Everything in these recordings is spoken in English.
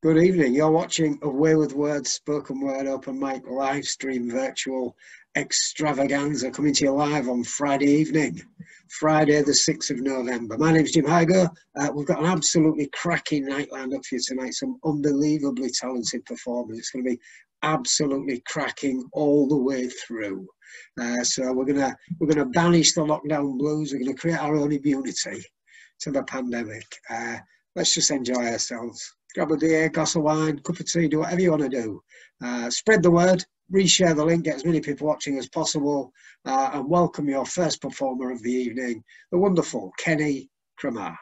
Good evening. You're watching Away with Words, spoken word, open mic, live stream, virtual extravaganza coming to you live on Friday evening, Friday the 6th of November. My name's Jim Higo. We've got an absolutely cracking night lined up for you tonight. Some unbelievably talented performers. It's going to be absolutely cracking all the way through. So we're gonna banish the lockdown blues. We're going to create our own immunity to the pandemic. Let's just enjoy ourselves. Grab a beer, glass of wine, cup of tea, do whatever you want to do. Spread the word, reshare the link, get as many people watching as possible, and welcome your first performer of the evening, the wonderful Kenny Cramar.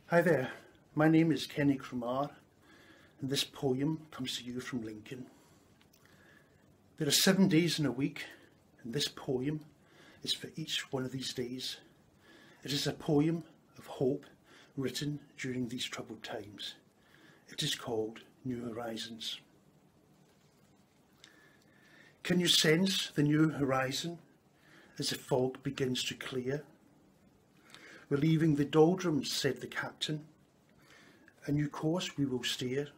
Hi there, my name is Kenny Cramar, and this poem comes to you from Lincoln. There are 7 days in a week, and this poem is for each one of these days. It is a poem of hope written during these troubled times. It is called New Horizons. Can you sense the new horizon as the fog begins to clear? We're leaving the doldrums, said the captain. A new course we will steer.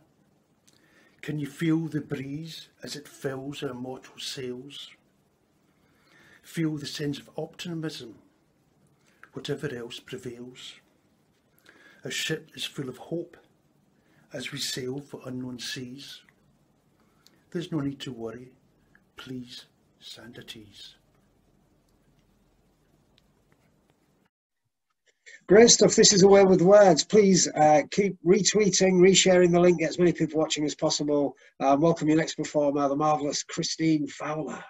Can you feel the breeze as it fills our mortal sails? Feel the sense of optimism, whatever else prevails. Our ship is full of hope as we sail for unknown seas. There's no need to worry. Please stand at ease. Great stuff. This is Away with Words. Please keep retweeting, resharing the link, get as many people watching as possible. Welcome your next performer, the marvellous Christine Fowler.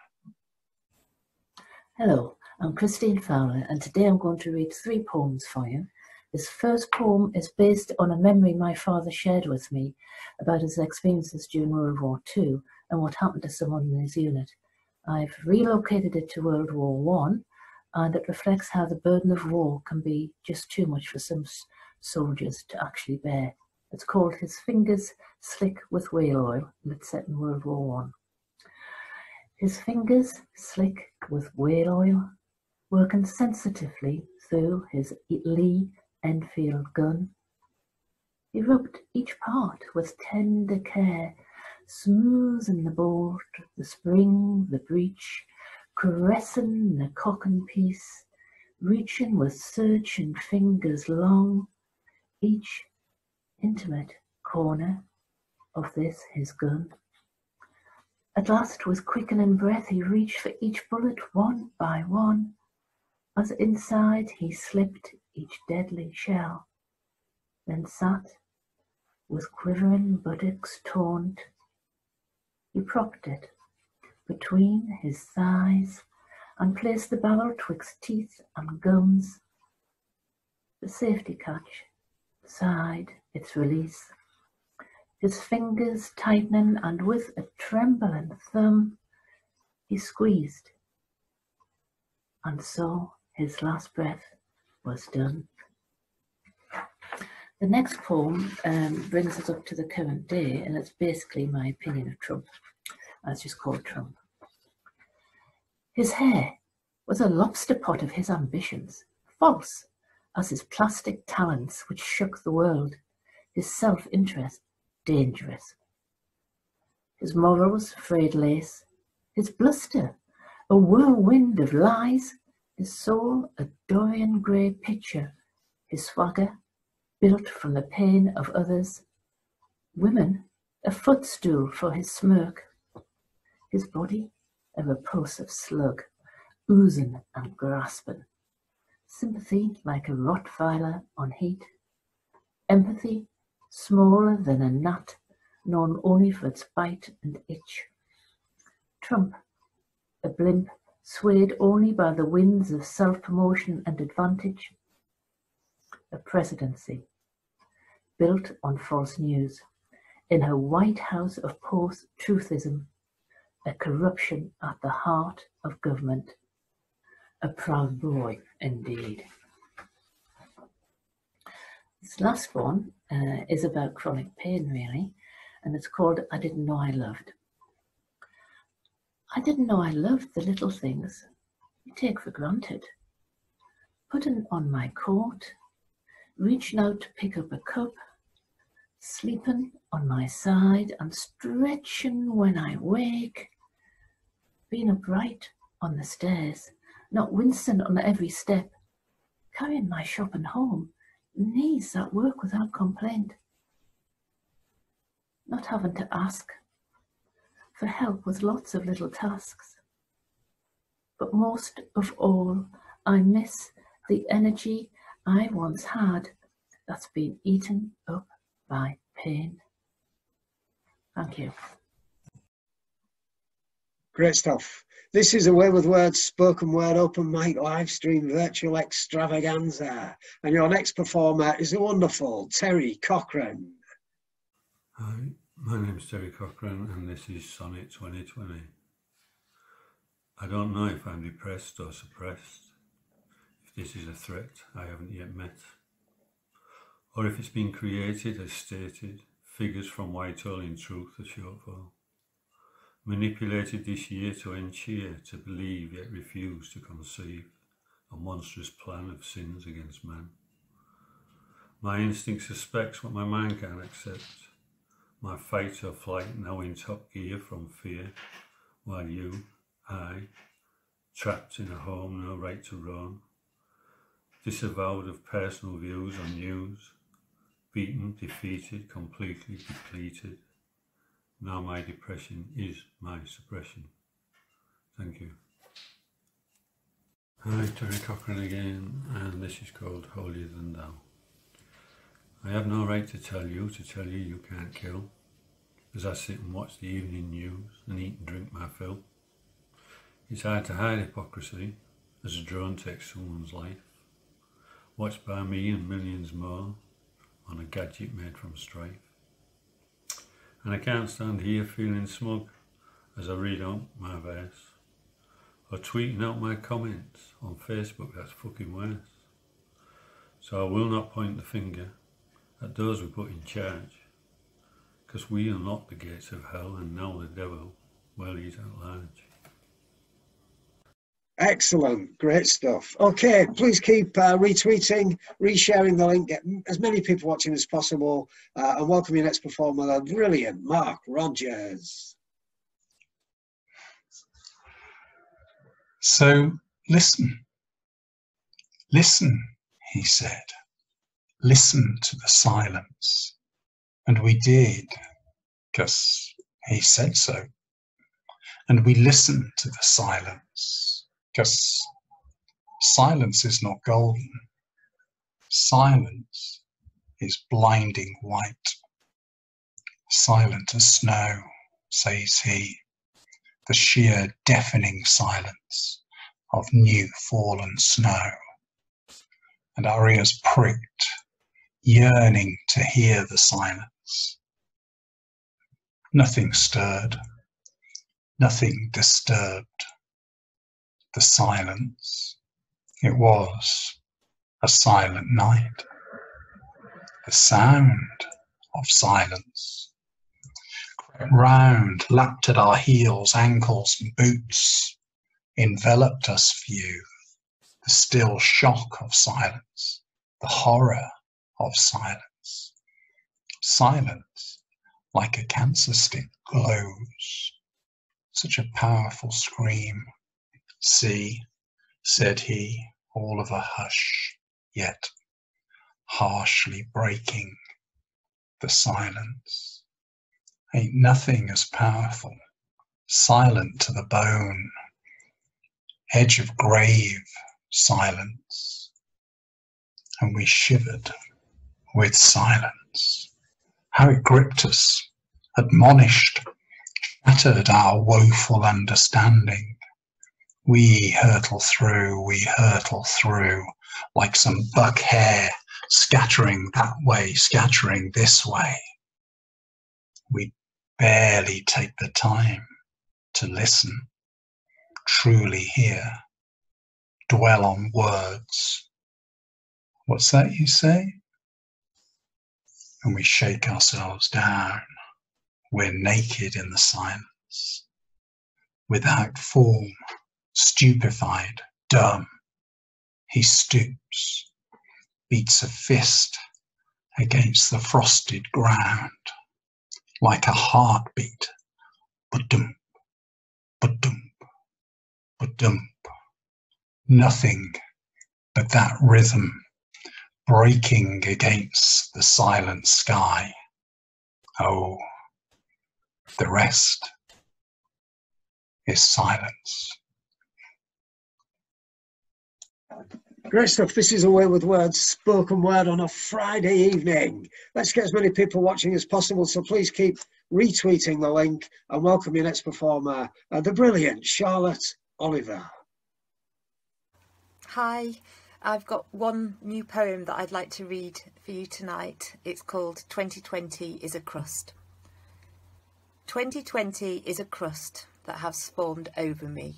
Hello, I'm Christine Fowler, and today I'm going to read 3 poems for you. This first poem is based on a memory my father shared with me about his experiences during World War II and what happened to someone in his unit. I've relocated it to World War I, and it reflects how the burden of war can be just too much for some soldiers to actually bear. It's called His Fingers Slick with Whale Oil, and it's set in World War I. His fingers, slick with whale oil, working sensitively through his Lee Enfield gun. He rubbed each part with tender care, smoothing the bolt, the spring, the breech, caressing the cocking piece, reaching with searching fingers long, each intimate corner of this his gun. At last, with quickening breath, he reached for each bullet one by one, as inside he slipped each deadly shell, then sat, with quivering buttocks taunt. He propped it between his thighs and placed the barrel twixt teeth and gums. The safety catch sighed its release. His fingers tightening, and with a trembling thumb, he squeezed. And so his last breath was done. The next poem brings us up to the current day, and it's basically my opinion of Trump. It's just called Trump. His hair was a lobster pot of his ambitions, false as his plastic talents which shook the world, his self-interest dangerous. His morals frayed lace, his bluster a whirlwind of lies, his soul a Dorian Gray picture, his swagger built from the pain of others, women a footstool for his smirk, his body a repulsive slug, oozing and grasping, sympathy like a Rottweiler on heat, empathy smaller than a gnat, known only for its bite and itch. Trump, a blimp swayed only by the winds of self-promotion and advantage. A presidency built on false news, in her White House of post-truthism, a corruption at the heart of government. A proud boy indeed. This last one is about chronic pain, really, and it's called I Didn't Know I Loved. I didn't know I loved the little things you take for granted. Putting on my coat, reaching out to pick up a cup, sleeping on my side and stretching when I wake, being upright on the stairs, not wincing on every step, carrying my shopping home, knees that work without complaint, not having to ask for help with lots of little tasks. But most of all, I miss the energy I once had that's been eaten up by pain. Thank you. Great stuff. This is a Way with Words spoken word open mic live stream virtual extravaganza. And your next performer is the wonderful Terry Cochran. Hi, my name is Terry Cochran and this is Sonnet 2020. I don't know if I'm depressed or suppressed, if this is a threat I haven't yet met, or if it's been created as stated, figures from Whitehall in truth a shortfall, manipulated this year to encheer, to believe yet refuse to conceive a monstrous plan of sins against man. My instinct suspects what my mind can't accept, my fight or flight now in top gear from fear, while you, I, trapped in a home no right to roam, disavowed of personal views on news, beaten, defeated, completely depleted. Now my depression is my suppression. Thank you. Hi, Terry Cochran again, and this is called Holier Than Thou. I have no right to tell you you can't kill, as I sit and watch the evening news and eat and drink my fill. It's hard to hide hypocrisy as a drone takes someone's life, watched by me and millions more on a gadget made from strife. And I can't stand here feeling smug as I read out my verse, or tweeting out my comments on Facebook. That's fucking worse. So I will not point the finger at those we put in charge, because we unlock the gates of hell and now the devil, well, he's at large. Excellent, great stuff. Okay, please keep retweeting, resharing the link, get as many people watching as possible, and welcome your next performer, the brilliant Mark Rogers. So listen, he said, listen to the silence. And we did, because he said so. And we listened to the silence, because silence is not golden. Silence is blinding white. Silent as snow, says he, the sheer deafening silence of new fallen snow. And our ears pricked, yearning to hear the silence. Nothing stirred, nothing disturbed the silence. It was a silent night. The sound of silence crept round, lapped at our heels, ankles and boots, enveloped us few. The still shock of silence, the horror of silence. Silence, like a cancer stick, glows. Such a powerful scream. See, said he, all of a hush, yet harshly breaking the silence. Ain't nothing as powerful, silent to the bone, edge of grave silence. And we shivered with silence. How it gripped us, admonished, shattered our woeful understanding. We hurtle through, like some buck hare, scattering that way, scattering this way. We barely take the time to listen, truly hear, dwell on words. What's that you say? and we shake ourselves down. We're naked in the silence, without form, stupefied, dumb. He stoops, beats a fist against the frosted ground, like a heartbeat. Ba-dump, ba-dump, ba-dump. Nothing but that rhythm breaking against the silent sky. Oh, the rest is silence. Great stuff. This is A Way with Words, spoken word on a Friday evening. Let's get as many people watching as possible, so please keep retweeting the link and welcome your next performer, the brilliant Charlotte Oliver. Hi, I've got one new poem that I'd like to read for you tonight. It's called 2020 is a Crust. 2020 is a crust that has formed over me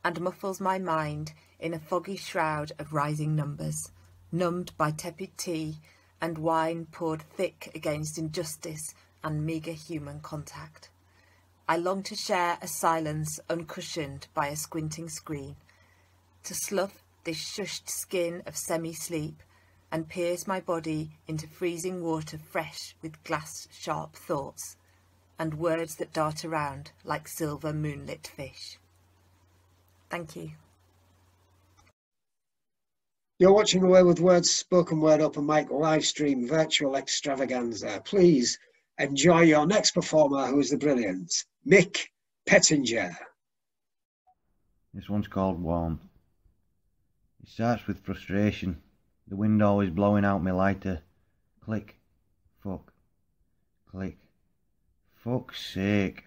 and muffles my mind in a foggy shroud of rising numbers, numbed by tepid tea and wine poured thick against injustice and meagre human contact. I long to share a silence uncushioned by a squinting screen, to slough this shushed skin of semi-sleep and pierce my body into freezing water fresh with glass-sharp thoughts and words that dart around like silver moonlit fish. Thank you. You're watching A Way with Words, spoken word open mic live stream virtual extravaganza. Please enjoy your next performer, who is the brilliant Mick Pettinger. This one's called Warmth. It starts with frustration. The wind always blowing out my lighter. Click. Fuck. Click. Fuck's sake.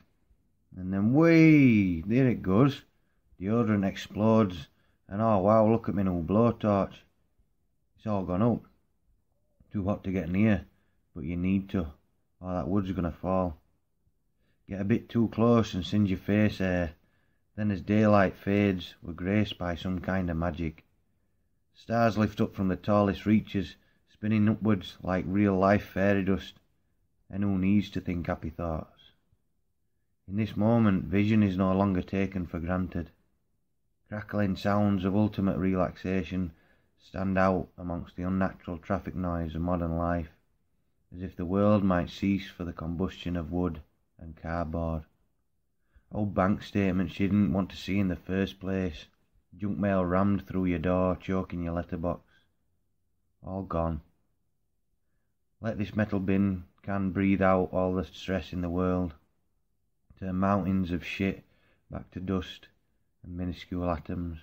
And then whee! There it goes. Deodorant explodes. And oh wow, look at my new blowtorch. It's all gone up. Too hot to get near, but you need to, or that wood's gonna fall. Get a bit too close and singe your face hair. Then as daylight fades, we're graced by some kind of magic. Stars lift up from the tallest reaches, spinning upwards like real life fairy dust. And who needs to think happy thoughts? In this moment, vision is no longer taken for granted. Crackling sounds of ultimate relaxation stand out amongst the unnatural traffic noise of modern life, as if the world might cease for the combustion of wood and cardboard. Old bank statements you didn't want to see in the first place, junk mail rammed through your door, choking your letterbox. All gone. Let this metal bin can breathe out all the stress in the world, turn mountains of shit back to dust and minuscule atoms.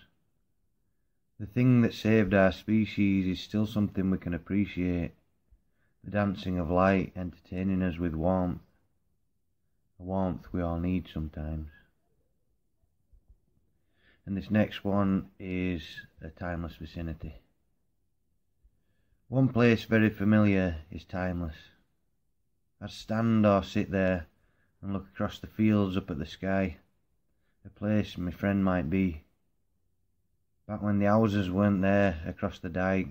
The thing that saved our species is still something we can appreciate, the dancing of light entertaining us with warmth, a warmth we all need sometimes. And this next one is a timeless vicinity. One place very familiar is timeless. I'd stand or sit there and look across the fields up at the sky, a place my friend might be. Back when the houses weren't there across the dyke,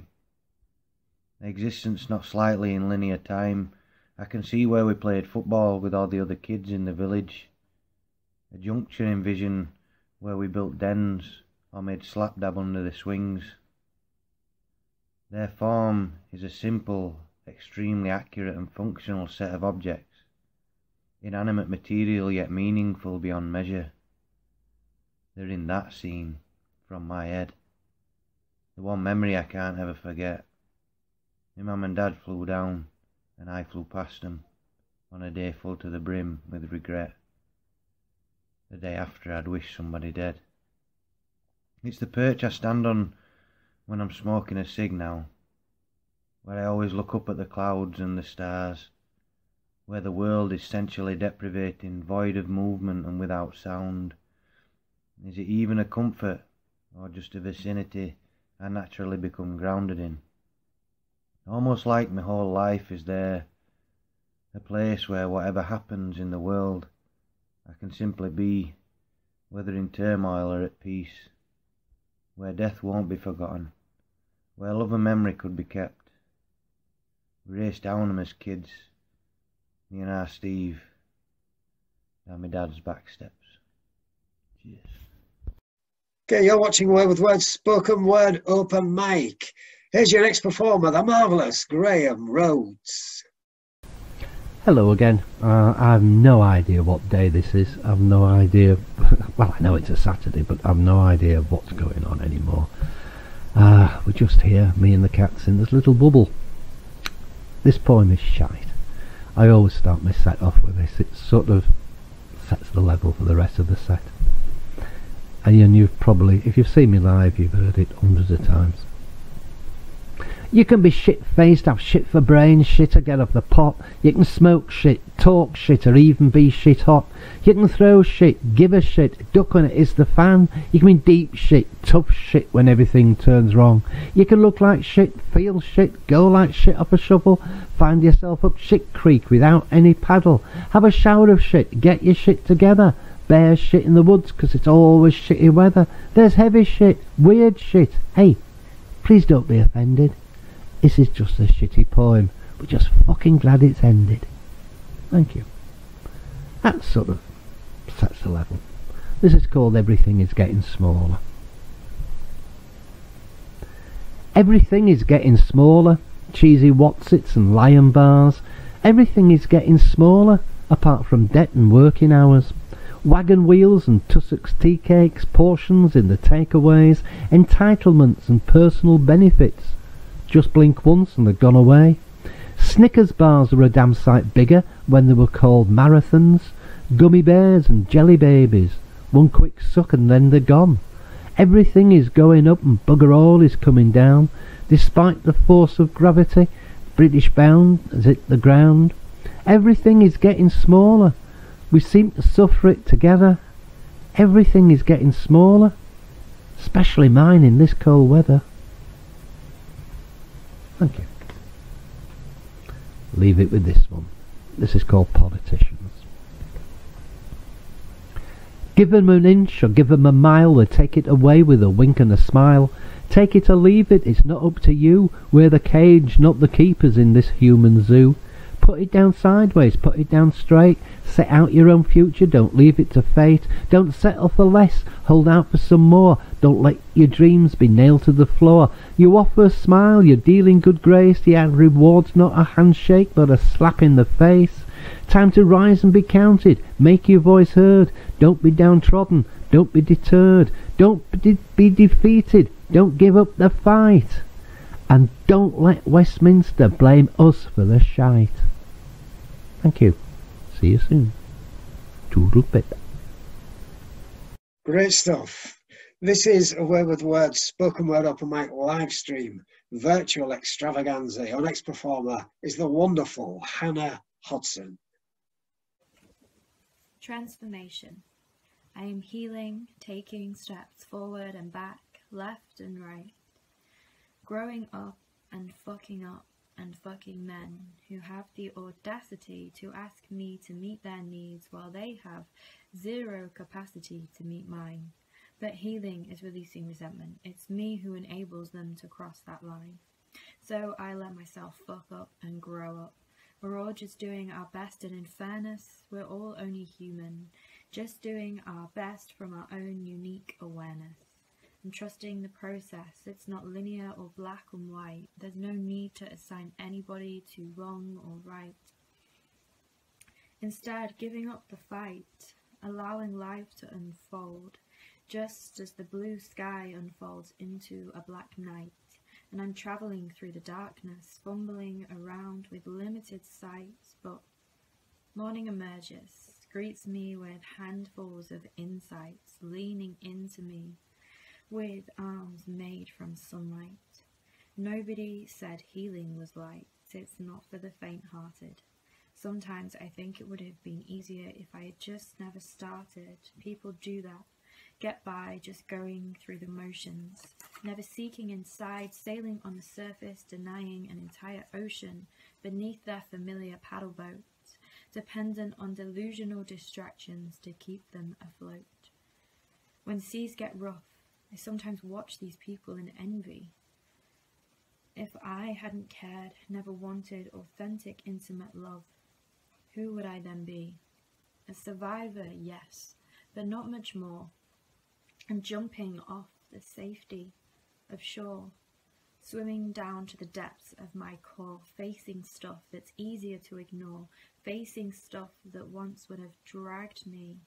existence not slightly in linear time, I can see where we played football with all the other kids in the village. A juncture in vision where we built dens or made slapdab under the swings. Their form is a simple, extremely accurate and functional set of objects, inanimate material yet meaningful beyond measure. They're in that scene, from my head. The one memory I can't ever forget. My mum and dad flew down, and I flew past them, on a day full to the brim with regret. The day after I'd wished somebody dead. It's the perch I stand on when I'm smoking a cig now, where I always look up at the clouds and the stars, where the world is sensually deprivating, void of movement and without sound. Is it even a comfort, or just a vicinity I naturally become grounded in? Almost like my whole life is there, a place where whatever happens in the world, I can simply be, whether in turmoil or at peace, where death won't be forgotten, where love and memory could be kept. We raced down them as kids, me and our Steve, down my dad's back steps. Cheers. Okay, you're watching Word with Words, spoken word open mic. Here's your next performer, the marvellous Graham Rhodes. Hello again. I have no idea what day this is. I have no idea. Well, I know it's a Saturday, but I have no idea what's going on anymore. We're just here, me and the cats, in this little bubble. This poem is shite. I always start my set off with this. It sort of sets the level for the rest of the set. And you've probably, if you've seen me live, you've heard it hundreds of times. You can be shit-faced, have shit for brains, shit to get off the pot. You can smoke shit, talk shit, or even be shit hot. You can throw shit, give a shit, duck when it is the fan. You can be deep shit, tough shit when everything turns wrong. You can look like shit, feel shit, go like shit off a shovel. Find yourself up shit creek without any paddle. Have a shower of shit, get your shit together. Bear shit in the woods 'cause it's always shitty weather. There's heavy shit, weird shit. Hey, please don't be offended. This is just a shitty poem, but just fucking glad it's ended. Thank you. That sort of sets the level. This is called Everything is Getting Smaller. Everything is getting smaller. Cheesy Watsits and Lion Bars. Everything is getting smaller, apart from debt and working hours. Wagon wheels and tussocks tea cakes, portions in the takeaways, entitlements and personal benefits. Just blink once and they're gone away. Snickers bars were a damn sight bigger when they were called marathons. Gummy bears and jelly babies. One quick suck and then they're gone. Everything is going up and bugger all is coming down. Despite the force of gravity, British bound has hit the ground. Everything is getting smaller. We seem to suffer it together. Everything is getting smaller. Especially mine in this cold weather. Thank you. Leave it with this one. This is called Politicians. Give them an inch or give them a mile, they take it away with a wink and a smile. Take it or leave it, it's not up to you. We're the cage, not the keepers in this human zoo. Put it down sideways, put it down straight. Set out your own future, don't leave it to fate. Don't settle for less, hold out for some more. Don't let your dreams be nailed to the floor. You offer a smile, you're dealing good grace. The reward's not a handshake, but a slap in the face. Time to rise and be counted, make your voice heard. Don't be downtrodden, don't be deterred. Don't be defeated, don't give up the fight. And don't let Westminster blame us for the shite. Thank you. See you soon. Toodle-pip. Great stuff. This is a Word with Words, spoken word open mic live stream, virtual extravaganza. Your next performer is the wonderful Hannah Hodson. Transformation. I am healing, taking steps forward and back, left and right. Growing up and fucking men who have the audacity to ask me to meet their needs while they have zero capacity to meet mine. But healing is releasing resentment. It's me who enables them to cross that line. So I let myself fuck up and grow up. We're all just doing our best, and in fairness, we're all only human, just doing our best from our own unique awareness. And trusting the process. It's not linear or black and white. There's no need to assign anybody to wrong or right. Instead, giving up the fight, allowing life to unfold, just as the blue sky unfolds into a black night. And I'm traveling through the darkness, fumbling around with limited sight, but morning emerges, greets me with handfuls of insights, leaning into me with arms made from sunlight. Nobody said healing was light. It's not for the faint-hearted. Sometimes I think it would have been easier if I had just never started. People do that. Get by just going through the motions, never seeking inside, sailing on the surface, denying an entire ocean beneath their familiar paddle boats, dependent on delusional distractions to keep them afloat. When seas get rough, I sometimes watch these people in envy. If I hadn't cared, never wanted authentic, intimate love, who would I then be? A survivor, yes, but not much more. I'm jumping off the safety of shore, swimming down to the depths of my core, facing stuff that's easier to ignore, facing stuff that once would have dragged me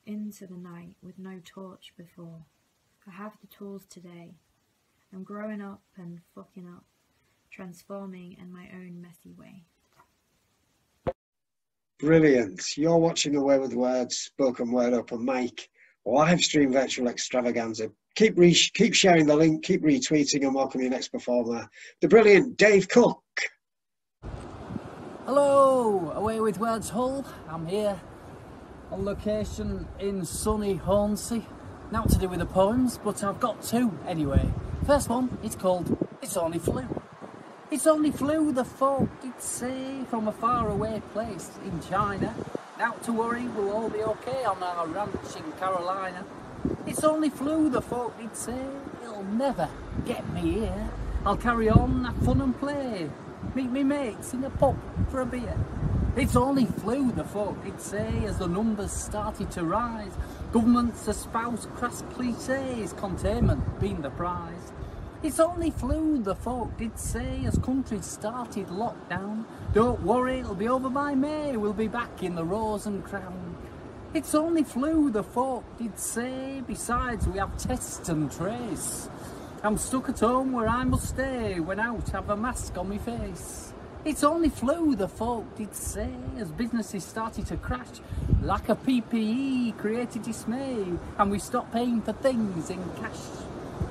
into the night with no torch before. I have the tools today. I'm growing up and fucking up, transforming in my own messy way. Brilliant. You're watching Away with Words, spoken word open mic, live stream virtual extravaganza. Keep sharing the link, keep retweeting, and welcome your next performer, the brilliant Dave Cook. Hello, Away with Words Hull. I'm here on location in sunny Hornsey. Not to do with the poems, but I've got two anyway. First one, it's called It's Only Flu. It's only flu, the folk did say, from a faraway place in China. Not to worry, we'll all be okay on our ranch in Carolina. It's only flu, the folk did say, it'll never get me here. I'll carry on, have fun and play, meet me mates in a pub for a beer. It's only flu, the folk did say, as the numbers started to rise. Governments espouse crass cliches, containment being the prize. It's only flu, the folk did say, as countries started lockdown. Don't worry, it'll be over by May, we'll be back in the Rose and Crown. It's only flu, the folk did say, besides we have test and trace. I'm stuck at home where I must stay, when out have a mask on my face. It's only flu, the folk did say, as businesses started to crash. Lack of PPE created dismay, and we stopped paying for things in cash.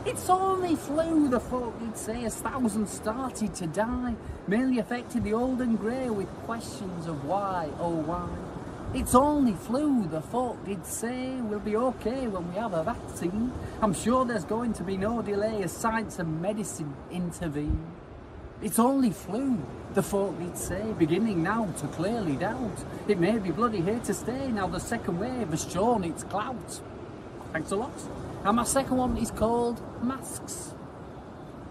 It's only flu, the folk did say, as thousands started to die, mainly affecting the old and grey with questions of why, oh why. It's only flu, the folk did say, we'll be okay when we have a vaccine. I'm sure there's going to be no delay as science and medicine intervene. It's only flu, the folk did say, beginning now to clearly doubt. It may be bloody here to stay, now the second wave has shown its clout. Thanks a lot. And my second one is called Masks.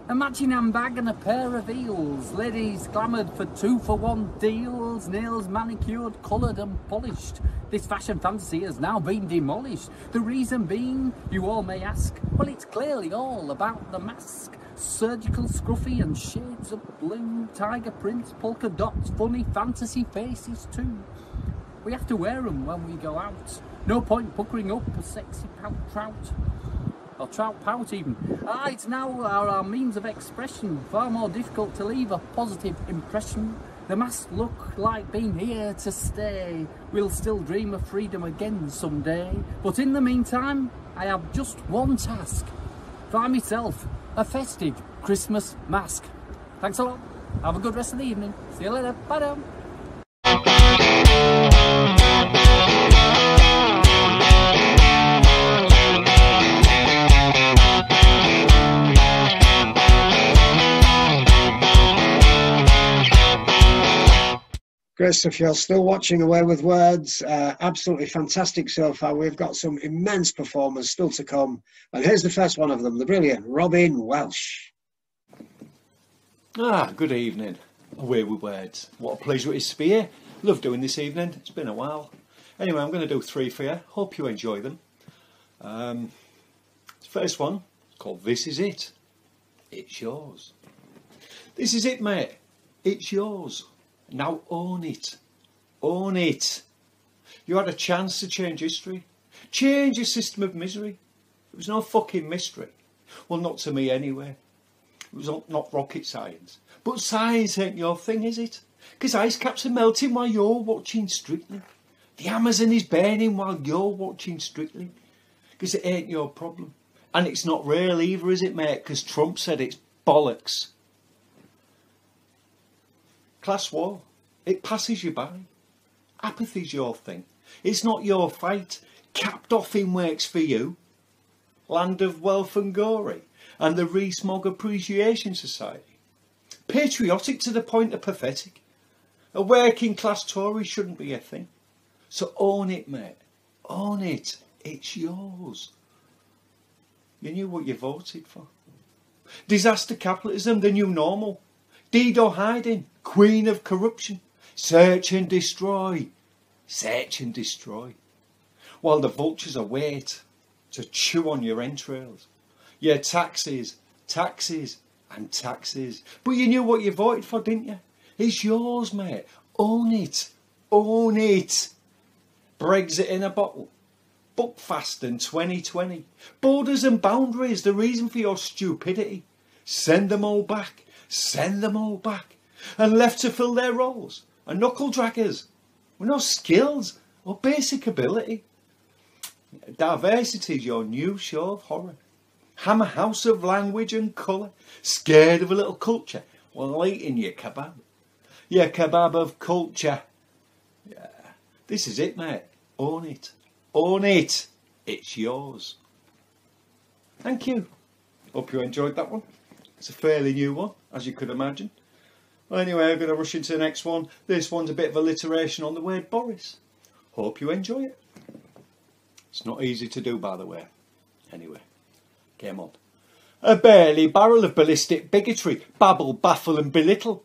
A matching handbag and a pair of heels. Ladies glamoured for 2-for-1 deals. Nails manicured, coloured and polished. This fashion fantasy has now been demolished. The reason being, you all may ask, well, it's clearly all about the mask. Surgical, scruffy and shades of blue. Tiger prints, polka dots, funny fantasy faces too. We have to wear them when we go out. No point puckering up a sexy trout. Or trout pout even. It's now our means of expression, far more difficult to leave a positive impression. The masks look like being here to stay. We'll still dream of freedom again someday. But in the meantime, I have just one task. Find myself a festive Christmas mask. Thanks a lot. Have a good rest of the evening. See you later. Bye now. Great stuff. You're still watching Away with Words. Absolutely fantastic so far. We've got some immense performers still to come. And here's the first one of them, the brilliant Robin Welsh. Good evening. Away with Words. What a pleasure it is to be here. Love doing this evening. It's been a while. Anyway, I'm going to do 3 for you. Hope you enjoy them. The first one is called This Is It. It's yours. This is it, mate. It's yours. Now own it. Own it. You had a chance to change history. Change your system of misery. It was no fucking mystery. Well, not to me anyway. It was not rocket science. But science ain't your thing, is it? Because ice caps are melting while you're watching Strictly. The Amazon is burning while you're watching Strictly. Because it ain't your problem. And it's not real either, is it, mate? Because Trump said it's bollocks. Class war, it passes you by. Apathy's your thing. It's not your fight. Capped off in works for you. Land of Wealth and Glory and the Rees-Mogg Appreciation Society. Patriotic to the point of pathetic. A working class Tory shouldn't be a thing. So own it, mate. Own it. It's yours. You knew what you voted for. Disaster capitalism, the new normal. Dido hiding, queen of corruption. Search and destroy. Search and destroy. While the vultures await to chew on your entrails. Yeah, taxes, taxes and taxes. But you knew what you voted for, didn't you? It's yours, mate. Own it. Own it. Brexit in a bottle. Buckfast in 2020. Borders and boundaries, the reason for your stupidity. Send them all back. Send them all back. And left to fill their roles. And knuckle draggers. With no skills or basic ability. Diversity is your new show of horror. Hammer house of language and colour. Scared of a little culture while eating your kebab. Your kebab of culture. Yeah. This is it, mate. Own it. Own it. It's yours. Thank you. Hope you enjoyed that one. It's a fairly new one, as you could imagine. Well, anyway, I'm going to rush into the next one. This one's a bit of alliteration on the word Boris. Hope you enjoy it. It's not easy to do, by the way. Anyway, game on. A barely barrel of ballistic bigotry, babble, baffle and belittle.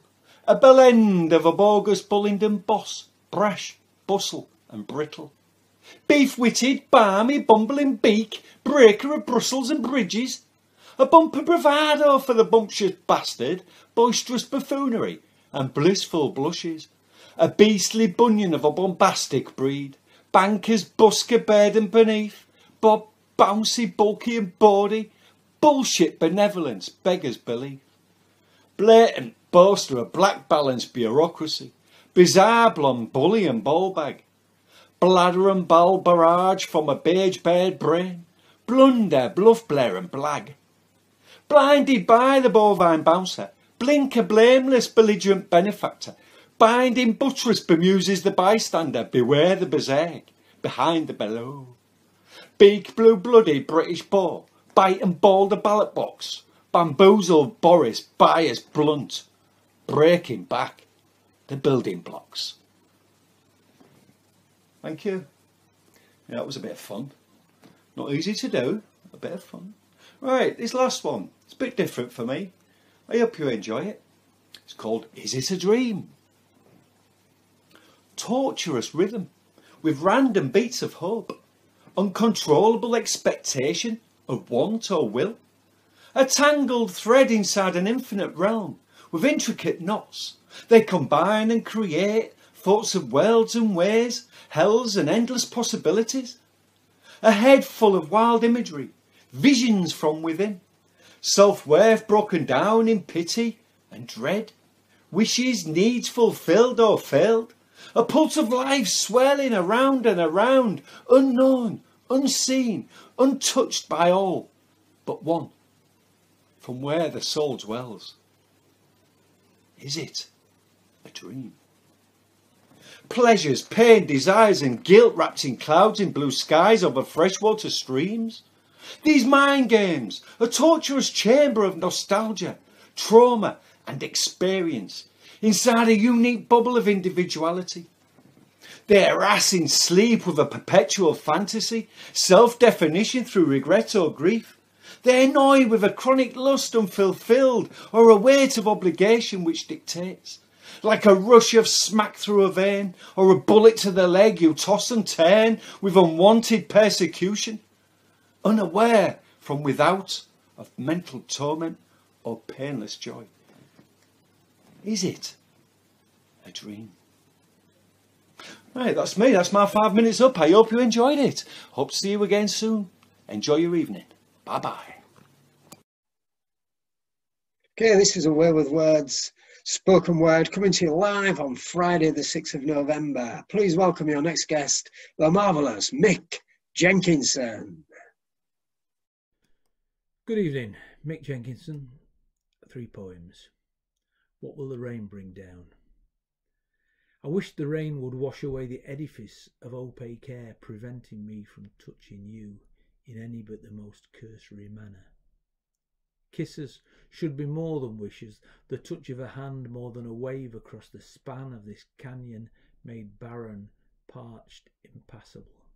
A bell end of a bogus Bullingdon boss, brash, bustle and brittle. Beef-witted, barmy, bumbling beak, breaker of Brussels and bridges. A bumper bravado for the bumptious bastard, boisterous buffoonery and blissful blushes. A beastly bunion of a bombastic breed. Bankers, busker, burden beneath. Bob, bouncy, bulky and bawdy. Bullshit benevolence, beggars belief. Blatant boaster of black balanced bureaucracy. Bizarre blonde bully and ballbag. Bladder and bowel barrage from a beige bared brain. Blunder, bluff, blare and blag. Blinded by the bovine bouncer. Blinker, blameless, belligerent benefactor. Binding buttress bemuses the bystander. Beware the berserk behind the below. Beak blue-blooded British boar. Bite and ball the ballot box. Bamboozle Boris, bias blunt. Breaking back the building blocks. Thank you. Yeah, that was a bit of fun. Not easy to do, a bit of fun. Right, this last one. It's a bit different for me. I hope you enjoy it. It's called Is It a Dream? Torturous rhythm with random beats of hope. Uncontrollable expectation of want or will. A tangled thread inside an infinite realm with intricate knots. They combine and create thoughts of worlds and ways, hells and endless possibilities. A head full of wild imagery, visions from within. Self-worth broken down in pity and dread. Wishes, needs fulfilled or failed. A pulse of life swirling around and around, unknown, unseen, untouched by all but one, from where the soul dwells. Is it a dream? Pleasures, pain, desires and guilt wrapped in clouds in blue skies over freshwater streams. These mind games, a torturous chamber of nostalgia, trauma and experience inside a unique bubble of individuality. They harass in sleep with a perpetual fantasy, self-definition through regret or grief. They annoy with a chronic lust unfulfilled or a weight of obligation which dictates. Like a rush of smack through a vein or a bullet to the leg you toss and turn with unwanted persecution. Unaware from without of mental torment or painless joy. Is it a dream? Right, that's me. That's my 5 minutes up. I hope you enjoyed it. Hope to see you again soon. Enjoy your evening. Bye-bye. Okay, this is A Way with Words, spoken word, coming to you live on Friday the 6th of November. Please welcome your next guest, the marvellous Mick Jenkinson. Good evening, Mick Jenkinson. 3 poems. What will the rain bring down? I wish the rain would wash away the edifice of opaque air, preventing me from touching you in any but the most cursory manner. Kisses should be more than wishes, the touch of a hand more than a wave across the span of this canyon made barren, parched, impassable.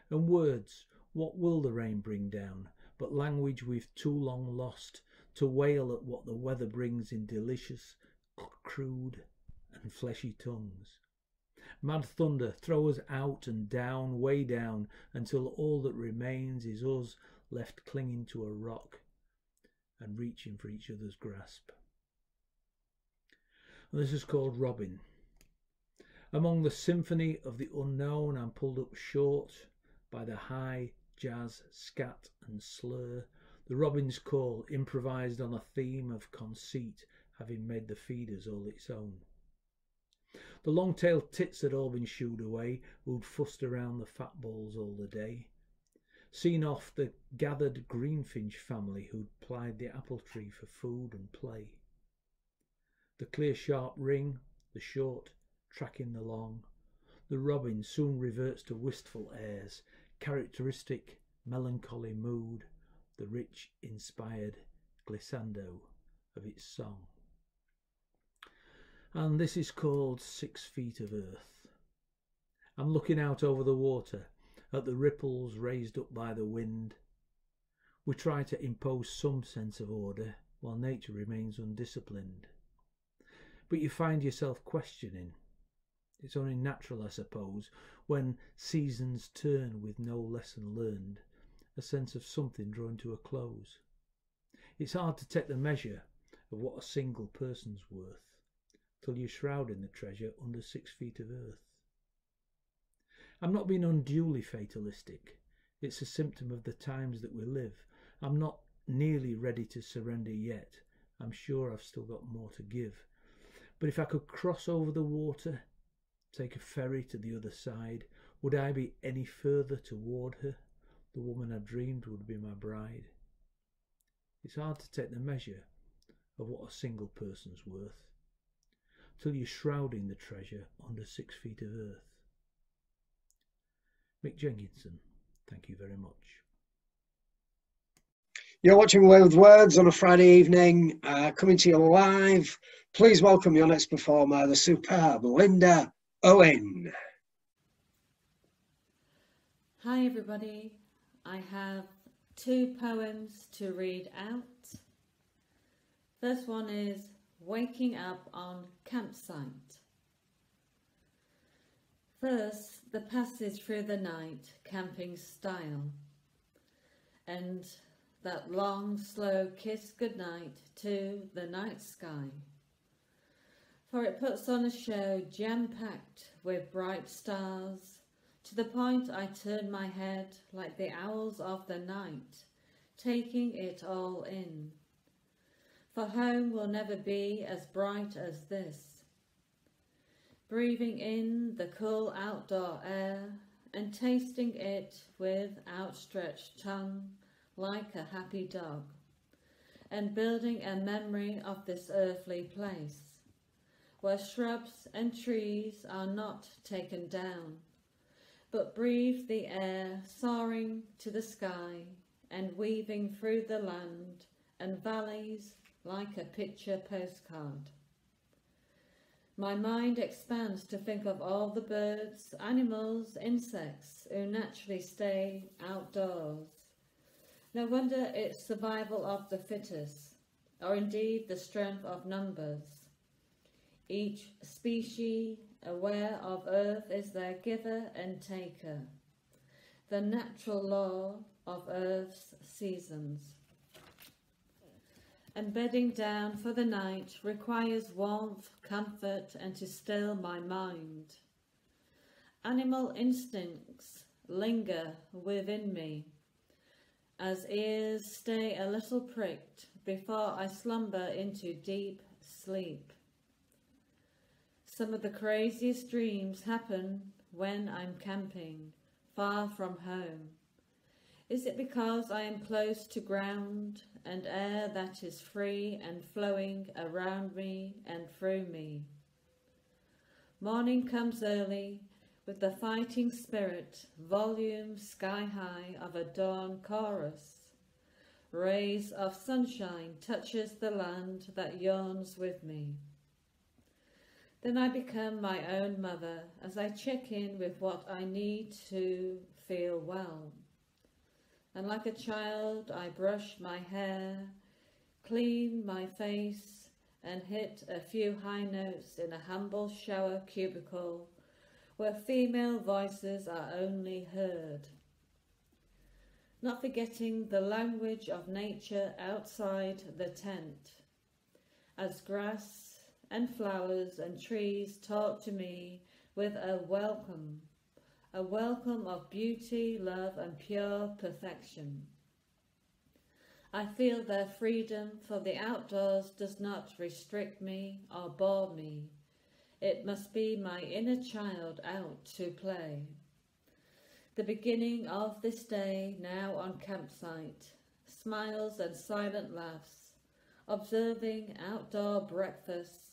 And words, what will the rain bring down? but language we've too long lost to wail at what the weather brings in delicious, crude and fleshy tongues. Mad thunder, throw us out and down, way down, until all that remains is us left clinging to a rock and reaching for each other's grasp. And this is called Robin. Among the symphony of the unknown, I'm pulled up short by the high jazz, scat and slur, the robin's call improvised on a theme of conceit, having made the feeders all its own. The long-tailed tits had all been shooed away, who'd fussed around the fat balls all the day. Seen off the gathered greenfinch family who'd plied the apple tree for food and play. The clear sharp ring, the short, tracking the long, the robin soon reverts to wistful airs, characteristic melancholy mood, the rich inspired glissando of its song. And this is called 6 Feet of Earth. I'm looking out over the water at the ripples raised up by the wind. We try to impose some sense of order while nature remains undisciplined. But you find yourself questioning. It's only natural, I suppose, when seasons turn with no lesson learned, a sense of something drawn to a close. It's hard to take the measure of what a single person's worth till you're shrouding the treasure under 6 feet of earth. I'm not being unduly fatalistic. It's a symptom of the times that we live. I'm not nearly ready to surrender yet. I'm sure I've still got more to give. But if I could cross over the water, take a ferry to the other side, would I be any further toward her, the woman I dreamed would be my bride? It's hard to take the measure of what a single person's worth till you're shrouding the treasure under 6 feet of earth. Mick Jenkinson, thank you very much. You're watching Away with Words on a Friday evening, coming to you live. Please welcome your next performer, the superb Linda Owen. Hi everybody, I have 2 poems to read out. First one is Waking Up on Campsite. First, the passage through the night, camping style, and that long, slow kiss goodnight to the night sky. For it puts on a show jam-packed with bright stars, to the point I turn my head like the owls of the night, taking it all in. For home will never be as bright as this. Breathing in the cool outdoor air and tasting it with outstretched tongue like a happy dog, and building a memory of this earthly place, where shrubs and trees are not taken down, but breathe the air soaring to the sky and weaving through the land and valleys like a picture postcard. My mind expands to think of all the birds, animals, insects who naturally stay outdoors. No wonder it's survival of the fittest, or indeed the strength of numbers. Each species aware of earth is their giver and taker, the natural law of earth's seasons. And bedding down for the night requires warmth, comfort, and to still my mind. Animal instincts linger within me, as ears stay a little pricked before I slumber into deep sleep. Some of the craziest dreams happen when I'm camping, far from home. Is it because I am close to ground and air that is free and flowing around me and through me? Morning comes early with the fighting spirit, volume sky high of a dawn chorus. Rays of sunshine touches the land that yawns with me. Then I become my own mother as I check in with what I need to feel well. and like a child I brush my hair, clean my face, and hit a few high notes in a humble shower cubicle where female voices are only heard. Not forgetting the language of nature outside the tent, as grass and flowers and trees talk to me with a welcome of beauty, love, and pure perfection. I feel their freedom, for the outdoors does not restrict me or bore me. It must be my inner child out to play. The beginning of this day, now on campsite, smiles and silent laughs, observing outdoor breakfasts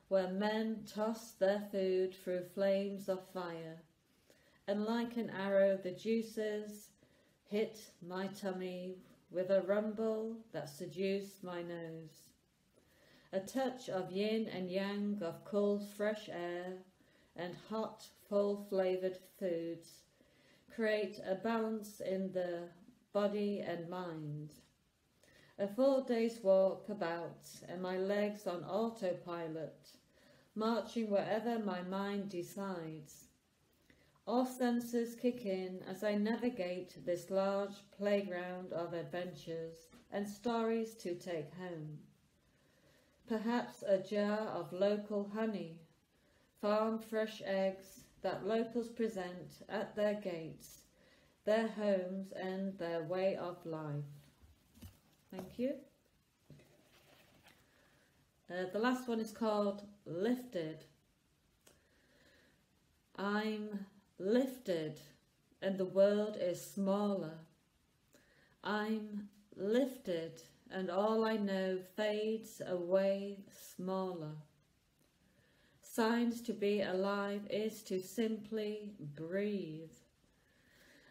where men toss their food through flames of fire, and like an arrow the juices hit my tummy with a rumble that seduced my nose. A touch of yin and yang, of cool fresh air and hot full-flavoured foods create a balance in the body and mind. A 4 days walk about and my legs on autopilot, marching wherever my mind decides. All senses kick in as I navigate this large playground of adventures and stories to take home. Perhaps a jar of local honey, farm fresh eggs that locals present at their gates, their homes and their way of life. Thank you. The last one is called Lifted. I'm lifted and the world is smaller. I'm lifted and all I know fades away smaller. Signs to be alive is to simply breathe.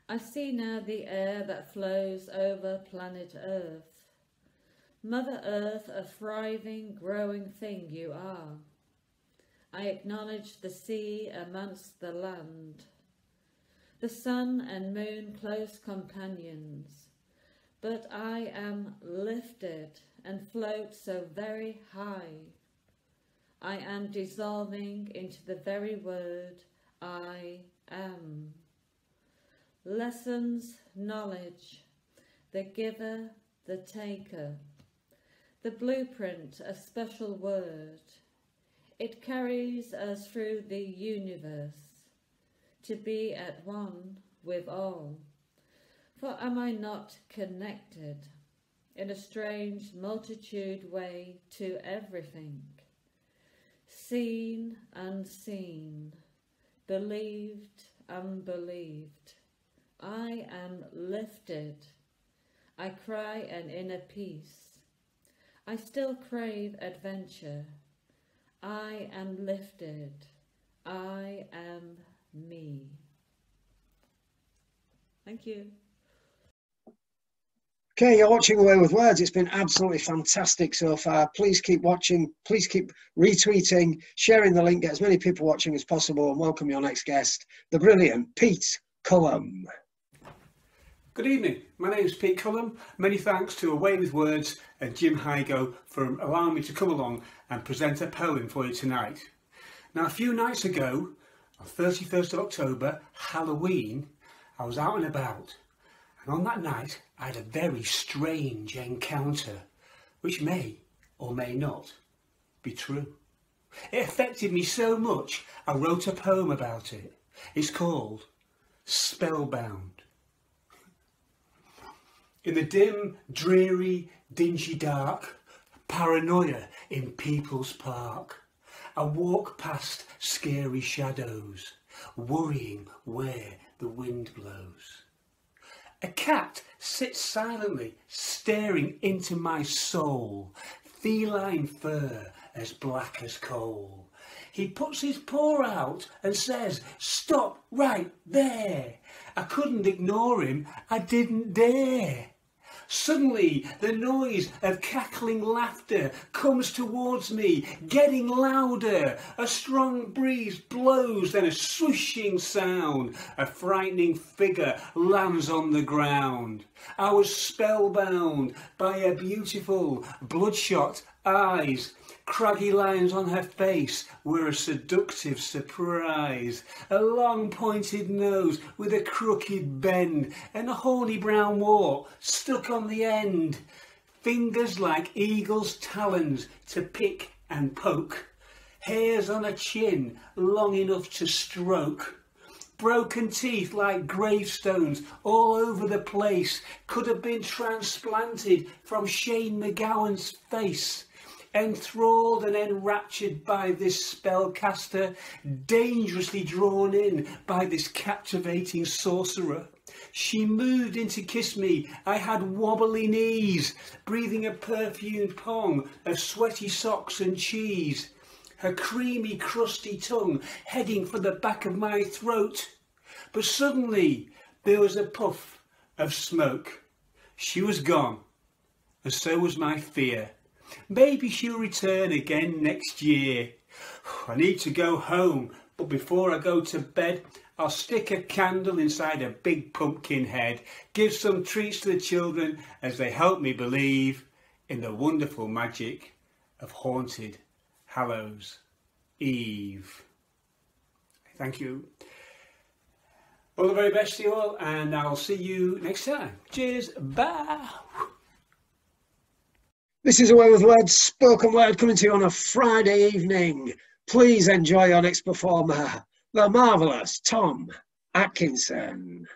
I see now the air that flows over planet Earth. Mother Earth, a thriving, growing thing you are. I acknowledge the sea amongst the land, the sun and moon close companions, but I am lifted and float so very high. I am dissolving into the very word I am. Lessons, knowledge, the giver, the taker, the blueprint, a special word. It carries us through the universe to be at one with all. For am I not connected in a strange multitude way to everything? Seen, unseen, believed, unbelieved. I am lifted. I cry an inner peace. I still crave adventure. I am lifted. I am me. Thank you. Okay, you're watching Away with Words. It's been absolutely fantastic so far. Please keep watching. Please keep retweeting, sharing the link, get as many people watching as possible, and welcome your next guest, the brilliant Pete Cullum. Good evening, my name is Pete Cullum. Many thanks to Away with Words and Jim Higo for allowing me to come along and present a poem for you tonight. Now, a few nights ago, on 31st of October, Halloween, I was out and about, and on that night I had a very strange encounter, which may or may not be true. It affected me so much I wrote a poem about it. It's called Spellbound. In the dim, dreary, dingy dark, paranoia in People's Park, I walk past scary shadows, worrying where the wind blows. A cat sits silently, staring into my soul, feline fur as black as coal. He puts his paw out and says, "Stop right there." I couldn't ignore him, I didn't dare. Suddenly, the noise of cackling laughter comes towards me, getting louder. A strong breeze blows, then a swooshing sound. A frightening figure lands on the ground. I was spellbound by her beautiful, bloodshot eyes. Craggy lines on her face were a seductive surprise. A long pointed nose with a crooked bend and a horny brown wart stuck on the end. Fingers like eagle's talons to pick and poke. Hairs on her chin long enough to stroke. Broken teeth like gravestones all over the place. Could have been transplanted from Shane McGowan's face. Enthralled and enraptured by this spellcaster, dangerously drawn in by this captivating sorcerer. She moved in to kiss me, I had wobbly knees, breathing a perfumed pong of sweaty socks and cheese. Her creamy, crusty tongue heading for the back of my throat. But suddenly there was a puff of smoke. She was gone, and so was my fear. Maybe she'll return again next year. I need to go home, but before I go to bed, I'll stick a candle inside a big pumpkin head, give some treats to the children as they help me believe in the wonderful magic of haunted Hallows Eve. Thank you. All the very best to you all, and I'll see you next time. Cheers, bye. This is A Way with Words, spoken word, coming to you on a Friday evening. Please enjoy your next performer, the marvellous Tom Atkinson.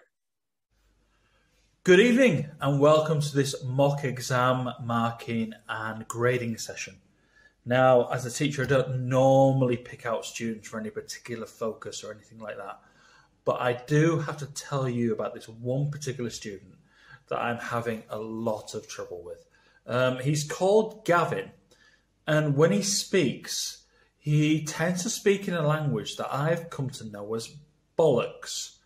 Good evening and welcome to this mock exam marking and grading session. Now, as a teacher, I don't normally pick out students for any particular focus or anything like that, but I do have to tell you about this one particular student that I'm having a lot of trouble with. He's called Gavin, and when he speaks, he tends to speak in a language that I've come to know as bollocks.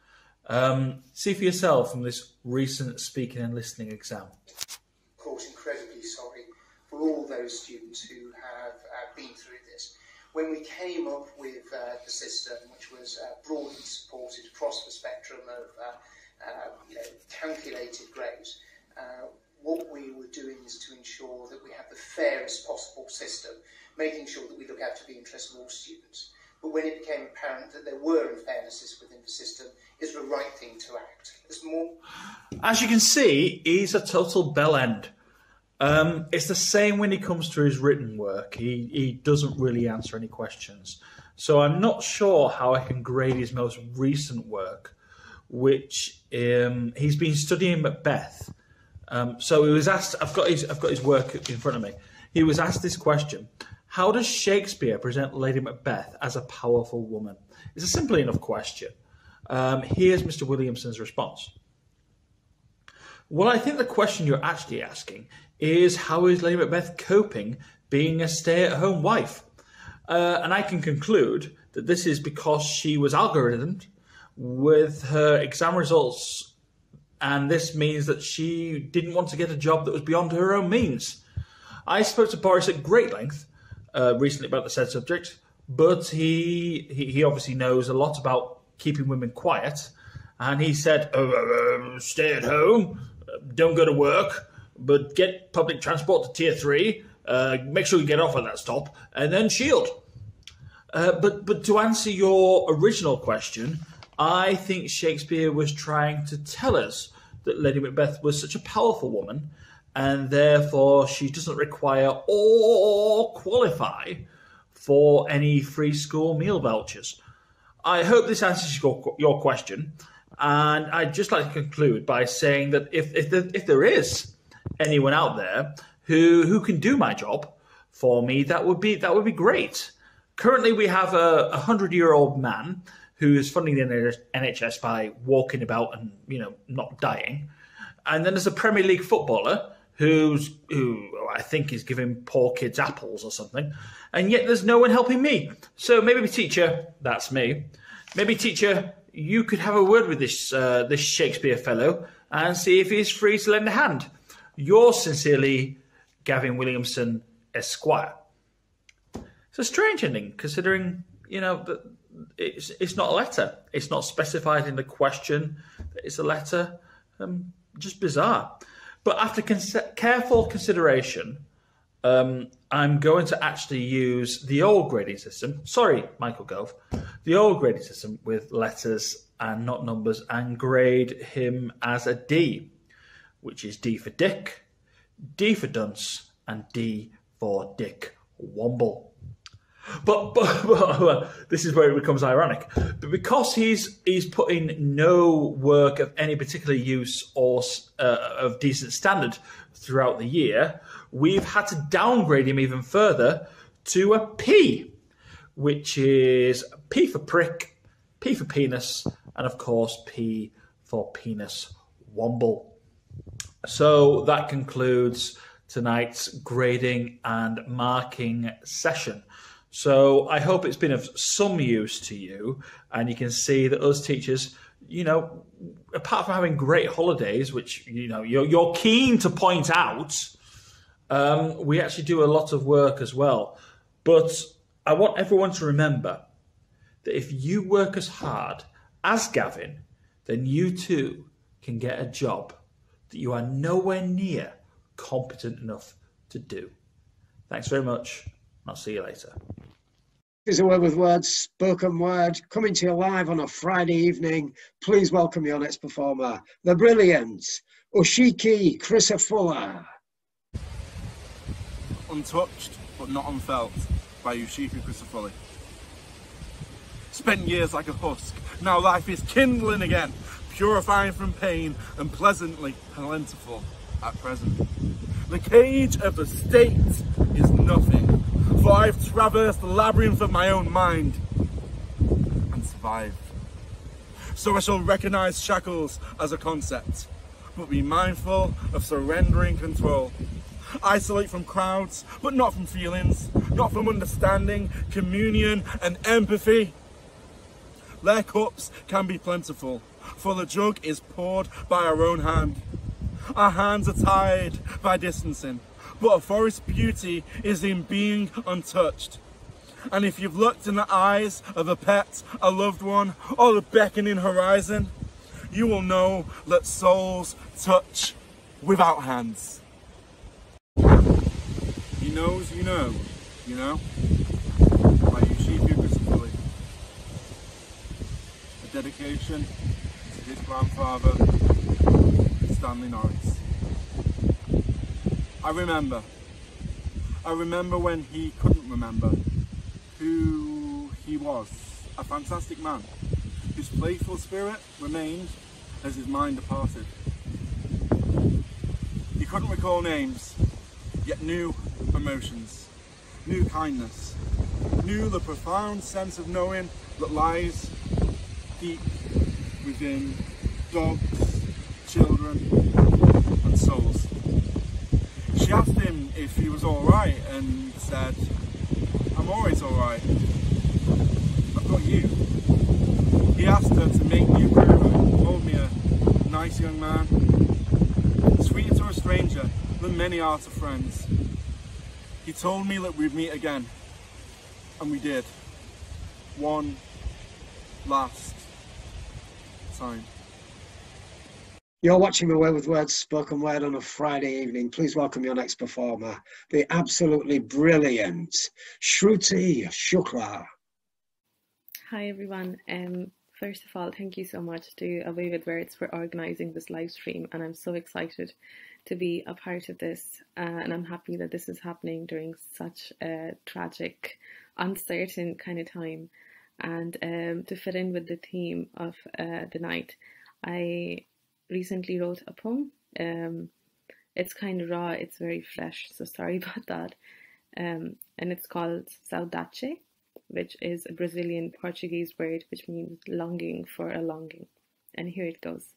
See for yourself from this recent speaking and listening exam. Of course, incredibly sorry for all those students who have been through this. When we came up with the system, which was broadly supported across the spectrum of calculated grades, what we were doing is to ensure that we have the fairest possible system, making sure that we look after the interests of all students. But when it became apparent that there were unfairnesses within the system, it's the right thing to act. There's more. As you can see, he's a total bell end. It's the same when he comes to his written work. He doesn't really answer any questions. So I'm not sure how I can grade his most recent work, which he's been studying Macbeth. So he was asked, I've got his work in front of me. He was asked this question: how does Shakespeare present Lady Macbeth as a powerful woman? It's a simple enough question. Here's Mr. Williamson's response. Well, I think the question you're actually asking is, how is Lady Macbeth coping being a stay-at-home wife? And I can conclude that this is because she was algorithmed with her exam results, and this means that she didn't want to get a job that was beyond her own means. I spoke to Boris at great length recently about the said subject, but he obviously knows a lot about keeping women quiet, and he said, stay at home, don't go to work, but get public transport to tier 3, make sure you get off at that stop, and then shield. But to answer your original question, I think Shakespeare was trying to tell us that Lady Macbeth was such a powerful woman, and therefore she doesn't require or qualify for any free school meal vouchers. I hope this answers your question, and I'd just like to conclude by saying that if there is anyone out there who can do my job for me, that would be great. Currently, we have a 100-year-old man who is funding the NHS by walking about and not dying, and then there's a Premier League footballer who I think is giving poor kids apples or something, and yet there's no one helping me. So maybe, teacher, that's me. Maybe, teacher, you could have a word with this Shakespeare fellow and see if he's free to lend a hand. Yours sincerely, Gavin Williamson, Esquire. It's a strange ending, considering, that it's not a letter. It's not specified in the question that it's a letter. Just bizarre. But after careful consideration, I'm going to actually use the old grading system. Sorry, Michael Gove. The old grading system with letters and not numbers, and grade him as a D, which is D for Dick, D for Dunce, and D for Dick Womble. But this is where it becomes ironic. But because he's put in no work of any particular use or of decent standard throughout the year, we've had to downgrade him even further to a P, which is P for prick, P for penis, and of course P for penis womble. So that concludes tonight's grading and marking session. So I hope it's been of some use to you, and you can see that us teachers, apart from having great holidays, which you're keen to point out, we actually do a lot of work as well. But I want everyone to remember that if you work as hard as Gavin, then you too can get a job that you are nowhere near competent enough to do. Thanks very much, and I'll see you later. This is A Way with Words, spoken word, coming to you live on a Friday evening. Please welcome your next performer, the brilliant Ushiki Christopher. Untouched but not unfelt by Ushiki Christopher. Spent years like a husk, now life is kindling again, purifying from pain and pleasantly plentiful at present. The cage of the state is nothing, for I've traversed the labyrinth of my own mind and survived. So I shall recognise shackles as a concept, but be mindful of surrendering control. Isolate from crowds, but not from feelings, not from understanding, communion and empathy. Their cups can be plentiful, for the jug is poured by our own hand. Our hands are tied by distancing, but a forest's beauty is in being untouched. And if you've looked in the eyes of a pet, a loved one, or the beckoning horizon, you will know that souls touch without hands. He knows you know, by Ushiki Christopher. A dedication to his grandfather, Stanley Norris. I remember when he couldn't remember who he was. A fantastic man whose playful spirit remained as his mind departed. He couldn't recall names, yet knew emotions, knew kindness, knew the profound sense of knowing that lies deep within dogs, children and souls. She asked him if he was alright and said, I'm always alright. I've got you. He asked her to make me a groom, told me a nice young man, sweeter to a stranger than many are to friends. He told me that we'd meet again, and we did. One last time. You're watching A Way with Words, spoken word on a Friday evening. Please welcome your next performer, the absolutely brilliant Shruti Shukla. Hi everyone. First of all, thank you so much to A Way with Words for organising this live stream, and I'm so excited to be a part of this, and I'm happy that this is happening during such a tragic, uncertain kind of time. And to fit in with the theme of the night, I recently wrote a poem. It's kind of raw, it's very fresh, so sorry about that. And it's called Saudade, which is a Brazilian Portuguese word which means longing for a longing. And here it goes.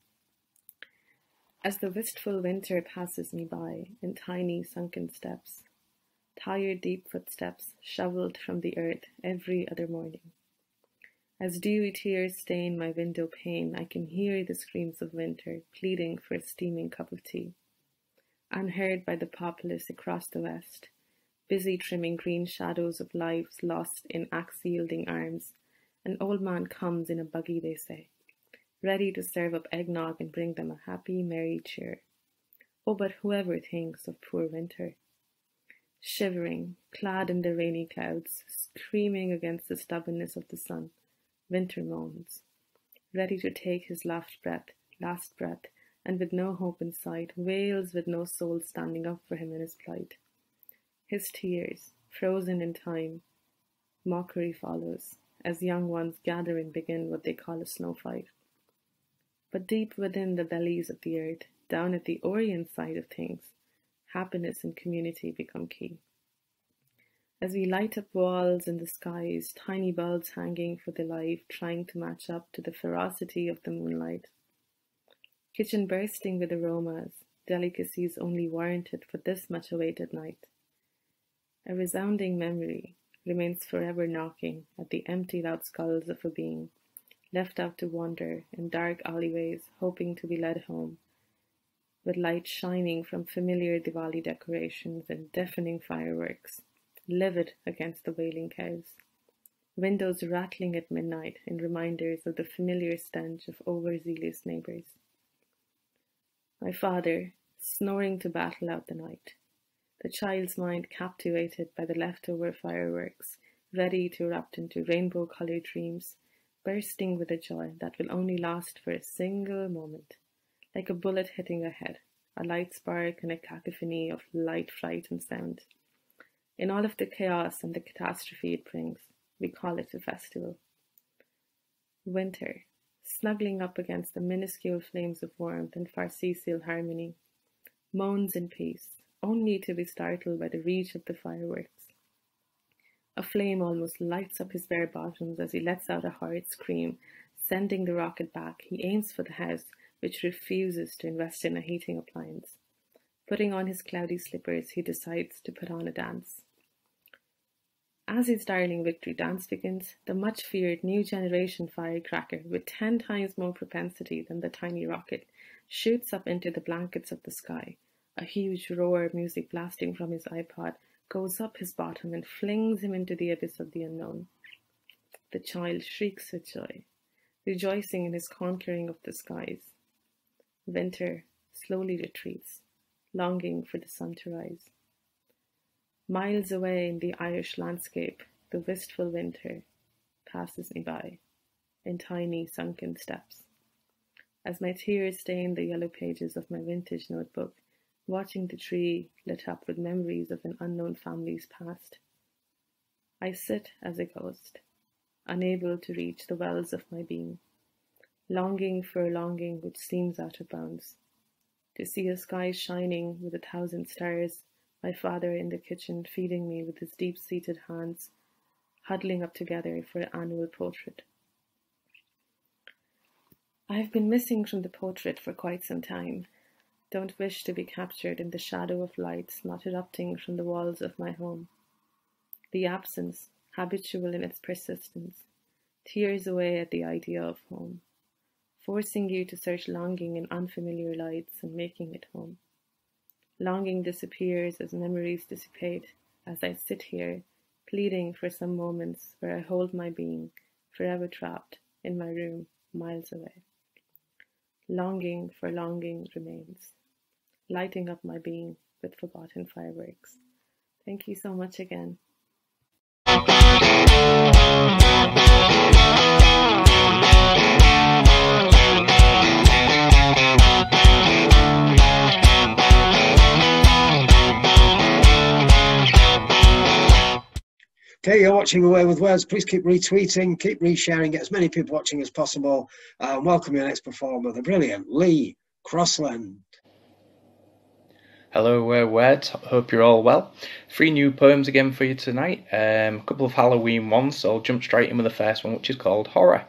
As the wistful winter passes me by in tiny sunken steps, tired deep footsteps shoveled from the earth every other morning. As dewy tears stain my window pane, I can hear the screams of winter pleading for a steaming cup of tea. unheard by the populace across the west, busy trimming green shadows of lives lost in axe-yielding arms. An old man comes in a buggy, they say, ready to serve up eggnog and bring them a happy, merry cheer. Oh, but whoever thinks of poor winter? Shivering, clad in the rainy clouds, screaming against the stubbornness of the sun, winter moans, ready to take his last breath, and with no hope in sight, wails with no soul standing up for him in his plight. His tears, frozen in time, mockery follows, as young ones gather and begin what they call a snow fight. But deep within the bellies of the earth, down at the Orient side of things, happiness and community become key. As we light up walls in the skies, tiny bulbs hanging for the light, trying to match up to the ferocity of the moonlight. Kitchen bursting with aromas, delicacies only warranted for this much awaited night. A resounding memory remains forever knocking at the emptied out skulls of a being, left out to wander in dark alleyways, hoping to be led home, with light shining from familiar Diwali decorations and deafening fireworks, livid against the wailing cows. Windows rattling at midnight in reminders of the familiar stench of overzealous neighbours. My father, snoring to battle out the night. The child's mind captivated by the leftover fireworks, ready to erupt into rainbow-coloured dreams, bursting with a joy that will only last for a single moment, like a bullet hitting a head, a light spark and a cacophony of light, fright and sound. In all of the chaos and the catastrophe it brings, we call it a festival. Winter, snuggling up against the minuscule flames of warmth and farcical harmony, moans in peace, only to be startled by the reach of the fireworks. A flame almost lights up his bare bottoms as he lets out a horrid scream, sending the rocket back. He aims for the house, which refuses to invest in a heating appliance. Putting on his cloudy slippers, he decides to put on a dance. As his darling victory dance begins, the much-feared new generation firecracker, with 10 times more propensity than the tiny rocket, shoots up into the blankets of the sky. A huge roar of music blasting from his iPod goes up his bottom and flings him into the abyss of the unknown. The child shrieks with joy, rejoicing in his conquering of the skies. Winter slowly retreats, longing for the sun to rise. Miles away in the Irish landscape, the wistful winter passes me by in tiny sunken steps. As my tears stain the yellow pages of my vintage notebook, watching the tree lit up with memories of an unknown family's past, I sit as a ghost, unable to reach the wells of my being, longing for a longing which seems out of bounds, to see a sky shining with 1,000 stars, my father in the kitchen feeding me with his deep-seated hands, huddling up together for an annual portrait. I have been missing from the portrait for quite some time. Don't wish to be captured in the shadow of lights not erupting from the walls of my home. The absence, habitual in its persistence, tears away at the idea of home, forcing you to search longing in unfamiliar lights and making it home. Longing disappears as memories dissipate, as I sit here, pleading for some moments where I hold my being, forever trapped in my room, miles away. Longing for longing remains, lighting up my being with forgotten fireworks. Thank you so much again. Okay, you're watching Away with Words. Please keep retweeting, keep resharing, get as many people watching as possible. Welcome your next performer, the brilliant Lee Crossland. Hello, words. Hope you're all well. 3 new poems again for you tonight. A couple of Halloween ones, so I'll jump straight in with the first one, which is called Horror.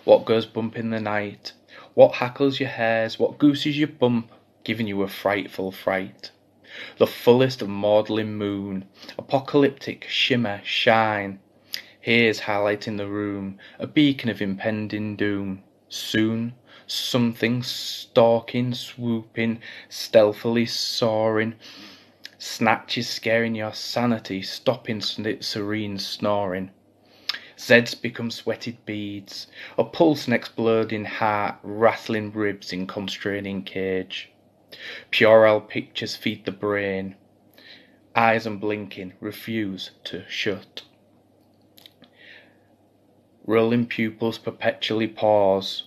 What goes bump in the night? What hackles your hairs? What gooses your bump, giving you a frightful fright? The fullest of maudlin moon, apocalyptic shimmer, shine. Here's highlighting the room, a beacon of impending doom. Soon Something stalking, swooping, stealthily soaring, snatches scaring your sanity, stopping its serene snoring. Zeds become sweated beads, a pulse and exploding heart, rattling ribs in constraining cage. Puerile pictures feed the brain, eyes unblinking refuse to shut. Rolling pupils perpetually pause,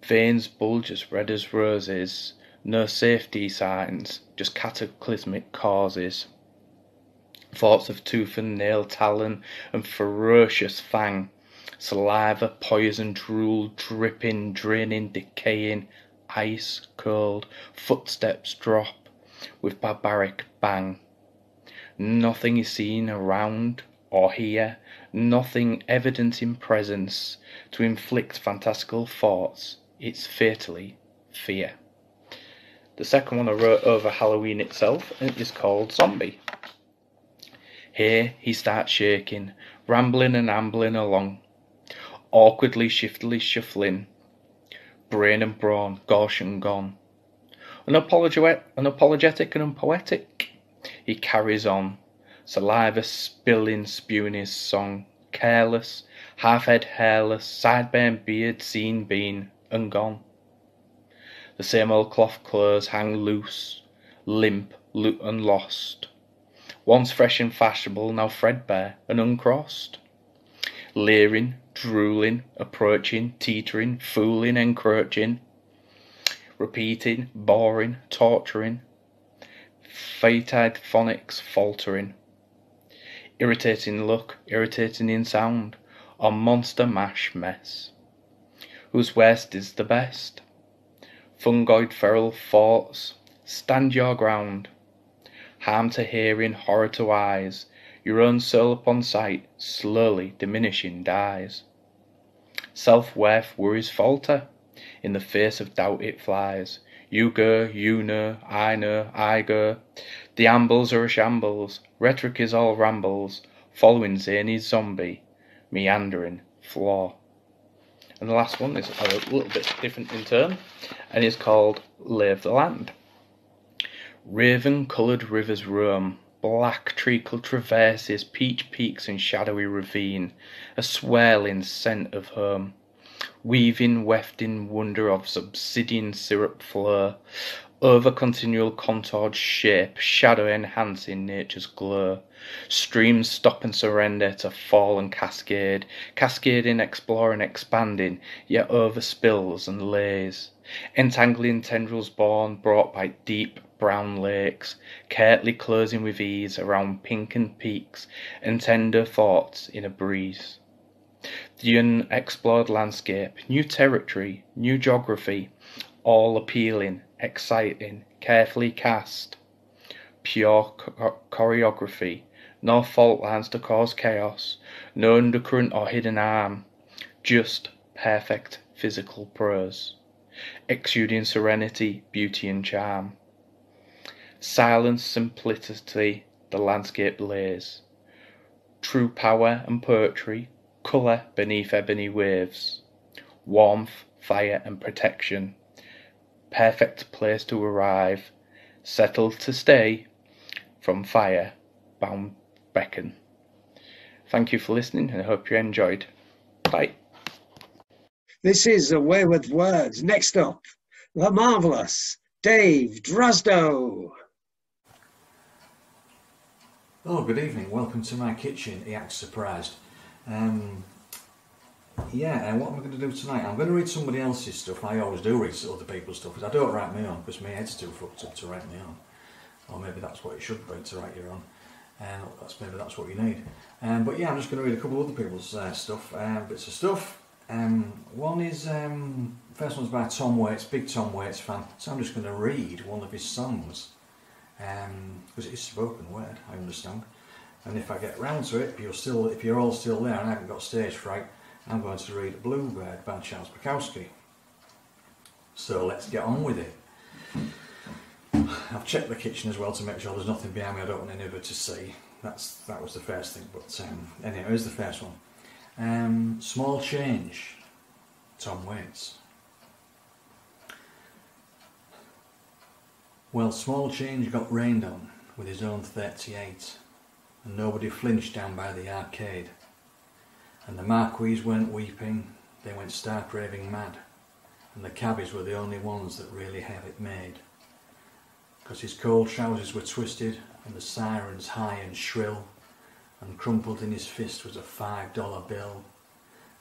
veins bulge as red as roses, no safety signs, just cataclysmic causes. Thoughts of tooth and nail, talon and ferocious fang, saliva, poison, drool, dripping, draining, decaying, ice cold, footsteps drop with barbaric bang. Nothing is seen around or here, nothing evident in presence to inflict fantastical thoughts. It's fatally fear. The second one I wrote over Halloween itself, and it is called Zombie. Here he starts shaking, rambling and ambling along, awkwardly, shiftily shuffling, brain and brawn, gauche and gone. Unapologetic and unpoetic, he carries on, saliva spilling, spewing his song, careless, half-head hairless, side-bent beard seen, been, and gone. The same old cloth clothes hang loose, limp, and lost. Once fresh and fashionable, now threadbare and uncrossed. Leering, drooling, approaching, teetering, fooling, encroaching. Repeating, boring, torturing. Fatide phonics faltering. Irritating look, irritating in sound. A monster mash mess. Whose worst is the best? Fungoid feral thoughts, stand your ground. Harm to hearing, horror to eyes, your own soul upon sight, slowly diminishing dies. Self-worth worries falter, in the face of doubt it flies. You go, you know, I go. The ambles are a shambles, rhetoric is all rambles, following zany zombie, meandering flaw. And the last one is a little bit different in turn, and is called Lave the Land. Raven-coloured rivers roam, black treacle traverses, peach peaks and shadowy ravine, a swirling scent of home, weaving wefting wonder of obsidian syrup flow, over continual contoured shape, shadow enhancing nature's glow. Streams stop and surrender to fall and cascade, cascading, exploring, expanding, yet over spills and lays. Entangling tendrils born, brought by deep brown lakes, carefully closing with ease around pinkened peaks, and tender thoughts in a breeze. The unexplored landscape, new territory, new geography, all appealing, exciting, carefully cast. Pure choreography, no fault lines to cause chaos, no undercurrent or hidden harm, just perfect physical prose, exuding serenity, beauty and charm. Silence, simplicity, the landscape lays. True power and poetry, colour beneath ebony waves. Warmth, fire and protection. Perfect place to arrive, settled to stay, from fire bound beckon. Thank you for listening and I hope you enjoyed. Bye. This is A Way with Words. Next up, the marvellous Dave Drozdo. Oh, good evening. Welcome to my kitchen. He acts surprised. What am I going to do tonight? I'm going to read somebody else's stuff. I always do read other people's stuff because I don't write my own because my head's too fucked up to write my own. Or maybe that's what it should be, to write your own. Maybe that's what you need. But yeah, I'm just going to read a couple of other people's stuff, bits of stuff. One is, first one's by Tom Waits, big Tom Waits fan. So I'm just going to read one of his songs. Because it is spoken word, I understand. And if I get round to it, if you're all still there and I haven't got stage fright, I'm going to read Bluebird by Charles Bukowski. So let's get on with it. I've checked the kitchen as well to make sure there's nothing behind me I don't want anybody to see. That was the first thing, but anyway, here's the first one. Small change, Tom Waits. Well, small change got rained on with his own 38, and nobody flinched down by the arcade. And the marquees weren't weeping, they went stark raving mad, and the cabbies were the only ones that really have it made. 'Cause his cold trousers were twisted, and the sirens high and shrill, and crumpled in his fist was a $5 bill.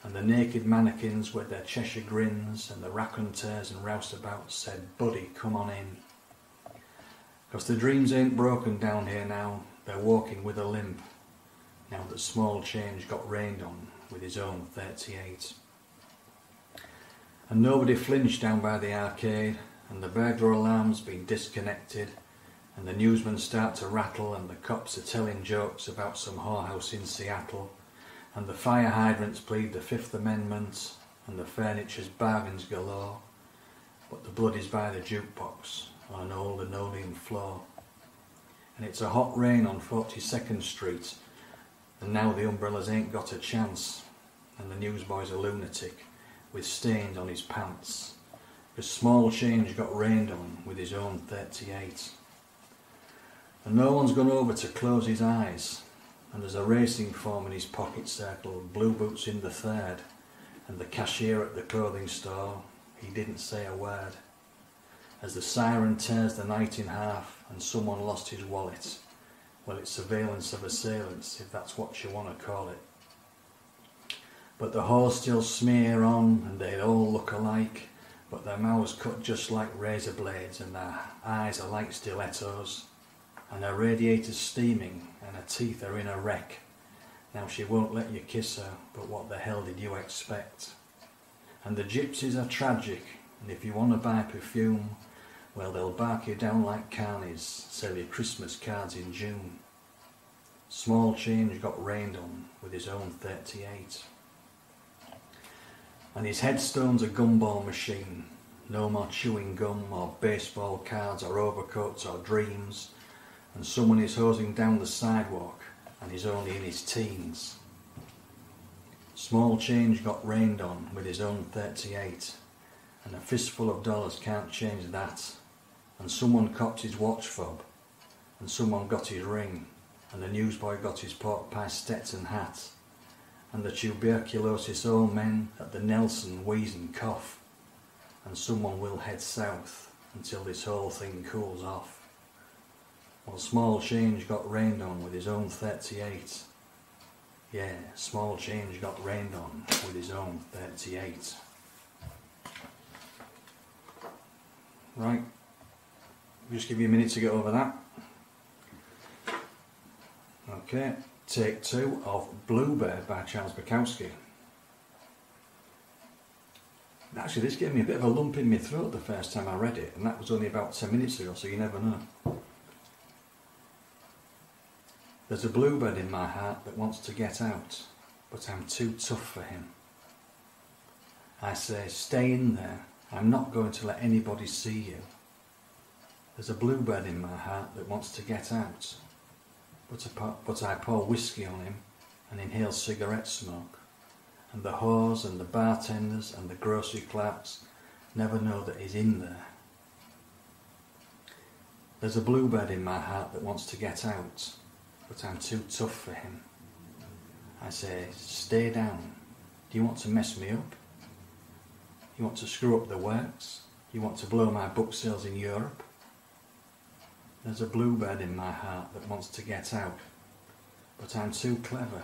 And the naked mannequins with their Cheshire grins, and the raconteurs and roustabouts said, "Buddy, come on in." 'Cause the dreams ain't broken down here now, they're walking with a limp, now that small change got rained on with his own 38. And nobody flinched down by the arcade, and the burglar alarm's been disconnected, and the newsmen start to rattle, and the cops are telling jokes about some whorehouse in Seattle, and the fire hydrants plead the Fifth Amendment, and the furniture's bargains galore, but the blood is by the jukebox on an old linoleum floor. And it's a hot rain on 42nd Street, and now the umbrellas ain't got a chance, and the newsboy's a lunatic with stains on his pants, 'cause small change got rained on with his own 38. And no one's gone over to close his eyes, and there's a racing form in his pocket circle, blue boots in the third, and the cashier at the clothing store, he didn't say a word. As the siren tears the night in half, and someone lost his wallet, well, it's surveillance of assailants, if that's what you want to call it. But the whores still smear on, and they all look alike, but their mouths cut just like razor blades, and their eyes are like stilettos, and her radiator's steaming, and her teeth are in a wreck. Now she won't let you kiss her, but what the hell did you expect? And the gypsies are tragic, and if you want to buy perfume, well, they'll bark you down like carnies, sell you Christmas cards in June. Small change got rained on with his own 38. And his headstone's a gumball machine, no more chewing gum or baseball cards or overcoats or dreams, and someone is hosing down the sidewalk, and he's only in his teens. Small change got rained on with his own 38, and a fistful of dollars can't change that, and someone copped his watch fob, and someone got his ring, and the newsboy got his pork pie Stetson hat, and the tuberculosis old men at the Nelson wheeze and cough, and someone will head south until this whole thing cools off. Well, small change got rained on with his own 38. Yeah, small change got rained on with his own 38. Right, just give you a minute to get over that. Okay, take 2 of Bluebird by Charles Bukowski. Actually, this gave me a bit of a lump in my throat the first time I read it, and that was only about 10 minutes ago, so you never know. There's a bluebird in my heart that wants to get out, but I'm too tough for him. I say, stay in there, I'm not going to let anybody see you. There's a bluebird in my heart that wants to get out, but I pour whiskey on him and inhale cigarette smoke, and the whores and the bartenders and the grocery clerks never know that he's in there. There's a bluebird in my heart that wants to get out, but I'm too tough for him. I say, stay down. Do you want to mess me up? You want to screw up the works? You want to blow my book sales in Europe? There's a bluebird in my heart that wants to get out, but I'm too clever.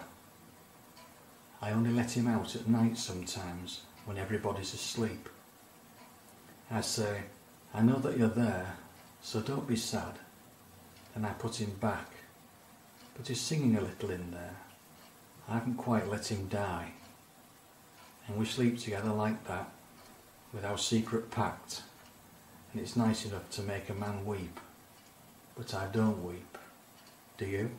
I only let him out at night sometimes, when everybody's asleep. I say, I know that you're there, so don't be sad. And I put him back, but he's singing a little in there. I haven't quite let him die. And we sleep together like that, with our secret pact, and it's nice enough to make a man weep, but I don't weep. Do you?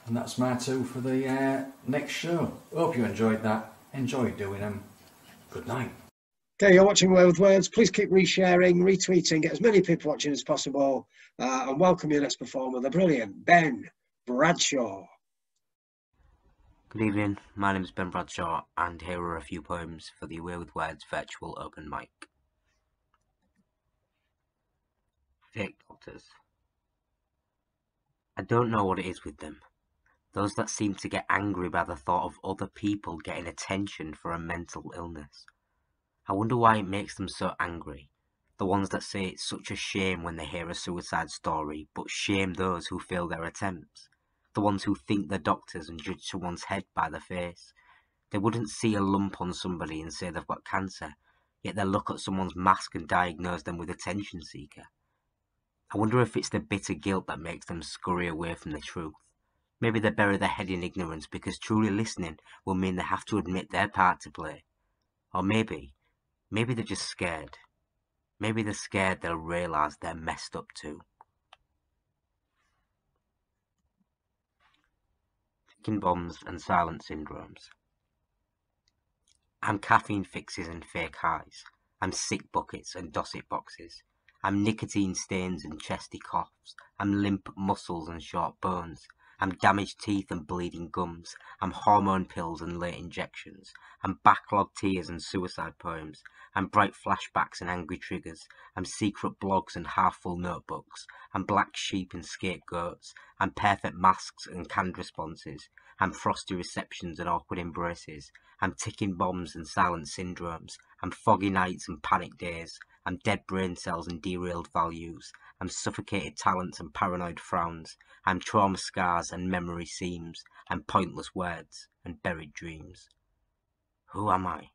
And that's my 2 for the next show. Hope you enjoyed that. Enjoy doing them. Good night. Okay, you're watching Way with Words. Please keep resharing, retweeting, get as many people watching as possible, and welcome your next performer, the brilliant Ben Bradshaw. Good evening, my name is Ben Bradshaw, and here are a few poems for the Way with Words virtual open mic. Fake doctors. I don't know what it is with them. Those that seem to get angry by the thought of other people getting attention for a mental illness. I wonder why it makes them so angry. The ones that say it's such a shame when they hear a suicide story, but shame those who fail their attempts. The ones who think they're doctors and judge someone's head by the face. They wouldn't see a lump on somebody and say they've got cancer, yet they'll look at someone's mask and diagnose them with attention seeker. I wonder if it's the bitter guilt that makes them scurry away from the truth. Maybe they bury their head in ignorance because truly listening will mean they have to admit their part to play. Or maybe they're just scared. Maybe they're scared they'll realise they're messed up too. Ticking bombs and silent syndromes. I'm caffeine fixes and fake highs. I'm sick buckets and dossett boxes. I'm nicotine stains and chesty coughs. I'm limp muscles and short bones. I'm damaged teeth and bleeding gums. I'm hormone pills and late injections. I'm backlogged tears and suicide poems. I'm bright flashbacks and angry triggers. I'm secret blogs and half-full notebooks. I'm black sheep and scapegoats. I'm perfect masks and canned responses. I'm frosty receptions and awkward embraces. I'm ticking bombs and silent syndromes. I'm foggy nights and panic days. I'm dead brain cells and derailed values. I'm suffocated talents and paranoid frowns. I'm trauma scars and memory seams. I'm pointless words and buried dreams. Who am I?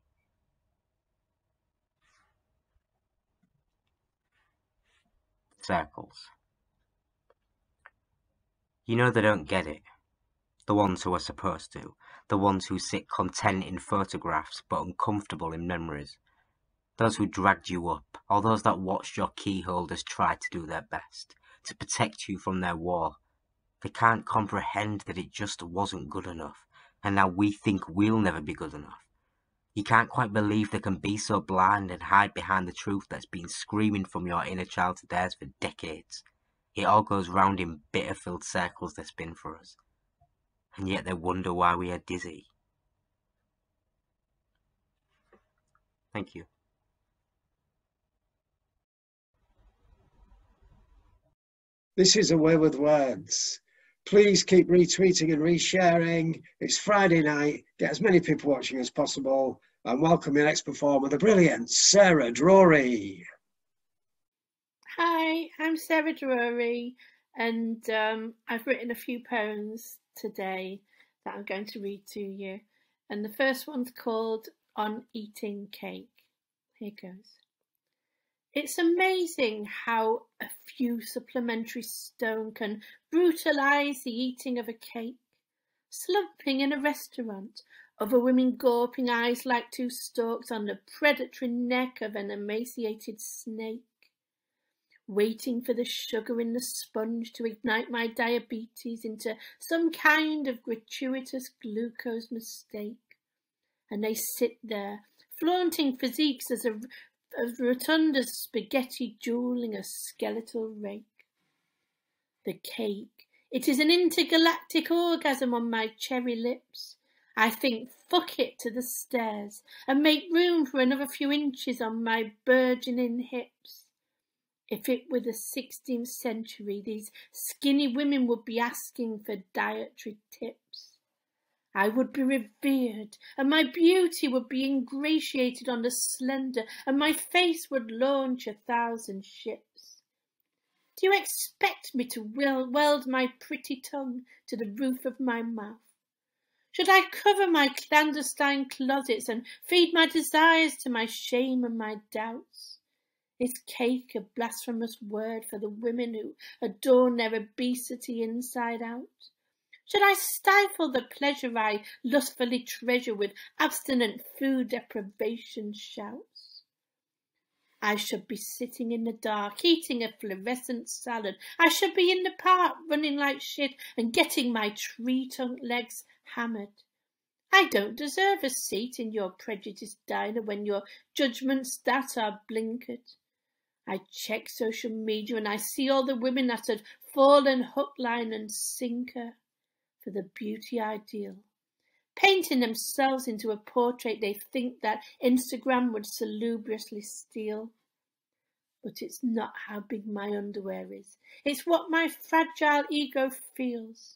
Circles. You know they don't get it. The ones who are supposed to. The ones who sit content in photographs but uncomfortable in memories. Those who dragged you up, or those that watched your key holders try to do their best, to protect you from their war. They can't comprehend that it just wasn't good enough, and now we think we'll never be good enough. You can't quite believe they can be so blind and hide behind the truth that's been screaming from your inner child to theirs for decades. It all goes round in bitter-filled circles they spin for us, and yet they wonder why we are dizzy. Thank you. This is A Way with Words. Please keep retweeting and resharing. It's Friday night. Get as many people watching as possible. And welcome your next performer, the brilliant Sarah Drury. Hi, I'm Sarah Drury, and I've written a few poems today that I'm going to read to you. And the first one's called On Eating Cake. Here goes. It's amazing how a few supplementary stone can brutalise the eating of a cake. Slumping in a restaurant, other women gawping eyes like two storks on the predatory neck of an emaciated snake. Waiting for the sugar in the sponge to ignite my diabetes into some kind of gratuitous glucose mistake. And they sit there, flaunting physiques as rotund as spaghetti dueling a skeletal rake. The cake, it is an intergalactic orgasm on my cherry lips. I think fuck it to the stairs and make room for another few inches on my burgeoning hips. If it were the 16th century, these skinny women would be asking for dietary tips. I would be revered, and my beauty would be ingratiated on the slender, and my face would launch 1,000 ships. Do you expect me to weld my pretty tongue to the roof of my mouth? Should I cover my clandestine closets and feed my desires to my shame and my doubts? Is cake a blasphemous word for the women who adorn their obesity inside out? Should I stifle the pleasure I lustfully treasure with abstinent food deprivation shouts? I should be sitting in the dark, eating a fluorescent salad. I should be in the park, running like shit and getting my tree-trunk legs hammered. I don't deserve a seat in your prejudiced diner when your judgment stats are blinkered. I check social media and I see all the women that had fallen hook, line and sinker for the beauty ideal, painting themselves into a portrait they think that Instagram would salubriously steal. But it's not how big my underwear is. It's what my fragile ego feels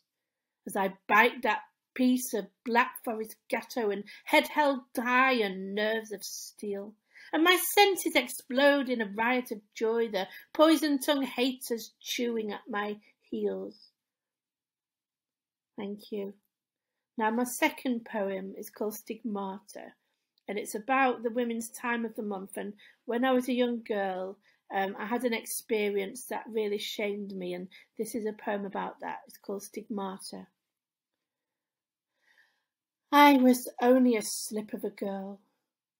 as I bite that piece of Black Forest gateau and head held high and nerves of steel. And my senses explode in a riot of joy, the poison-tongued haters chewing at my heels. Thank you. Now my second poem is called Stigmata, and it's about the women's time of the month. And when I was a young girl, I had an experience that really shamed me, and this is a poem about that. It's called Stigmata. I was only a slip of a girl,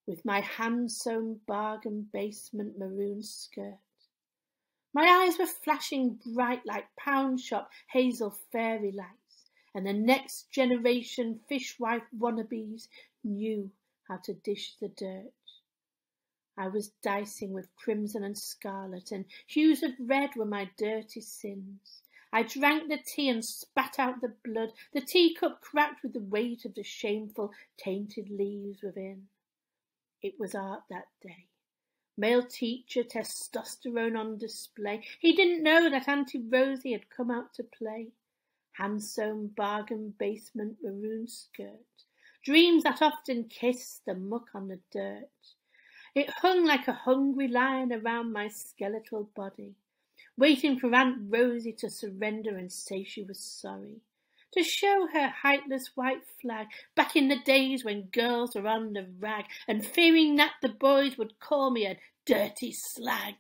with my hand-sewn bargain basement maroon skirt. My eyes were flashing bright like pound-shop hazel fairy lights, and the next generation fishwife wannabes knew how to dish the dirt. I was dicing with crimson and scarlet, and hues of red were my dirty sins. I drank the tea and spat out the blood, the teacup cracked with the weight of the shameful, tainted leaves within. It was art that day. Male teacher, testosterone on display. He didn't know that Auntie Rosie had come out to play. Hand-sewn bargain basement maroon skirt. Dreams that often kissed the muck on the dirt. It hung like a hungry lion around my skeletal body, waiting for Aunt Rosie to surrender and say she was sorry, to show her heightless white flag back in the days when girls were on the rag, and fearing that the boys would call me a dirty slag,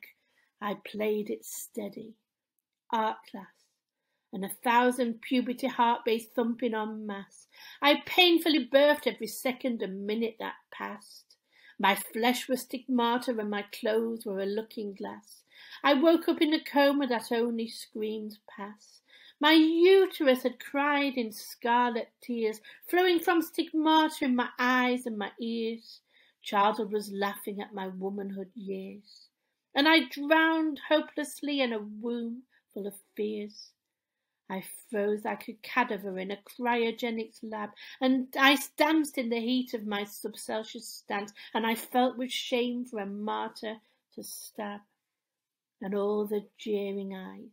I played it steady. Art class, and 1,000 puberty heartbeats thumping en masse. I painfully birthed every second and minute that passed. My flesh was stigmata and my clothes were a looking glass. I woke up in a coma that only screams pass. My uterus had cried in scarlet tears, flowing from stigmata in my eyes and my ears. Childhood was laughing at my womanhood years, and I drowned hopelessly in a womb full of fears. I froze like a cadaver in a cryogenics lab, and I danced in the heat of my subcelsius stance, and I felt with shame for a martyr to stab. And all the jeering eyes,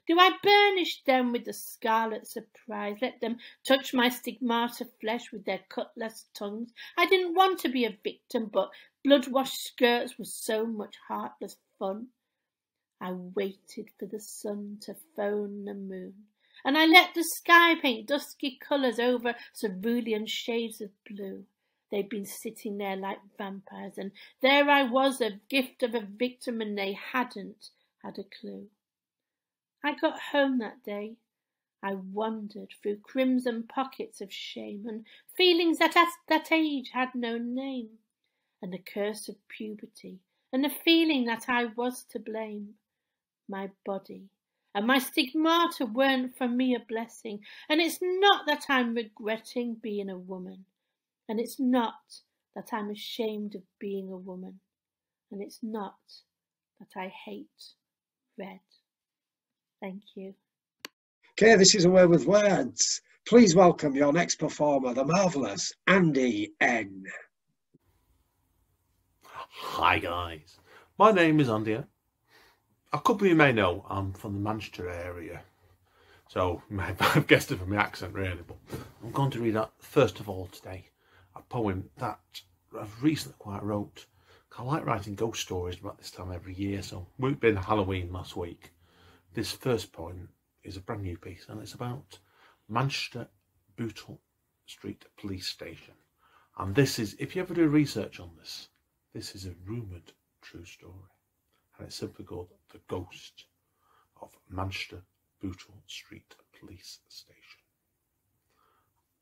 do I burnish them with the scarlet surprise? Let them touch my stigmata flesh with their cutlass tongues. I didn't want to be a victim, but blood-washed skirts was so much heartless fun. I waited for the sun to phone the moon, and I let the sky paint dusky colours over cerulean shades of blue. They'd been sitting there like vampires, and there I was, a gift of a victim, and they hadn't had a clue. I got home that day. I wandered through crimson pockets of shame, and feelings that at that age had no name, and the curse of puberty, and the feeling that I was to blame. My body and my stigmata weren't for me a blessing, and it's not that I'm regretting being a woman, and it's not that I'm ashamed of being a woman, and it's not that I hate red. Thank you. Okay, this is A Way with Words. Please welcome your next performer, the marvellous Andy N. Hi guys, my name is Andy N. A couple of you may know I'm from the Manchester area, so you may have guessed it from my accent really, but I'm going to read out first of all today a poem that I've recently quite wrote. I like writing ghost stories about this time every year, so we've been Halloween last week. This first poem is a brand new piece, and it's about Manchester Bootle Street Police Station. And this is, if you ever do research on this, this is a rumoured true story. And it's simply called The Ghost of Manchester Bootle Street Police Station.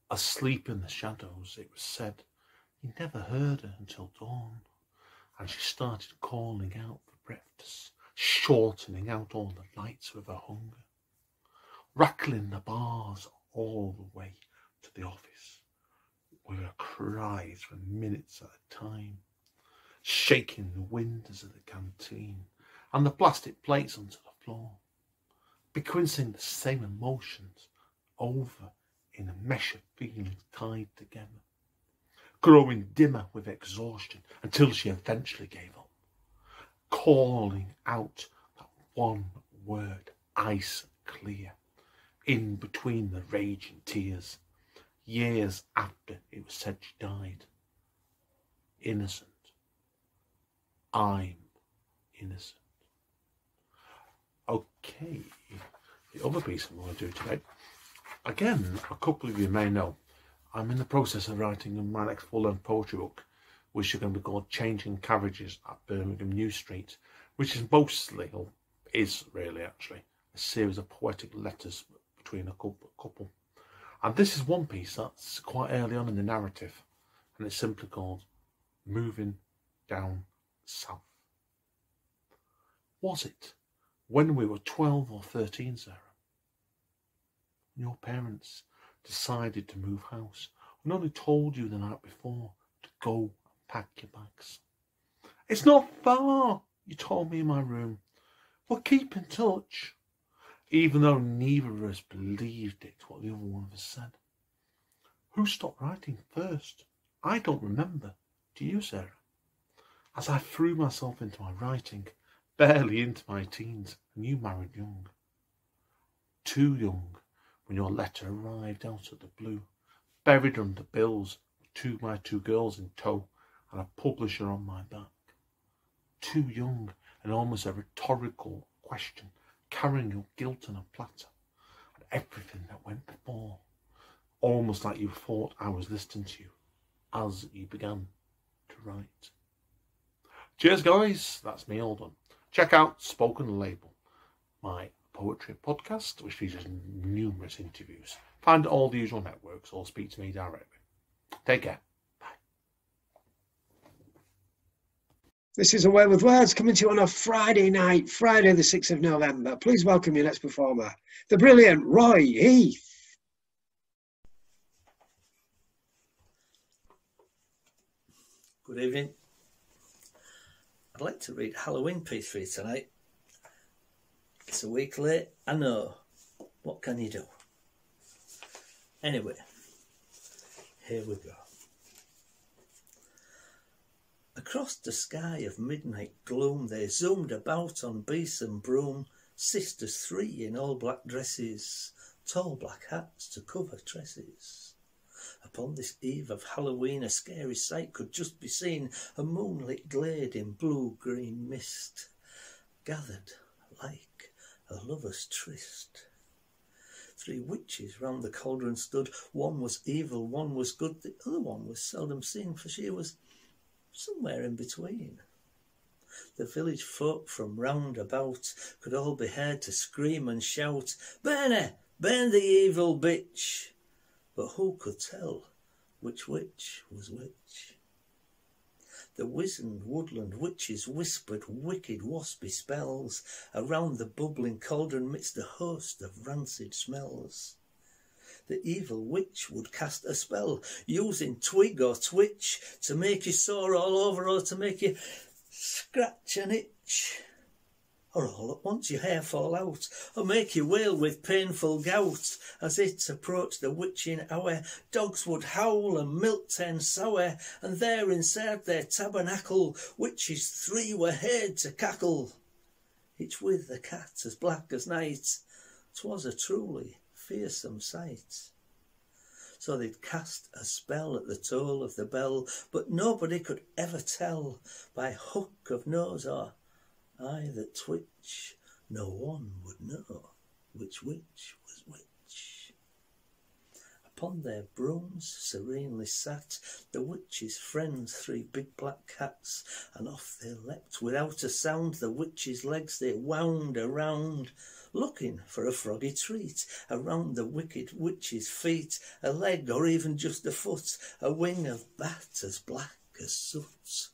Asleep in the shadows, it was said, you never heard her until dawn, and she started calling out for breaths, shortening out all the lights with her hunger, rattling the bars all the way to the office with her cries for minutes at a time, shaking the windows of the canteen and the plastic plates onto the floor, bequincing the same emotions over in a mesh of feelings tied together, growing dimmer with exhaustion until she eventually gave up. calling out that one word, ice clear, in between the raging tears, years after it was said she died. Innocent. I'm innocent. Okay, the other piece I'm going to do today, again, a couple of you may know, I'm in the process of writing my next full-length poetry book, which is going to be called Changing Carriages at Birmingham New Street, which is mostly, or is really actually, a series of poetic letters between a couple. And this is one piece that's quite early on in the narrative, and it's simply called Moving Down South. Was it when we were 12 or 13, Sarah? Your parents decided to move house and only told you the night before to go and pack your bags. It's not far, you told me in my room. We'll keep in touch. Even though neither of us believed it, what the other one of us said. Who stopped writing first? I don't remember. Do you, Sarah? As I threw myself into my writing, barely into my teens, and you married young. Too young when your letter arrived out of the blue, buried under bills with my two girls in tow and a publisher on my back. Too young and almost a rhetorical question, carrying your guilt on a platter and everything that went before, almost like you thought I was listening to you as you began to write. Cheers guys, that's me all done. Check out Spoken Label, my poetry podcast, which features numerous interviews. Find all the usual networks or speak to me directly. Take care. This is A Way with Words, coming to you on a Friday night, Friday the 6th of November. Please welcome your next performer, the brilliant Roy Heath. Good evening. I'd like to read a Halloween piece for you tonight. It's a week late, I know. What can you do? Anyway, here we go. Across the sky of midnight gloom they zoomed about on beast and broom, sisters three in all black dresses, tall black hats to cover tresses. Upon this eve of Halloween a scary sight could just be seen, a moonlit glade in blue-green mist, gathered like a lover's tryst. Three witches round the cauldron stood, one was evil, one was good, the other one was seldom seen, for she was somewhere in between. The village folk from round about could all be heard to scream and shout, "Burn her! Burn the evil bitch!" But who could tell which witch was which? The wizened woodland witches whispered wicked waspy spells around the bubbling cauldron midst a host of rancid smells. The evil witch would cast a spell using twig or twitch to make you sore all over or to make you scratch and itch. Or all at once your hair fall out, or make you wail with painful gout. As it approached the witching hour, dogs would howl and milk turn sour, and there inside their tabernacle, witches three were heard to cackle, each with a cat as black as night. 'Twas a truly fearsome sight. So they'd cast a spell at the toll of the bell, but nobody could ever tell by hook of nose or eye that twitch, no one would know which witch was which. Upon their brooms serenely sat the witch's friends, three big black cats, and off they leapt without a sound. The witch's legs they wound around, looking for a froggy treat. Around the wicked witch's feet, a leg or even just a foot, a wing of bat as black as soot.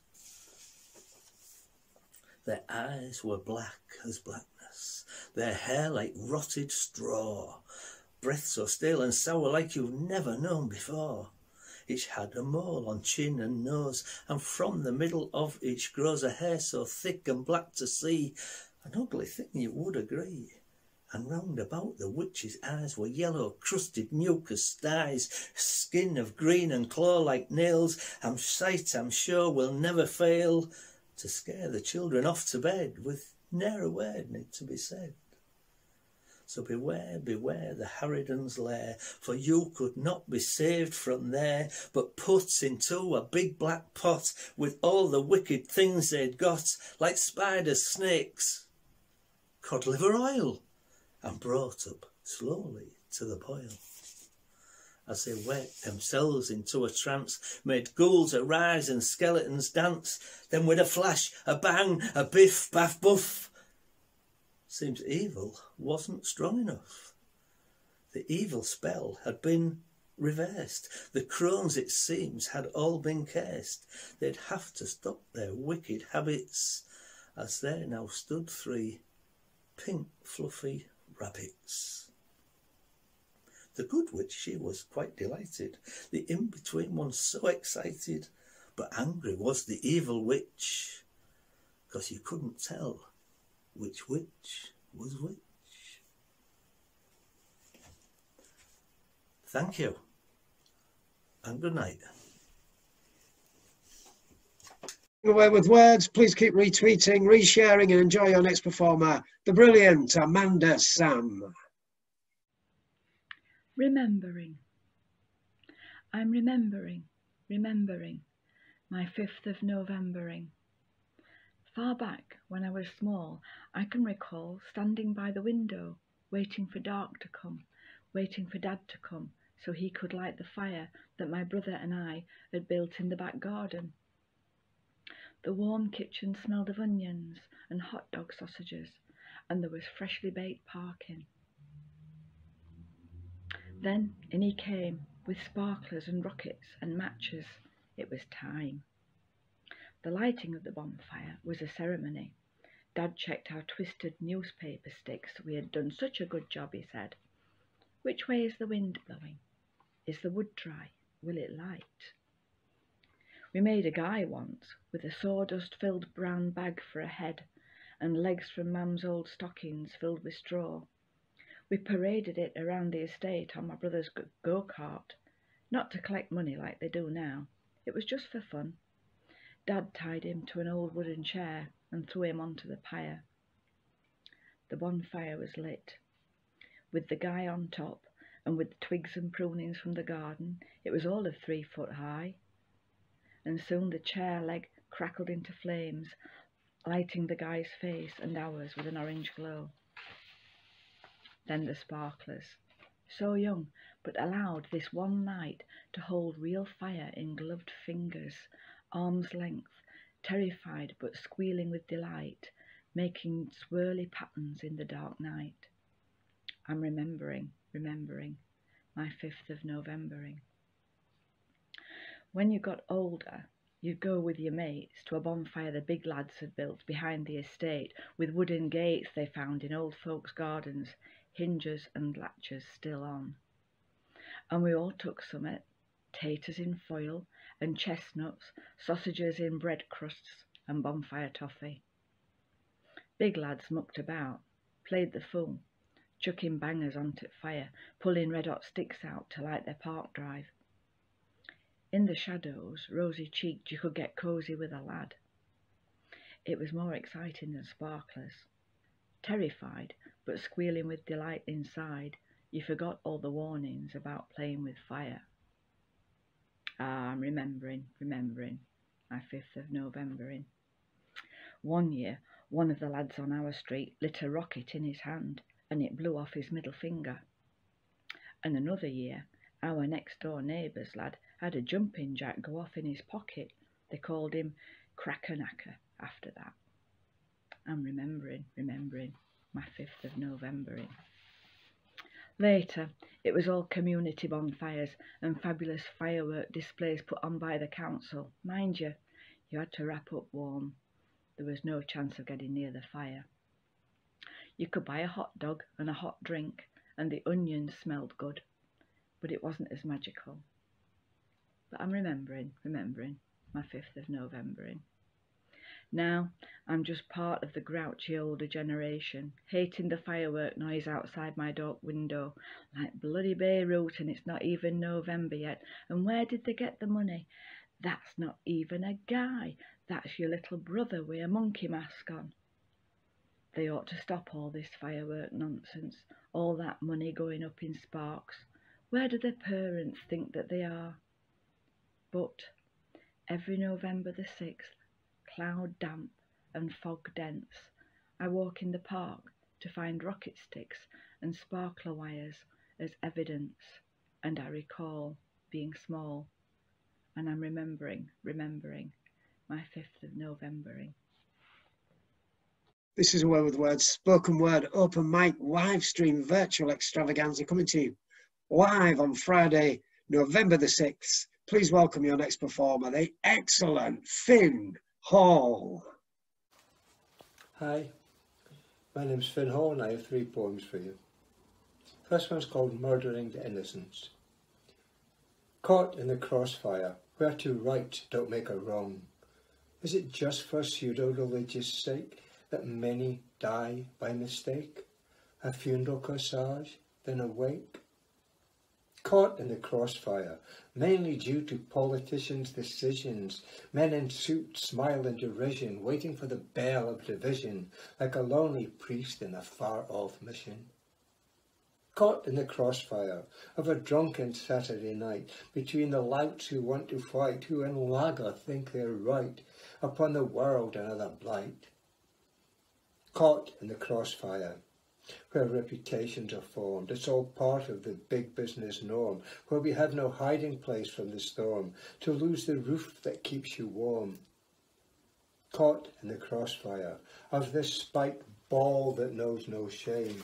Their eyes were black as blackness, their hair like rotted straw, breath so stale and sour like you've never known before. Each had a mole on chin and nose, and from the middle of each grows a hair so thick and black to see, an ugly thing you would agree. And round about the witch's eyes were yellow crusted mucus styes, skin of green and claw like nails, and sight I'm sure will never fail to scare the children off to bed with ne'er a word need to be said. So beware, beware the harridan's lair, for you could not be saved from there, but put into a big black pot with all the wicked things they'd got, like spiders, snakes, cod liver oil, and brought up slowly to the boil. As they worked themselves into a trance, made ghouls arise and skeletons dance, then with a flash, a bang, a biff, baff, buff. Seems evil wasn't strong enough. The evil spell had been reversed. The crones, it seems, had all been cursed. They'd have to stop their wicked habits, as there now stood 3 pink fluffy rabbits. The good witch, she was quite delighted, the in-between one so excited, but angry was the evil witch, 'cause you couldn't tell which witch was which. Thank you, and good night. Away with words, please keep retweeting, resharing, and enjoy your next performer, the brilliant Amanda Sam. Remembering. I'm remembering, my 5th of Novembering. Far back, when I was small, I can recall standing by the window, waiting for dark to come, waiting for Dad to come, so he could light the fire that my brother and I had built in the back garden. The warm kitchen smelled of onions and hot dog sausages, and there was freshly baked parkin. Then in he came, with sparklers and rockets and matches. It was time. The lighting of the bonfire was a ceremony. Dad checked our twisted newspaper sticks. We had done such a good job, he said. Which way is the wind blowing? Is the wood dry? Will it light? We made a guy once, with a sawdust-filled brown bag for a head, and legs from Mam's old stockings filled with straw. We paraded it around the estate on my brother's go-kart, not to collect money like they do now. It was just for fun. Dad tied him to an old wooden chair and threw him onto the pyre. The bonfire was lit. With the guy on top, and with the twigs and prunings from the garden, it was all of 3 foot high. And soon the chair leg crackled into flames, lighting the guy's face and ours with an orange glow. Then the sparklers, so young, but allowed this one night to hold real fire in gloved fingers, arm's length, terrified but squealing with delight, making swirly patterns in the dark night. I'm remembering, my 5th of Novembering. When you got older, you'd go with your mates to a bonfire the big lads had built behind the estate, with wooden gates they found in old folks' gardens, hinges and latches still on. And we all took summat, taters in foil, and chestnuts, sausages in bread crusts, and bonfire toffee. Big lads mucked about, played the fool, chucking bangers onto fire, pulling red-hot sticks out to light their park drive. In the shadows, rosy-cheeked, you could get cosy with a lad. It was more exciting than sparklers. Terrified, but squealing with delight inside, you forgot all the warnings about playing with fire. Ah, I'm remembering, my 5th of Novembering. One year, one of the lads on our street lit a rocket in his hand, and it blew off his middle finger. And another year, our next-door neighbour's lad had a jumping jack go off in his pocket. They called him Cracker-Knacker after that. I'm remembering, my 5th of Novembering. Later, it was all community bonfires and fabulous firework displays put on by the council. Mind you, you had to wrap up warm. There was no chance of getting near the fire. You could buy a hot dog and a hot drink, and the onions smelled good, but it wasn't as magical. But I'm remembering, my 5th of Novembering. Now, I'm just part of the grouchy older generation, hating the firework noise outside my dark window, like bloody Beirut, and it's not even November yet. And where did they get the money? That's not even a guy. That's your little brother with a monkey mask on. They ought to stop all this firework nonsense, all that money going up in sparks. Where do their parents think that they are? But every November the 6th, cloud damp and fog dense, I walk in the park to find rocket sticks and sparkler wires as evidence, and I recall being small, and I'm remembering my 5th of Novembering. This is A Way with Words, spoken word, open mic, live stream, virtual extravaganza coming to you live on Friday, November the 6th. Please welcome your next performer, the excellent Finn Hall. Hi, my name's Finn Hall and I have 3 poems for you. First one's called Murdering the Innocents. Caught in the crossfire, where to right don't make a wrong. Is it just for pseudo-religious sake that many die by mistake? A funeral corsage, then a wake? Caught in the crossfire, mainly due to politicians' decisions, men in suits smile in derision, waiting for the bell of division, like a lonely priest in a far-off mission. Caught in the crossfire of a drunken Saturday night, between the louts who want to fight, who in lager think they're right, upon the world another blight. Caught in the crossfire, where reputations are formed, it's all part of the big business norm, where we have no hiding place from the storm, to lose the roof that keeps you warm. Caught in the crossfire of this spiked ball that knows no shame.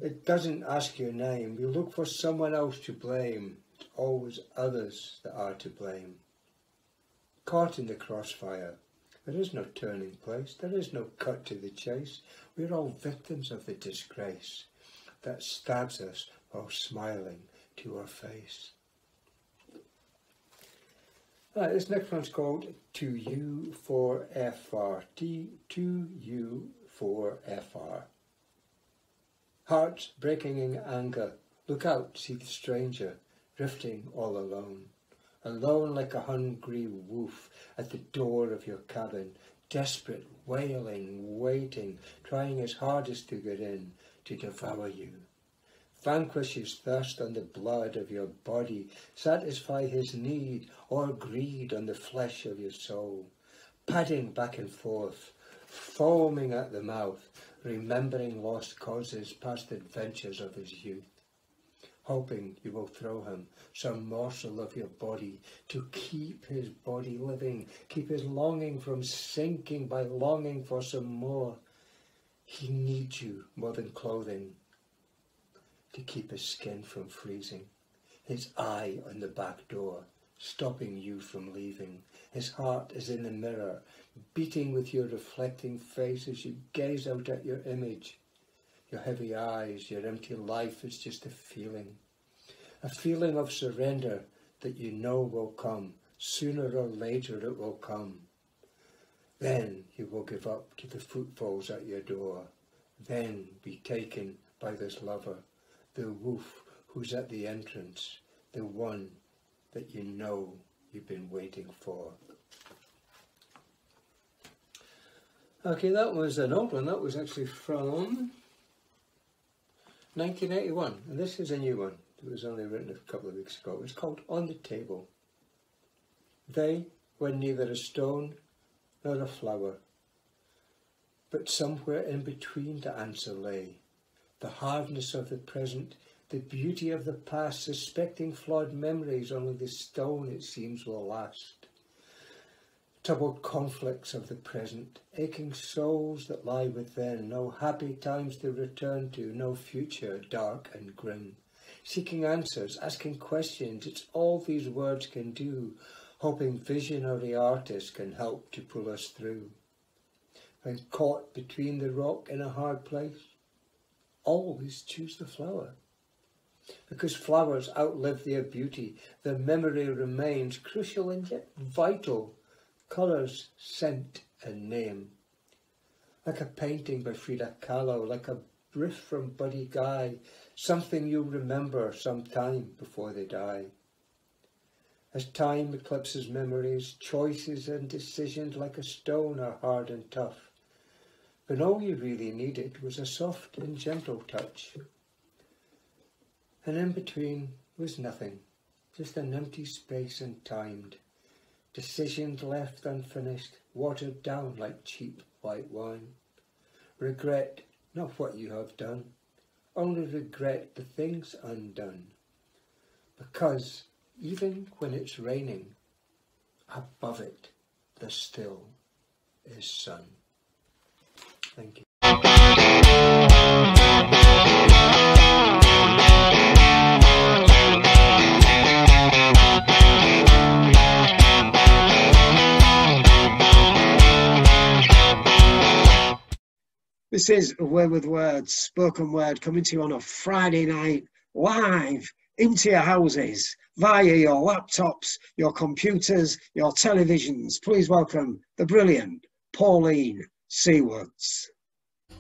It doesn't ask your name, you look for someone else to blame, it's always others that are to blame. Caught in the crossfire, there is no turning place, there is no cut to the chase. We're all victims of the disgrace that stabs us while smiling to our face. Right, this next one's called To You for FR. To You for FR. Hearts breaking in anger, look out, see the stranger, drifting all alone. Alone like a hungry wolf at the door of your cabin, desperate, wailing, waiting, trying his hardest to get in, to devour you. Vanquish his thirst on the blood of your body, satisfy his need or greed on the flesh of your soul. Padding back and forth, foaming at the mouth, remembering lost causes, past adventures of his youth. Hoping you will throw him some morsel of your body to keep his body living, keep his longing from sinking by longing for some more. He needs you more than clothing to keep his skin from freezing, his eye on the back door, stopping you from leaving. His heart is in the mirror, beating with your reflecting face as you gaze out at your image. Your heavy eyes, your empty life is just a feeling of surrender that you know will come. Sooner or later it will come. Then you will give up to the footfalls at your door. Then be taken by this lover, the wolf who's at the entrance, the one that you know you've been waiting for. Okay, that was an old one. That was actually from 1981, and this is a new one. It was only written a couple of weeks ago. It's called On the Table. They were neither a stone nor a flower, but somewhere in between the answer lay. The hardness of the present, the beauty of the past, suspecting flawed memories, only the stone it seems will last. Troubled conflicts of the present, aching souls that lie within, no happy times to return to, no future dark and grim. Seeking answers, asking questions, it's all these words can do, hoping visionary artists can help to pull us through. When caught between the rock in a hard place, always choose the flower. Because flowers outlive their beauty, their memory remains crucial and yet vital. Colours, scent and name. Like a painting by Frida Kahlo, like a brief from Buddy Guy, something you'll remember some time before they die. As time eclipses memories, choices and decisions like a stone are hard and tough. But all you really needed was a soft and gentle touch. And in between was nothing, just an empty space and timed. Decisions left unfinished, watered down like cheap white wine. Regret, not what you have done, only regret the things undone. Because even when it's raining, above it there still is sun. Thank you. This is A Way with Words, spoken word, coming to you on a Friday night, live into your houses, via your laptops, your computers, your televisions. Please welcome the brilliant Pauline Seawoods.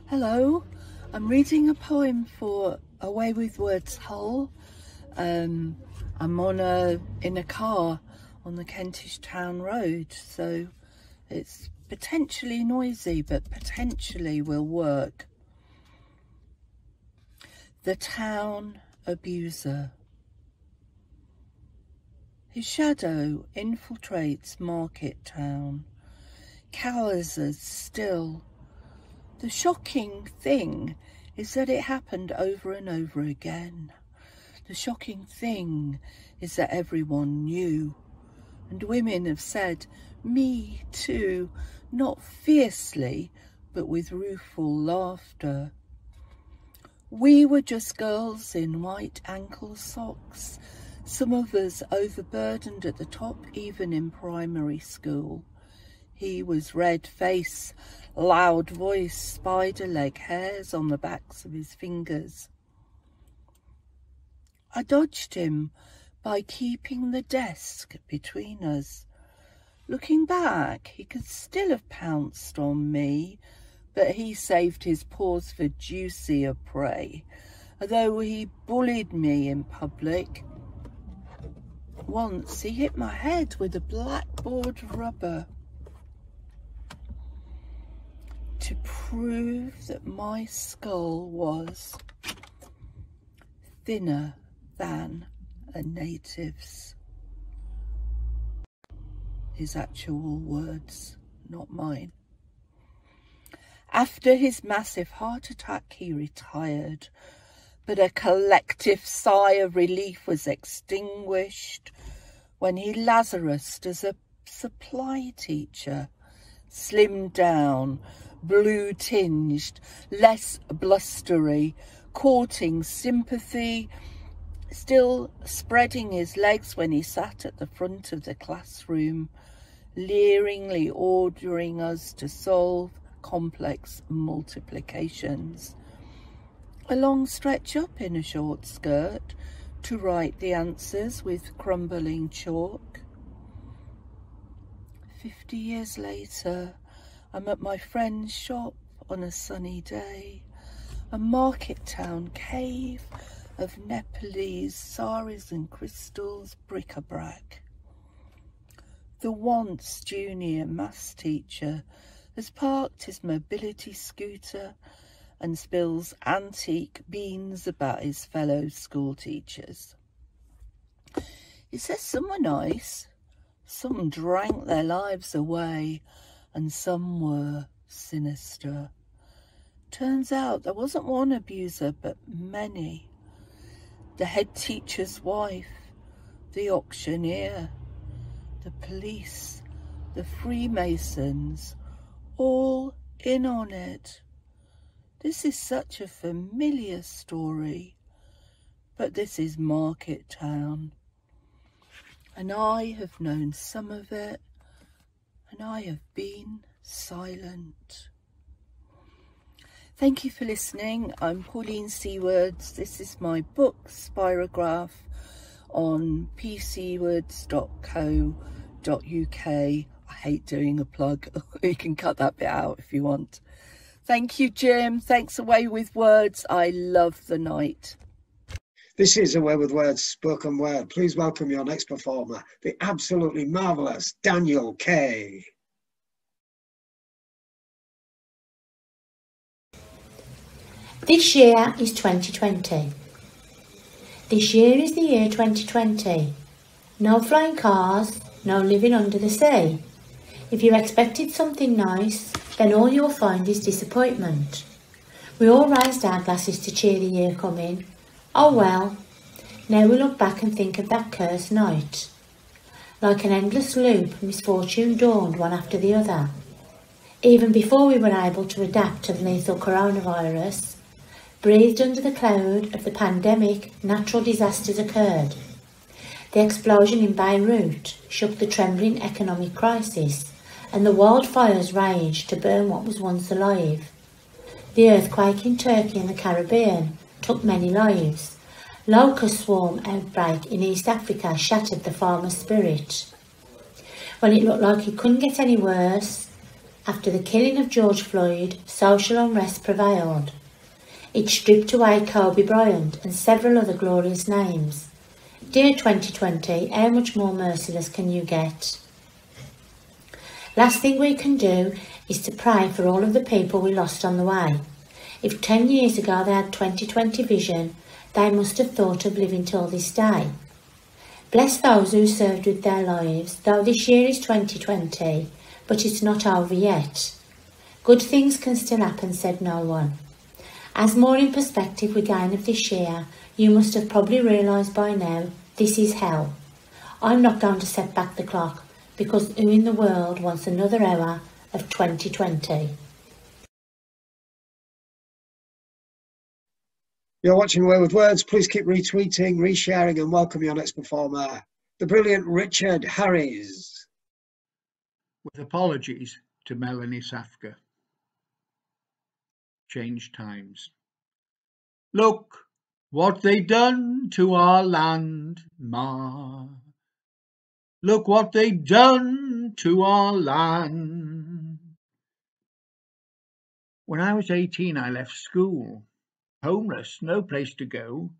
Hello, I'm reading a poem for A Way with Words Hull. I'm in a car on the Kentish Town Road, so it's potentially noisy, but potentially will work. The Town Abuser. His shadow infiltrates Market Town, cowers us still. The shocking thing is that it happened over and over again. The shocking thing is that everyone knew, and women have said, "Me too," not fiercely, but with rueful laughter. We were just girls in white ankle socks, some of us overburdened at the top, even in primary school. He was red face, loud voice, spider leg hairs on the backs of his fingers. I dodged him by keeping the desk between us. Looking back, he could still have pounced on me, but he saved his paws for juicier prey, although he bullied me in public. Once he hit my head with a blackboard rubber to prove that my skull was thinner than a native's. His actual words, not mine. After his massive heart attack, he retired, but a collective sigh of relief was extinguished when he Lazarused as a supply teacher, slimmed down, blue-tinged, less blustery, courting sympathy, still spreading his legs when he sat at the front of the classroom, leeringly ordering us to solve complex multiplications. A long stretch up in a short skirt to write the answers with crumbling chalk. 50 years later, I'm at my friend's shop on a sunny day, a market town cave of Nepalese saris and crystals bric-a-brac. The once junior maths teacher has parked his mobility scooter and spills antique beans about his fellow school teachers. He says some were nice, some drank their lives away, and some were sinister. Turns out there wasn't one abuser, but many. The head teacher's wife, the auctioneer, the police, the Freemasons, all in on it. This is such a familiar story, but this is Market Town, and I have known some of it, and I have been silent. Thank you for listening. I'm Pauline Seawoods. This is my book, Spirograph, on pseawoods.co.uk. I hate doing a plug. You can cut that bit out if you want. Thank you, Jim. Thanks, A Way with Words. I love the night. This is A Way with Words, spoken word. Please welcome your next performer, the absolutely marvellous Daniel Kay. This year is 2020. This year is the year 2020. No flying cars, no living under the sea. If you expected something nice, then all you'll find is disappointment. We all raised our glasses to cheer the year coming. Oh well, now we look back and think of that cursed night. Like an endless loop, misfortune dawned one after the other. Even before we were able to adapt to the lethal coronavirus, breathed under the cloud of the pandemic, natural disasters occurred. The explosion in Beirut shook the trembling economic crisis, and the wildfires raged to burn what was once alive. The earthquake in Turkey and the Caribbean took many lives. Locust swarm outbreak in East Africa shattered the farmer's spirit. When it looked like it couldn't get any worse, after the killing of George Floyd, social unrest prevailed. It stripped away Kobe Bryant and several other glorious names. Dear 2020, how much more merciless can you get? Last thing we can do is to pray for all of the people we lost on the way. If 10 years ago they had 2020 vision, they must have thought of living till this day. Bless those who served with their lives, though this year is 2020, but it's not over yet. Good things can still happen, said no one. As more in perspective we gain of this year, you must have probably realised by now, this is hell. I'm not going to set back the clock, because who in the world wants another hour of 2020? You're watching Away with Words. Please keep retweeting, resharing, and welcome your next performer, the brilliant Richard Harries. With apologies to Melanie Safka. Change times. Look what they done to our land, Ma. Look what they done to our land. When I was 18, I left school. Homeless, no place to go.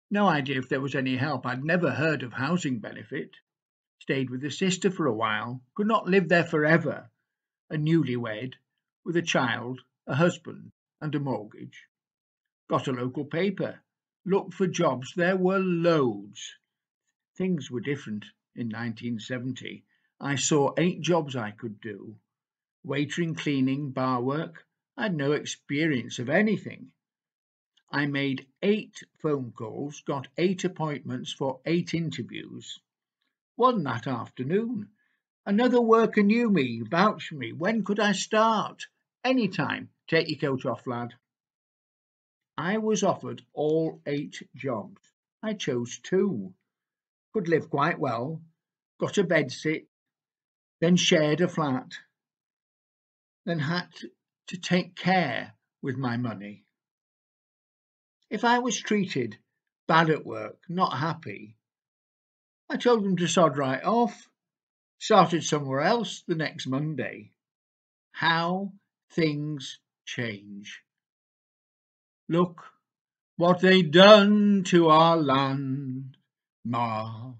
No idea if there was any help. I'd never heard of housing benefit. Stayed with a sister for a while. Could not live there forever. A newlywed, with a child, a husband, and a mortgage. Got a local paper. Looked for jobs. There were loads. Things were different in 1970. I saw 8 jobs I could do. Waitering, cleaning, bar work. I had no experience of anything. I made 8 phone calls, got 8 appointments for 8 interviews. One that afternoon. Another worker knew me, vouched for me. When could I start? Anytime. Take your coat off, lad. I was offered all 8 jobs. I chose 2. Could live quite well, got a bedsit, then shared a flat, then had to take care with my money. If I was treated bad at work, not happy, I told them to sod right off, started somewhere else the next Monday. How things change. Look what they done to our land, Ma.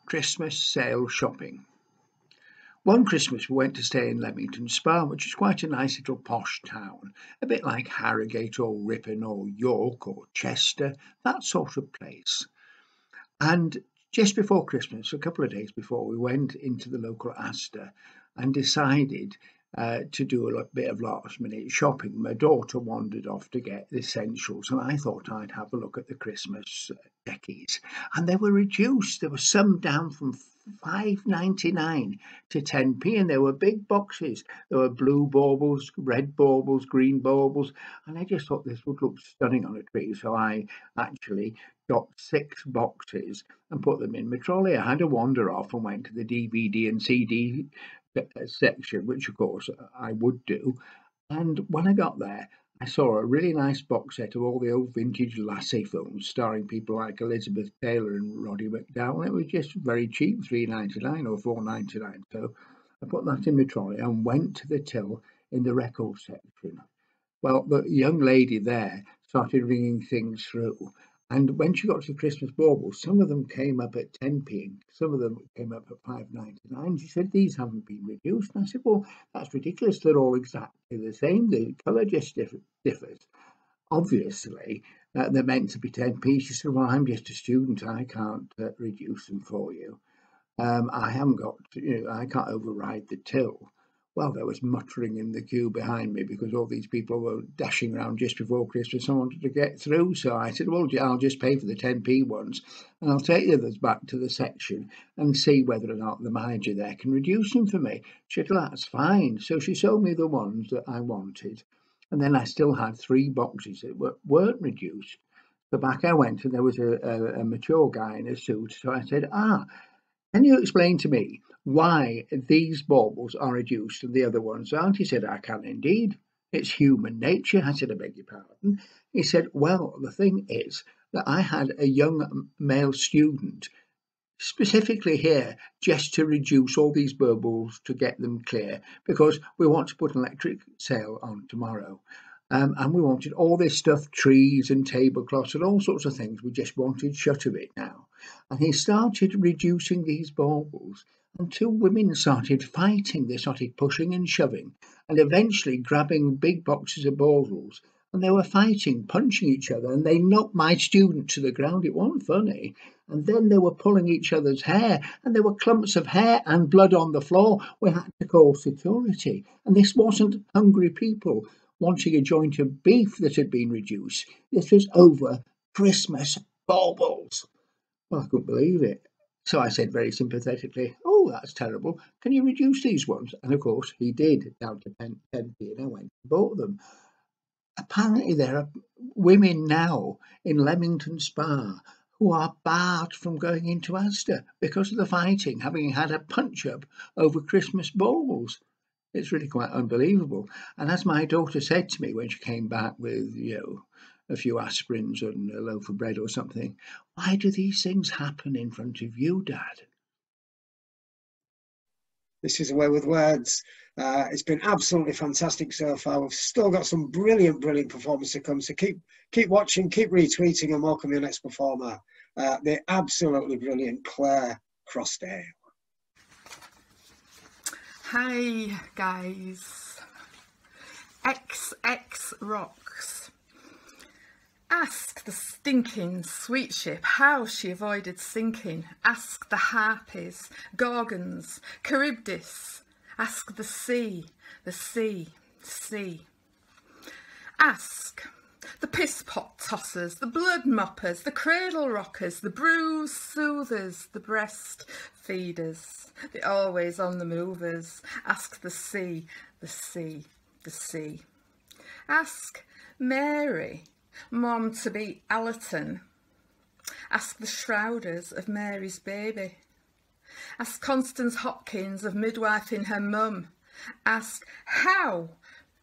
Christmas sale shopping. One Christmas we went to stay in Leamington Spa, which is quite a nice little posh town, a bit like Harrogate or Ripon or York or Chester, that sort of place. And just before Christmas, a couple of days before, we went into the local Asda and decided to do a bit of last minute shopping. My daughter wandered off to get the essentials, and I thought I'd have a look at the Christmas deckies, and they were reduced. There were some down from $5.99 to 10p, and there were big boxes. There were blue baubles, red baubles, green baubles, and I just thought this would look stunning on a tree, so I actually got 6 boxes and put them in my trolley. I had to wander off and went to the DVD and CD section, which of course I would do. And when I got there, I saw a really nice box set of all the old vintage Lassie films starring people like Elizabeth Taylor and Roddy McDowell. It was just very cheap, $3.99 or $4.99. So I put that in my trolley and went to the till in the record section. Well, the young lady there started ringing things through. And when she got to the Christmas baubles, some of them came up at 10p, some of them came up at 5.99. She said, these haven't been reduced. And I said, well, that's ridiculous. They're all exactly the same. The colour just differs. Obviously, they're meant to be 10p. She said, well, I'm just a student. I can't reduce them for you. I haven't got, I can't override the till. Well, there was muttering in the queue behind me because all these people were dashing around just before Christmas and wanted to get through. So I said, well, I'll just pay for the 10p ones and I'll take the others back to the section and see whether or not the manager there can reduce them for me. She said, that's fine. So she sold me the ones that I wanted. And then I still had 3 boxes that weren't reduced. So back I went and there was a mature guy in a suit. So I said, can you explain to me why these baubles are reduced and the other ones aren't? He said, I can indeed. It's human nature. I said, I beg your pardon. He said, well, the thing is that I had a young male student specifically here just to reduce all these baubles to get them clear because we want to put an electric sale on tomorrow. And we wanted all this stuff, trees and tablecloths and all sorts of things. We just wanted shut of it now. And he started reducing these baubles and 2 women started fighting. They started pushing and shoving and eventually grabbing big boxes of baubles. And they were fighting, punching each other, and they knocked my student to the ground. It wasn't funny. And then they were pulling each other's hair, and there were clumps of hair and blood on the floor. We had to call security. And this wasn't hungry people wanting a joint of beef that had been reduced. This was over Christmas baubles. Well, I couldn't believe it. So I said very sympathetically, oh, that's terrible. Can you reduce these ones? And of course he did, down to 10p, and I went and bought them. Apparently there are women now in Leamington Spa who are barred from going into Asda because of the fighting, having had a punch-up over Christmas baubles. It's really quite unbelievable. And as my daughter said to me when she came back with, a few aspirins and a loaf of bread or something, why do these things happen in front of you, Dad? This is A Way with Words. It's been absolutely fantastic so far. We've still got some brilliant performances to come. So keep watching, keep retweeting, and welcome your next performer. The absolutely brilliant Claire Crossdale. Hi guys. XX Rocks. Ask the stinking sweet ship how she avoided sinking. Ask the harpies, gorgons, Charybdis. Ask the sea. Ask the piss-pot tossers, the blood moppers, the cradle rockers, the bruise soothers, the breast feeders, the always on the movers. Ask the sea. Ask Mary, Mom to be Allerton. Ask the shrouders of Mary's baby. Ask Constance Hopkins of midwifing her mum. Ask how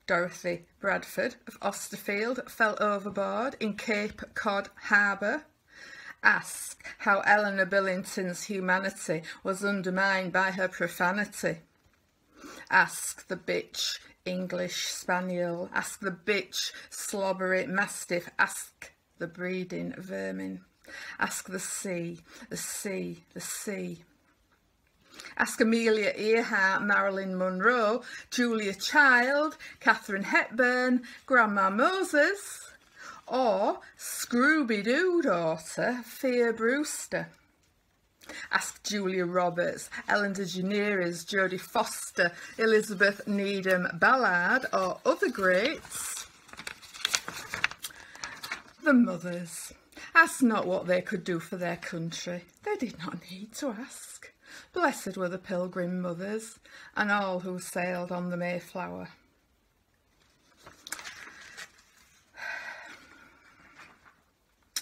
Dorothy Bradford of Austerfield fell overboard in Cape Cod Harbour. Ask how Eleanor Billington's humanity was undermined by her profanity. Ask the bitch English Spaniel. Ask the bitch slobbery mastiff. Ask the breeding vermin. Ask the sea. Ask Amelia Earhart, Marilyn Monroe, Julia Child, Catherine Hepburn, Grandma Moses, or Scrooby-Doo daughter, Thea Brewster. Ask Julia Roberts, Ellen DeGeneres, Jodie Foster, Elizabeth Needham Ballard, or other greats. The mothers. Ask not what they could do for their country. They did not need to ask. Blessed were the pilgrim mothers, and all who sailed on the Mayflower.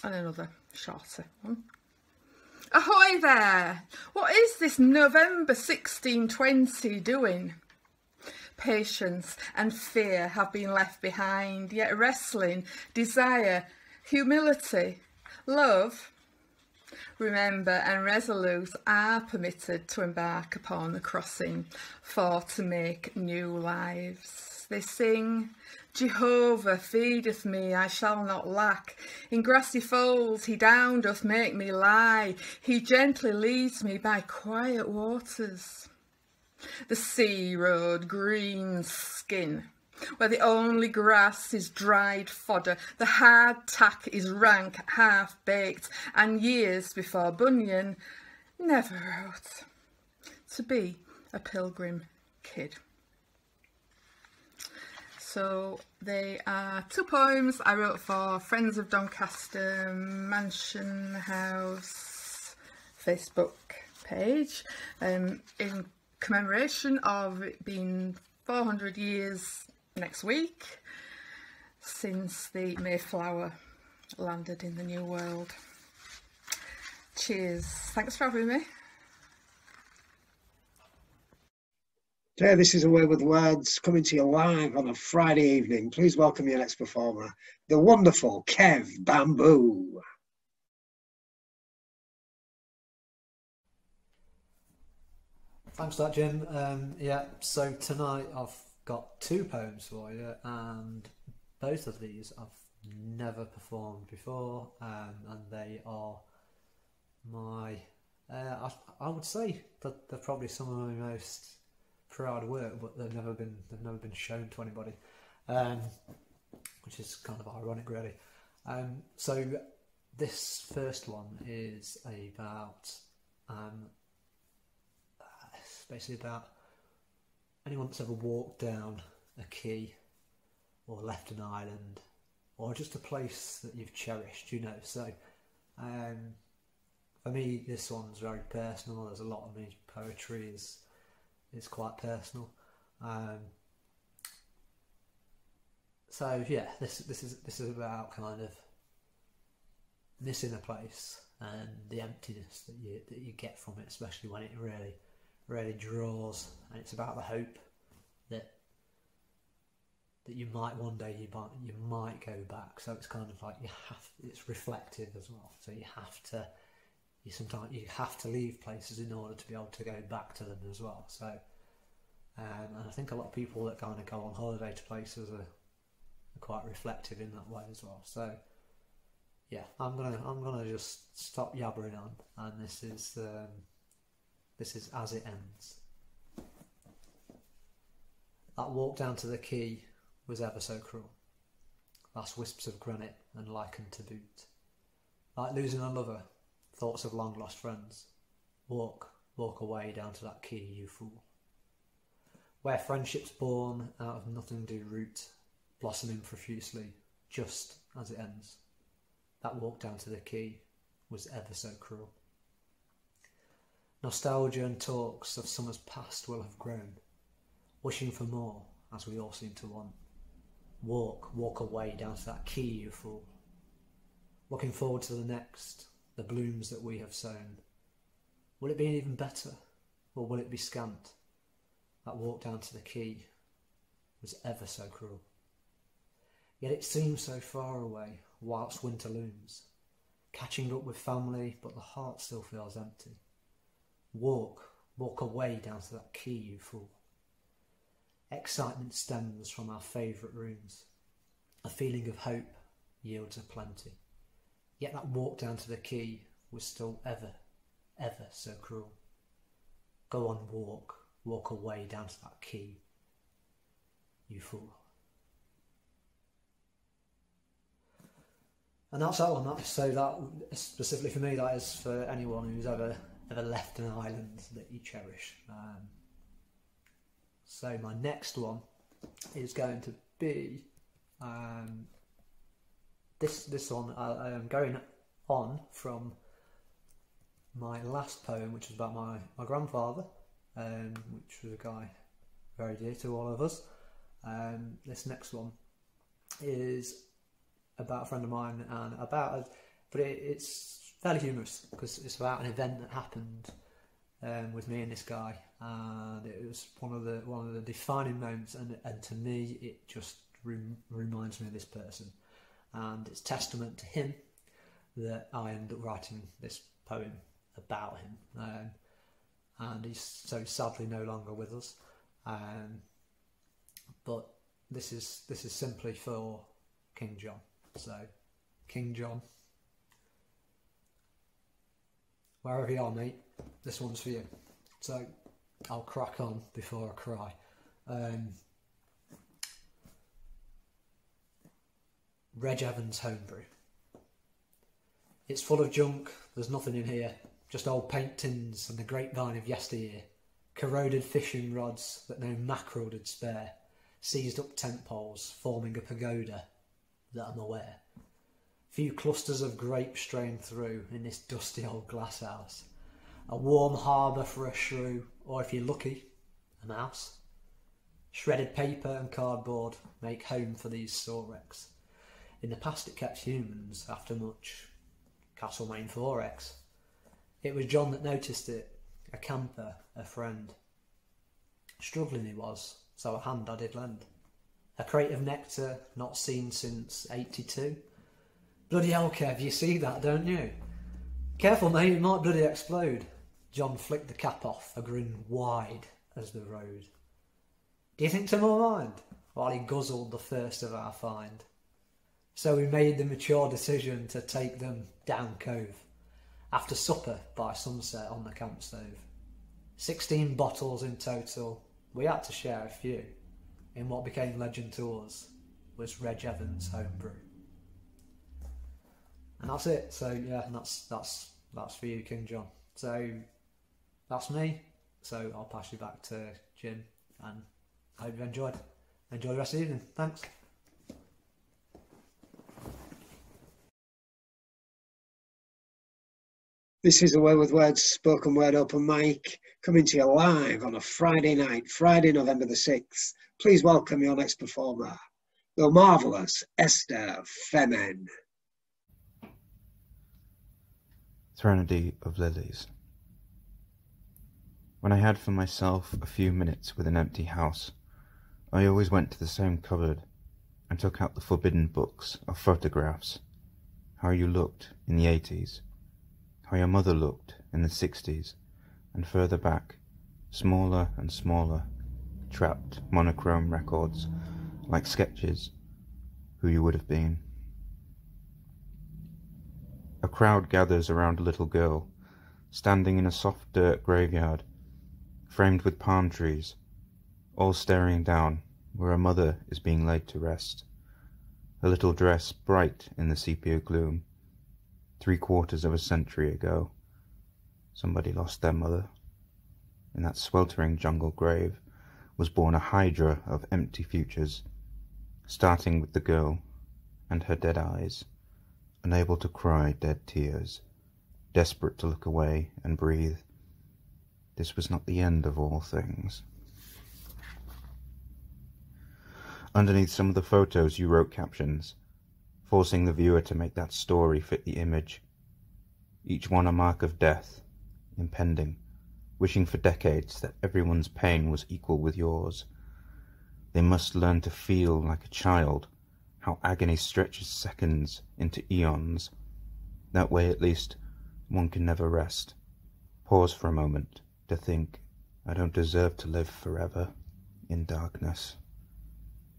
And another shorter one. Ahoy there! What is this November 1620 doing? Patience and fear have been left behind, yet wrestling, desire, humility, love, Remember and resolute are permitted to embark upon the crossing for to make new lives. They sing, Jehovah feedeth me, I shall not lack. In grassy folds he down doth make me lie. He gently leads me by quiet waters. The sea road green skin, where the only grass is dried fodder, the hard tack is rank, half-baked, and years before Bunyan never wrote to be a pilgrim kid. So they are two poems I wrote for Friends of Doncaster Mansion House Facebook page in commemoration of it being 400 years next week since the Mayflower landed in the New World. Cheers. Thanks for having me. Okay, this is A Way with Words, coming to you live on a Friday evening. Please welcome your next performer, the wonderful Kev Bamboo. Thanks for that, Jim. Yeah, so tonight I've got two poems for you, and both of these I've never performed before, and they are my, I would say that they're probably some of my most proud work, but they've never been shown to anybody, which is kind of ironic, really. So this first one is about it's basically about anyone that's ever walked down a quay or left an island or just a place that you've cherished, you know. So for me, this one's very personal. There's a lot of my poetry is quite personal. So yeah, this is about kind of missing a place and the emptiness that you get from it, especially when it really draws. And it's about the hope that you might one day you might go back. So it's kind of like it's reflective as well. So sometimes you have to leave places in order to be able to go back to them as well. So and I think a lot of people that kind of go on holiday to places are quite reflective in that way as well. So yeah, I'm gonna just stop yabbering on, and this is As It Ends. That walk down to the quay was ever so cruel. Last wisps of granite and lichen to boot. Like losing a lover, thoughts of long lost friends. Walk away down to that quay, you fool. Where friendship's born out of nothing do root, blossoming profusely, just as it ends. That walk down to the quay was ever so cruel. Nostalgia and talks of summers past will have grown, wishing for more, as we all seem to want. Walk away down to that quay, you fool. Looking forward to the next, the blooms that we have sown. Will it be even better, or will it be scant? That walk down to the quay was ever so cruel. Yet it seems so far away, whilst winter looms, catching up with family, but the heart still feels empty. Walk away down to that quay, you fool. Excitement stems from our favourite rooms. A feeling of hope yields a plenty. Yet that walk down to the quay was still ever so cruel. Go on, walk away down to that quay, you fool. And that's all on that. So that specifically for me, that is for anyone who's ever left an island that you cherish. So my next one is going to be this one. I am going on from my last poem, which was about my grandfather, which was a guy very dear to all of us. This next one is about a friend of mine, and but it's fairly humorous because it's about an event that happened with me and this guy, and it was one of the defining moments, and to me it just reminds me of this person, and it's testament to him that I ended up writing this poem about him, and he's so sadly no longer with us. But this is simply for King John. So, King John, wherever you are, mate, this one's for you. So, I'll crack on before I cry. Reg Evans Homebrew. It's full of junk, there's nothing in here, just old paint tins and the grapevine of yesteryear, corroded fishing rods that no mackerel did spare, seized up tent poles forming a pagoda that I'm aware. Few clusters of grape strained through in this dusty old glass house, a warm harbour for a shrew, or if you're lucky, a mouse. Shredded paper and cardboard make home for these sore wrecks. In the past it kept humans after much Castlemaine 4X. It was John that noticed it, a camper, a friend. Struggling he was, so a hand I did lend. A crate of nectar not seen since '82. Bloody hell, Kev, you see that, don't you? Careful, mate, it might bloody explode. John flicked the cap off, a grin wide as the road. Do you think to my mind? While he guzzled the first of our find. So we made the mature decision to take them down cove. After supper by sunset on the camp stove. 16 bottles in total, we had to share a few. In what became legend to us was Reg Evans Homebrew. And that's it. So yeah, and that's for you, King John. So that's me. So I'll pass you back to Jim, and I hope you enjoyed. Enjoy the rest of the evening. Thanks. This is A Way with Words spoken word open mic, coming to you live on a Friday night, Friday, November the 6th. Please welcome your next performer, the marvellous Esther Femen. Threnody of Lilies. When I had for myself a few minutes with an empty house, I always went to the same cupboard and took out the forbidden books of photographs. How you looked in the 80s. How your mother looked in the 60s, and further back, smaller and smaller, trapped monochrome records, like sketches, who you would have been. A crowd gathers around a little girl, standing in a soft dirt graveyard, framed with palm trees, all staring down where a mother is being laid to rest, her little dress bright in the sepia gloom. 3/4 of a century ago, somebody lost their mother. In that sweltering jungle grave was born a hydra of empty futures, starting with the girl and her dead eyes, unable to cry dead tears, desperate to look away and breathe. This was not the end of all things. Underneath some of the photos you wrote captions, forcing the viewer to make that story fit the image. Each one a mark of death, impending, wishing for decades that everyone's pain was equal with yours. They must learn to feel like a child, how agony stretches seconds into eons. That way, at least, one can never rest. Pause for a moment to think, I don't deserve to live forever in darkness.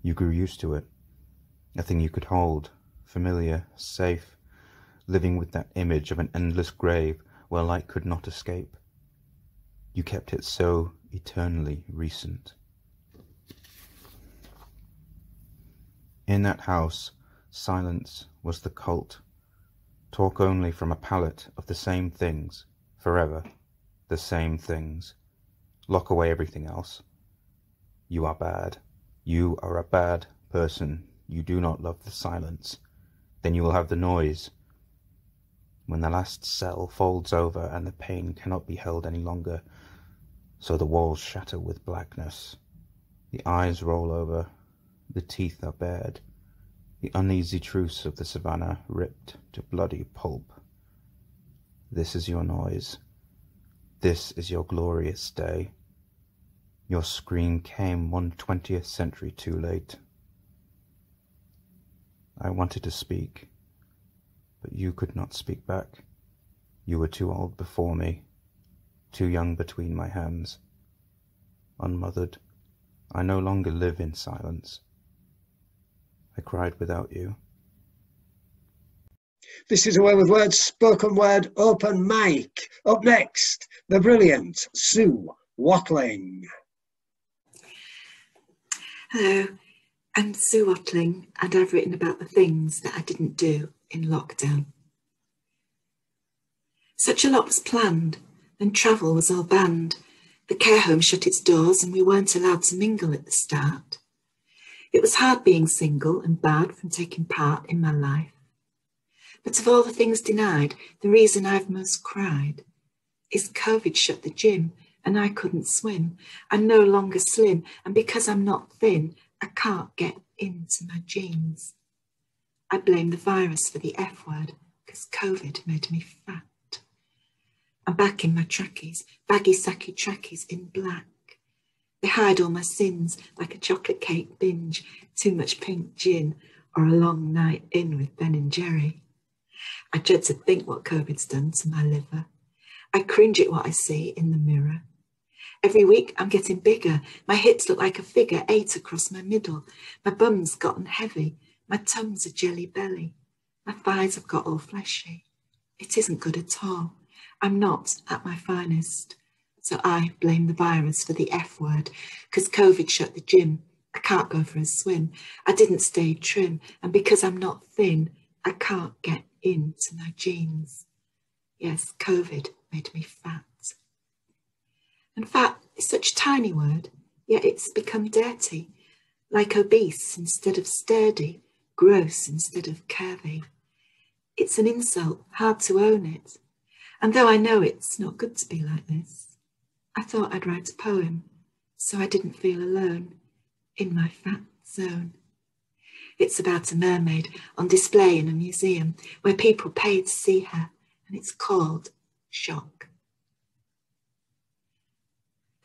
You grew used to it, a thing you could hold, familiar, safe, living with that image of an endless grave where light could not escape. You kept it so eternally recent. In that house, silence was the cult. Talk only from a palette of the same things, forever, the same things. Lock away everything else. You are bad. You are a bad person. You do not love the silence. Then you will have the noise. When the last cell folds over and the pain cannot be held any longer, so the walls shatter with blackness. The eyes roll over, the teeth are bared, the uneasy truths of the savannah ripped to bloody pulp. This is your noise. This is your glorious day. Your scream came 1/20th century too late. I wanted to speak, but you could not speak back. You were too old before me, too young between my hands. Unmothered, I no longer live in silence. I cried without you. This is A Way with Words, spoken word, open mic. Up next, the brilliant Sue Watling. Hello, I'm Sue Watling, and I've written about the things that I didn't do in lockdown. Such a lot was planned, and travel was all banned. The care home shut its doors and we weren't allowed to mingle at the start. It was hard being single and barred from taking part in my life. But of all the things denied, the reason I've most cried is COVID shut the gym and I couldn't swim. I'm no longer slim, and because I'm not thin, I can't get into my jeans. I blame the virus for the F word, because COVID made me fat. I'm back in my trackies, baggy sacky trackies in black. They hide all my sins like a chocolate cake binge, too much pink gin, or a long night in with Ben and Jerry. I dread to think what COVID's done to my liver. I cringe at what I see in the mirror. Every week I'm getting bigger. My hips look like a figure 8 across my middle. My bum's gotten heavy. My tum's a jelly belly. My thighs have got all fleshy. It isn't good at all. I'm not at my finest. So I blame the virus for the F word, because COVID shut the gym. I can't go for a swim. I didn't stay trim. And because I'm not thin, I can't get into my jeans. Yes, COVID made me fat. And fat is such a tiny word, yet it's become dirty. Like obese instead of sturdy, gross instead of curvy. It's an insult, hard to own it. And though I know it's not good to be like this, I thought I'd write a poem so I didn't feel alone in my fat zone. It's about a mermaid on display in a museum where people pay to see her, and it's called Shock.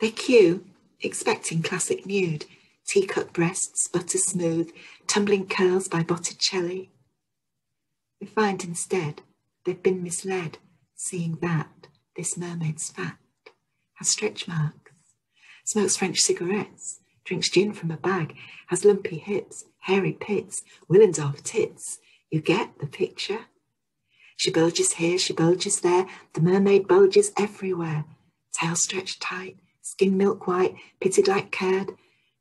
They queue, expecting classic nude, teacup breasts, butter smooth, tumbling curls by Botticelli. They find instead they've been misled, seeing that this mermaid's fat, has stretch marks, smokes French cigarettes, drinks gin from a bag, has lumpy hips, hairy pits, Willendorf tits. You get the picture? She bulges here, she bulges there, the mermaid bulges everywhere. Tail stretched tight, skin milk white, pitted like curd.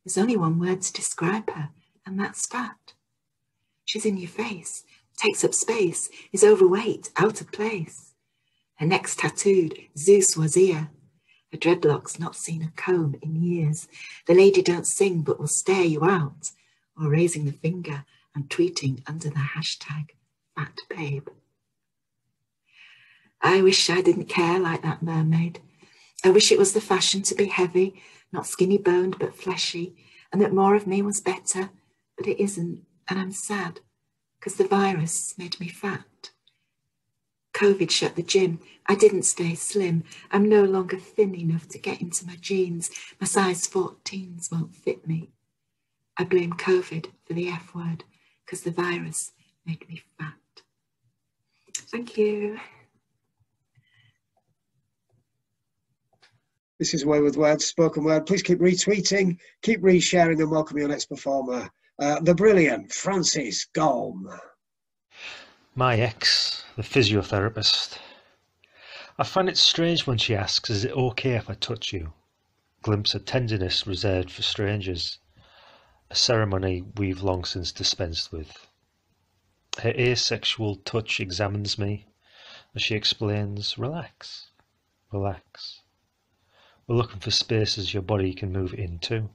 There's only one word to describe her, and that's fat. She's in your face, takes up space, is overweight, out of place. Her neck's tattooed, Zeus was here. Her dreadlocks not seen a comb in years. The lady don't sing but will stare you out, or raising the finger and tweeting under the hashtag #FatBabe. I wish I didn't care like that mermaid. I wish it was the fashion to be heavy, not skinny boned but fleshy, and that more of me was better, but it isn't, and I'm sad, because the virus made me fat. COVID shut the gym. I didn't stay slim. I'm no longer thin enough to get into my jeans. My size 14s won't fit me. I blame COVID for the F word, because the virus made me fat. Thank you. This is A Way with Words, spoken word. Please keep retweeting, keep resharing, and welcome your next performer, the brilliant Francis Golm. My ex, the physiotherapist. I find it strange when she asks, is it okay if I touch you? Glimpse of tenderness reserved for strangers, a ceremony we've long since dispensed with. Her asexual touch examines me as she explains, relax, relax. We're looking for spaces your body can move into.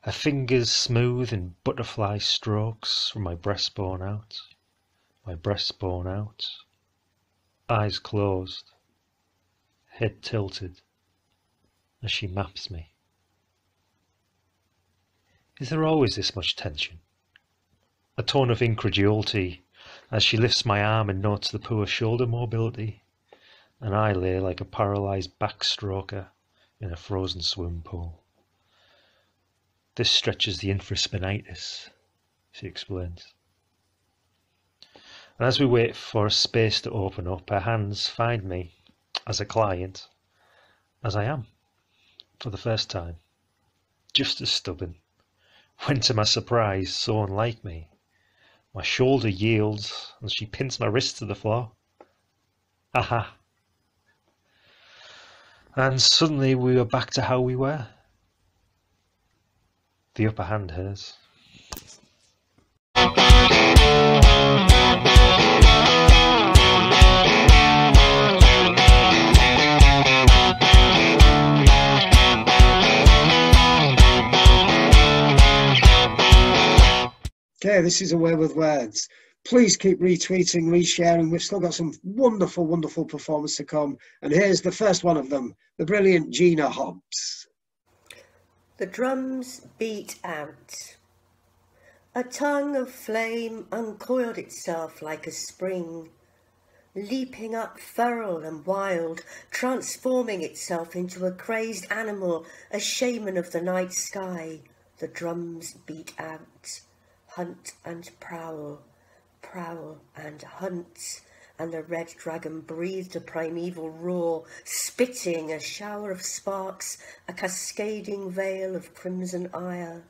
Her fingers smooth in butterfly strokes from my breastbone out, eyes closed, head tilted, as she maps me. Is there always this much tension? A tone of incredulity as she lifts my arm and notes the poor shoulder mobility, and I lay like a paralysed backstroker in a frozen swimming pool. This stretches the infraspinatus, she explains. And as we wait for a space to open up, her hands find me as a client, as I am, for the first time. Just as stubborn, when to my surprise, so unlike me. My shoulder yields, and she pins my wrist to the floor. Aha! And suddenly we were back to how we were. The upper hand hers. Okay, this is A Way with Words. Please keep retweeting, resharing. We've still got some wonderful, wonderful performances to come. And here's the first one of them, the brilliant Gina Hobbs. The drums beat out. A tongue of flame uncoiled itself like a spring, leaping up feral and wild, transforming itself into a crazed animal, a shaman of the night sky. The drums beat out. Hunt and prowl, prowl and hunt, and the red dragon breathed a primeval roar, spitting a shower of sparks, a cascading veil of crimson ire.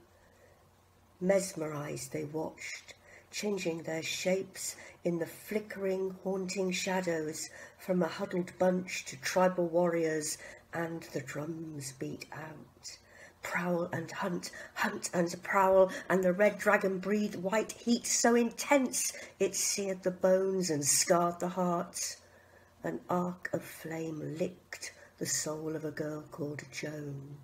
Mesmerized they watched, changing their shapes in the flickering, haunting shadows, from a huddled bunch to tribal warriors, and the drums beat out. Prowl and hunt, hunt and prowl, and the red dragon breathed white heat so intense it seared the bones and scarred the heart. An arc of flame licked the soul of a girl called Joan,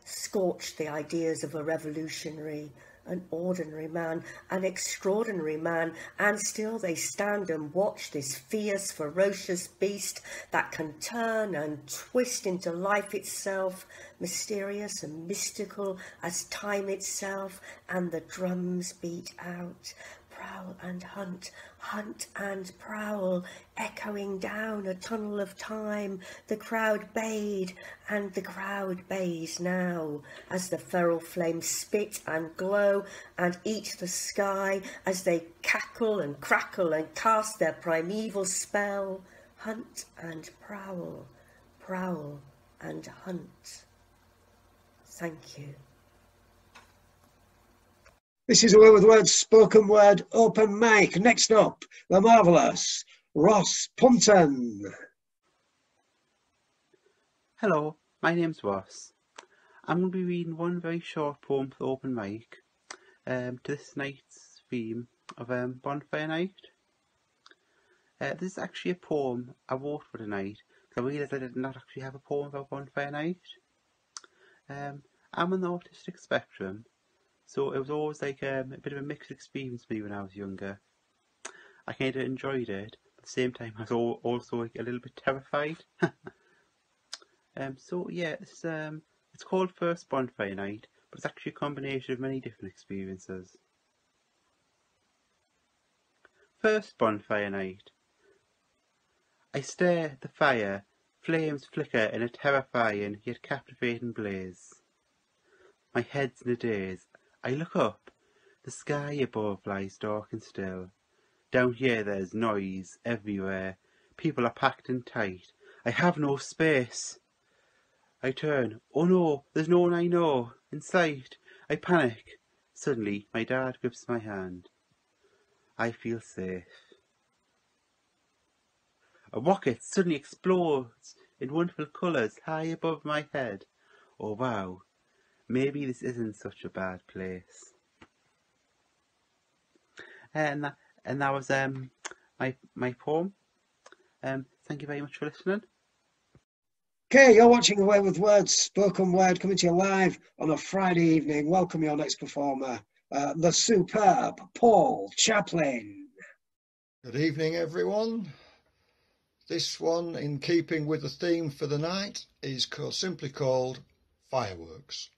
scorched the ideas of a revolutionary, an ordinary man, an extraordinary man, and still they stand and watch this fierce, ferocious beast that can turn and twist into life itself, mysterious and mystical as time itself, and the drums beat out. Prowl and hunt, hunt and prowl, echoing down a tunnel of time. The crowd bayed, and the crowd bays now, as the feral flames spit and glow and eat the sky, as they cackle and crackle and cast their primeval spell. Hunt and prowl, prowl and hunt. Thank you. This is A Way with Words, spoken word, open mic. Next up, the marvellous Ross Punton. Hello, my name's Ross. I'm going to be reading one very short poem for the open mic to this night's theme of Bonfire Night. This is actually a poem I wrote for the night, because I realised I did not actually have a poem about Bonfire Night. I'm on the autistic spectrum, so it was always like a bit of a mixed experience for me when I was younger. I kind of enjoyed it, but at the same time I was also like a little bit terrified. So yeah, it's called First Bonfire Night, but it's actually a combination of many different experiences. First Bonfire Night. I stare at the fire, flames flicker in a terrifying yet captivating blaze. My head's in a daze. I look up. The sky above lies dark and still. Down here there's noise everywhere. People are packed in tight. I have no space. I turn. Oh no, there's no one I know in sight. I panic. Suddenly my dad grips my hand. I feel safe. A rocket suddenly explodes in wonderful colours high above my head. Oh wow, maybe this isn't such a bad place. And that was my poem. Thank you very much for listening. Okay, you're watching A Way with Words, spoken word, coming to you live on a Friday evening. Welcome your next performer, the superb Paul Chaplin. Good evening, everyone. This one, in keeping with the theme for the night, is simply called Fireworks.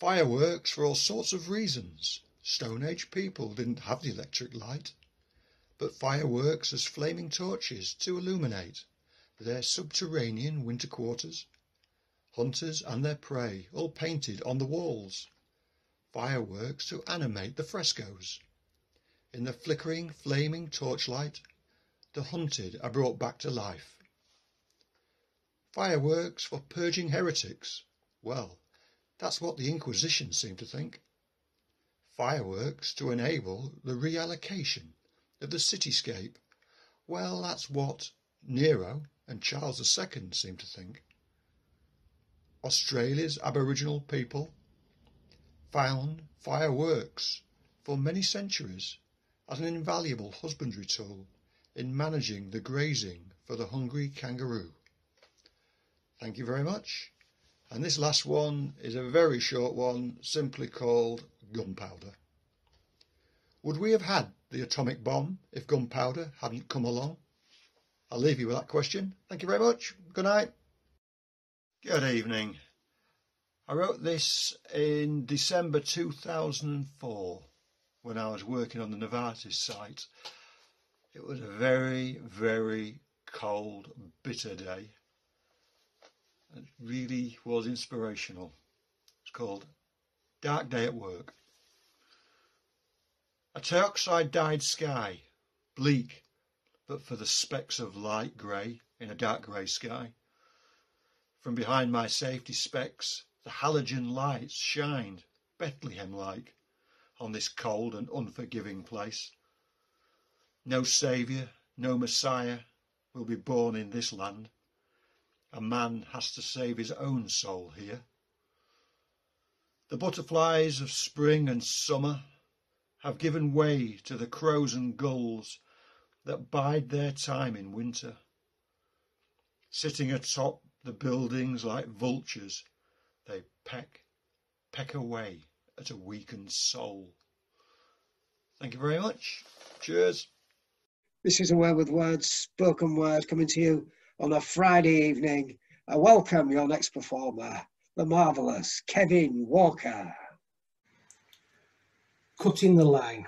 Fireworks for all sorts of reasons. Stone Age people didn't have the electric light, but fireworks as flaming torches to illuminate their subterranean winter quarters, hunters and their prey all painted on the walls, fireworks to animate the frescoes. In the flickering, flaming torchlight, the hunted are brought back to life. Fireworks for purging heretics. Well, that's what the Inquisition seemed to think. Fireworks to enable the reallocation of the cityscape. Well, that's what Nero and Charles II seemed to think. Australia's Aboriginal people found fireworks for many centuries as an invaluable husbandry tool in managing the grazing for the hungry kangaroo. Thank you very much. And this last one is a very short one, simply called gunpowder. Would we have had the atomic bomb if gunpowder hadn't come along? I'll leave you with that question. Thank you very much. Good night. Good evening. I wrote this in December 2004 when I was working on the Novartis site. It was a very, very cold, bitter day. It really was inspirational. It's called Dark Day at Work. A dioxide-dyed sky, bleak, but for the specks of light grey in a dark grey sky. From behind my safety specs, the halogen lights shined, Bethlehem-like, on this cold and unforgiving place. No saviour, no Messiah will be born in this land. A man has to save his own soul here. The butterflies of spring and summer have given way to the crows and gulls that bide their time in winter. Sitting atop the buildings like vultures, they peck away at a weakened soul. Thank you very much. Cheers. This is A Word with Words, spoken word, coming to you on a Friday evening. I welcome your next performer, the marvellous Kevin Walker. Cutting the line.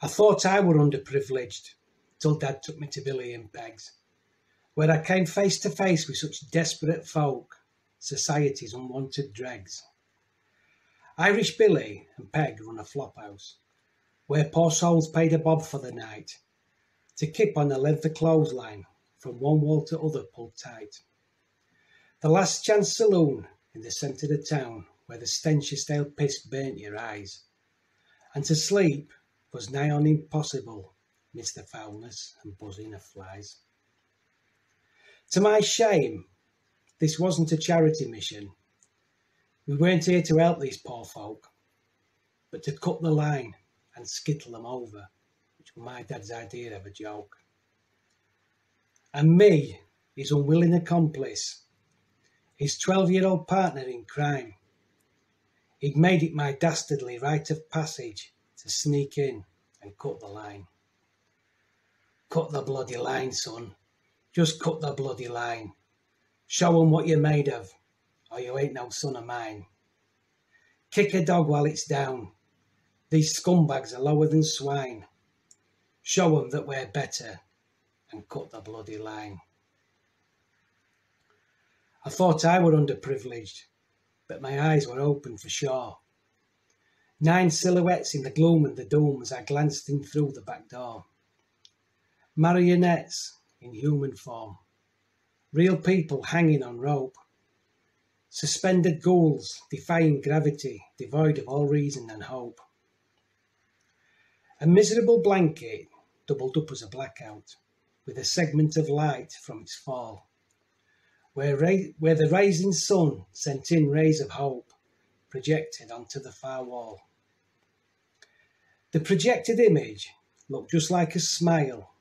I thought I were underprivileged till Dad took me to Billy and Peg's, where I came face to face with such desperate folk, society's unwanted dregs. Irish Billy and Peg run a flop house, where poor souls paid a bob for the night, to keep on a length of clothesline from one wall to other pulled tight. The last chance saloon in the centre of the town, where the stench of stale piss burnt your eyes, and to sleep was nigh on impossible midst the foulness and buzzing of flies. To my shame, this wasn't a charity mission. We weren't here to help these poor folk, but to cut the line and skittle them over, which was my dad's idea of a joke. And me, his unwilling accomplice, his 12-year-old partner in crime, he'd made it my dastardly rite of passage to sneak in and cut the line. Cut the bloody line, son. Just cut the bloody line. Show 'em what you're made of, or you ain't no son of mine. Kick a dog while it's down. These scumbags are lower than swine. Show 'em that we're better, and cut the bloody line. I thought I were underprivileged, but my eyes were open for sure. 9 silhouettes in the gloom and the doom as I glanced in through the back door. Marionettes in human form, real people hanging on rope, suspended ghouls defying gravity, devoid of all reason and hope. A miserable blanket doubled up as a blackout, with a segment of light from its fall, where the rising sun sent in rays of hope projected onto the far wall. The projected image looked just like a smile.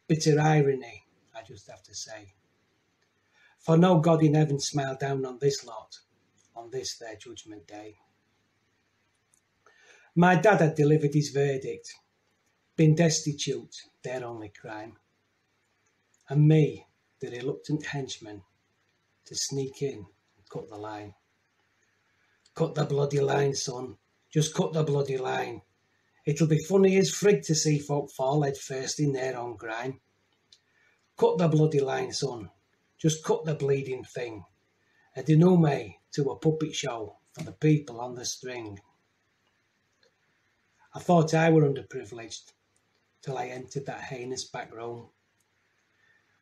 Bitter irony, I just have to say. For no God in heaven smiled down on this lot, on this their judgment day. My dad had delivered his verdict, been destitute, their only crime. And me, the reluctant henchman, to sneak in and cut the line. Cut the bloody line, son, just cut the bloody line. It'll be funny as frig to see folk fall head first in their own grime. Cut the bloody line, son, just cut the bleeding thing. A denouement to a puppet show for the people on the string. I thought I were underprivileged till I entered that heinous back room,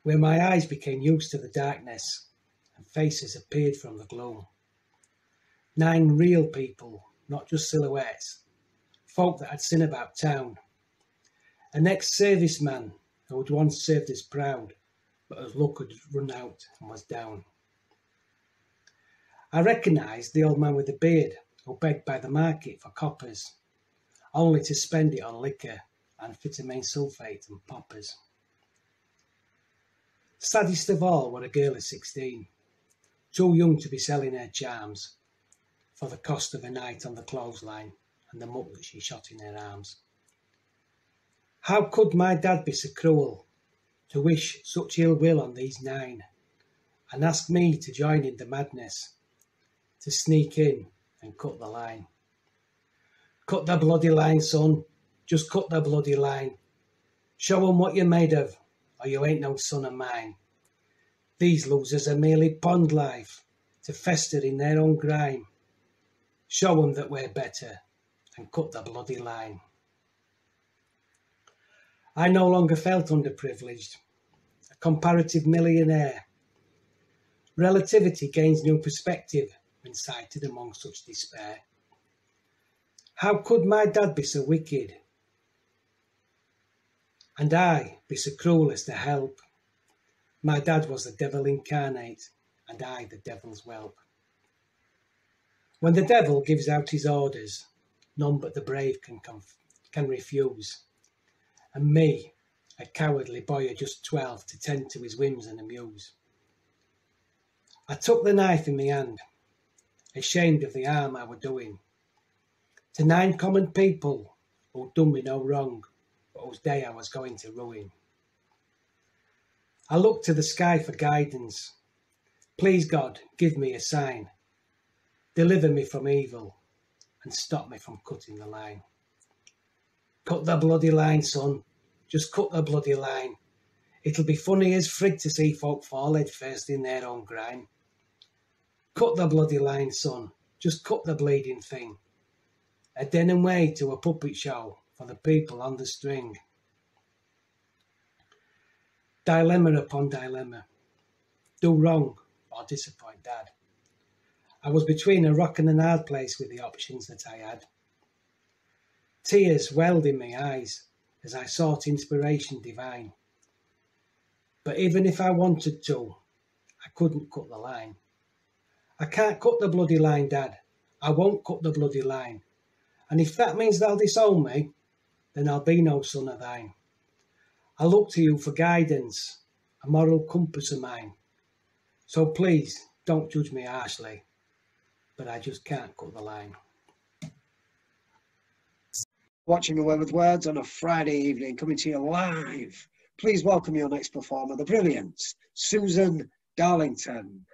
where my eyes became used to the darkness and faces appeared from the gloom. 9 real people, not just silhouettes, folk that had seen about town. An ex-serviceman who had once served us proud, but whose luck had run out and was down. I recognised the old man with the beard who begged by the market for coppers, only to spend it on liquor, amphetamine sulphate and poppers. Saddest of all were a girl of 16, too young to be selling her charms for the cost of a night on the clothesline and the muck that she shot in her arms. How could my dad be so cruel to wish such ill will on these 9 and ask me to join in the madness, to sneak in and cut the line? Cut the bloody line, son, just cut the bloody line. Show 'em what you're made of, or you ain't no son of mine. These losers are merely pond life, to fester in their own grime. Show 'em that we're better, and cut the bloody line. I no longer felt underprivileged, a comparative millionaire. Relativity gains new perspective when sighted among such despair. How could my dad be so wicked, and I be so cruel as to help? My dad was the devil incarnate, and I the devil's whelp. When the devil gives out his orders, none but the brave can refuse. And me, a cowardly boy of just 12, to tend to his whims and amuse. I took the knife in my hand, ashamed of the harm I were doing, to 9 common people who'd done me no wrong, but whose day I was going to ruin. I looked to the sky for guidance. Please God, give me a sign. Deliver me from evil and stop me from cutting the line. Cut the bloody line, son. Just cut the bloody line. It'll be funny as frig to see folk fall head first in their own grime. Cut the bloody line, son. Just cut the bleeding thing. A denim way to a puppet show for the people on the string. Dilemma upon dilemma. Do wrong or disappoint dad. I was between a rock and an hard place with the options that I had. Tears welled in my eyes as I sought inspiration divine. But even if I wanted to, I couldn't cut the line. I can't cut the bloody line, Dad. I won't cut the bloody line. And if that means they'll disown me, then I'll be no son of thine. I look to you for guidance, a moral compass of mine. So please, don't judge me harshly, but I just can't cut the line. Watching Away with Words on a Friday evening, coming to you live. Please welcome your next performer, the brilliant Susan Darlington.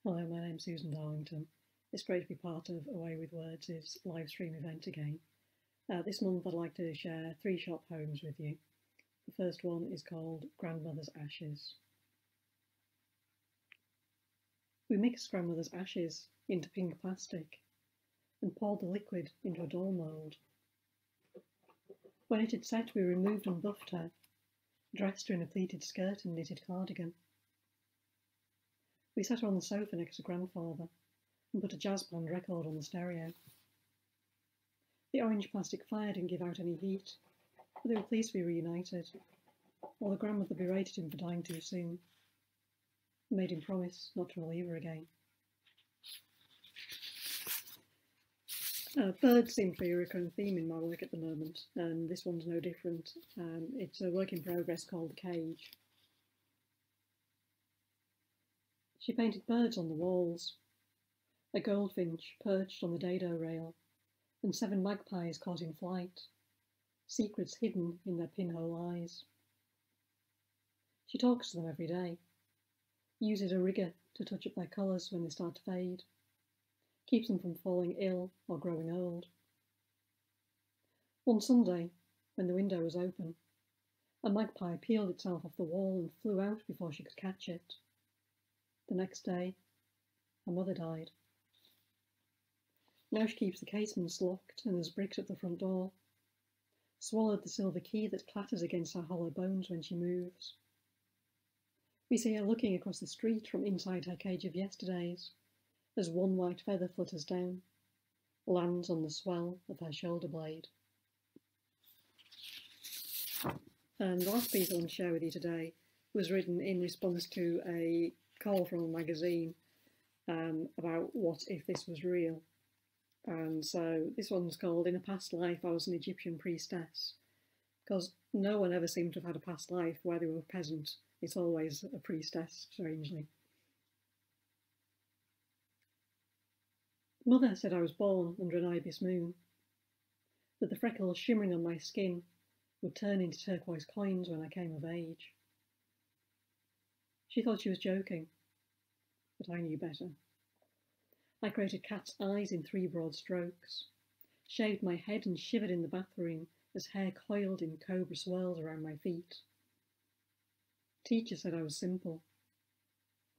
Hello, my name's Susan Darlington. It's great to be part of Away with Words' live stream event again. This month I'd like to share 3 short poems with you. The first one is called Grandmother's Ashes. We mixed grandmother's ashes into pink plastic and poured the liquid into a doll mould. When it had set, we removed and buffed her, dressed her in a pleated skirt and knitted cardigan. We sat her on the sofa next to grandfather and put a jazz band record on the stereo. The orange plastic fire didn't give out any heat, but they were pleased to be reunited, while the grandmother berated him for dying too soon, and made him promise not to relieve her again. Birds seem to be a recurring theme in my work at the moment, and this one's no different. It's a work in progress called The Cage. She painted birds on the walls, a goldfinch perched on the dado rail, and 7 magpies caught in flight, secrets hidden in their pinhole eyes. She talks to them every day, uses a rigger to touch up their colours when they start to fade, keeps them from falling ill or growing old. One Sunday, when the window was open, a magpie peeled itself off the wall and flew out before she could catch it. The next day, her mother died. Now she keeps the casements locked and there's bricks at the front door. Swallowed the silver key that clatters against her hollow bones when she moves. We see her looking across the street from inside her cage of yesterdays, as one white feather flutters down, lands on the swell of her shoulder blade. And the last piece I want to share with you today was written in response to a call from a magazine about what if this was real. And so this one's called In a Past Life I Was an Egyptian Priestess, because no one ever seemed to have had a past life where they were a peasant. It's always a priestess, strangely. Mother said I was born under an ibis moon, that the freckles shimmering on my skin would turn into turquoise coins when I came of age. She thought she was joking, but I knew better. I created cat's eyes in 3 broad strokes, shaved my head and shivered in the bathroom as hair coiled in cobra swirls around my feet. Teacher said I was simple,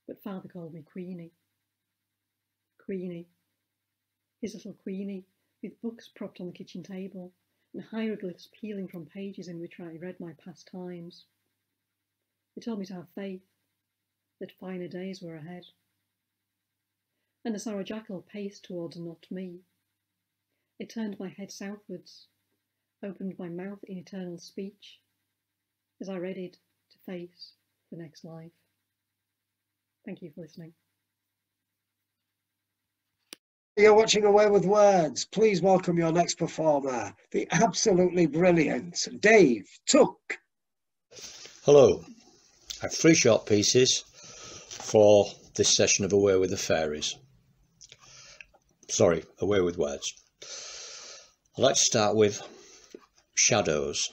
but father called me Queenie. Queenie, his little Queenie, with books propped on the kitchen table and hieroglyphs peeling from pages in which I read my past times. They told me to have faith, that finer days were ahead. And I saw a jackal pace towards not me. It turned my head southwards, opened my mouth in eternal speech, as I readied to face the next life. Thank you for listening. You're watching Away with Words. Please welcome your next performer, the absolutely brilliant Dave Tuck. Hello. I have 3 short pieces for this session of Away with the Fairies. Sorry, Away with Words. I'd like to start with shadows.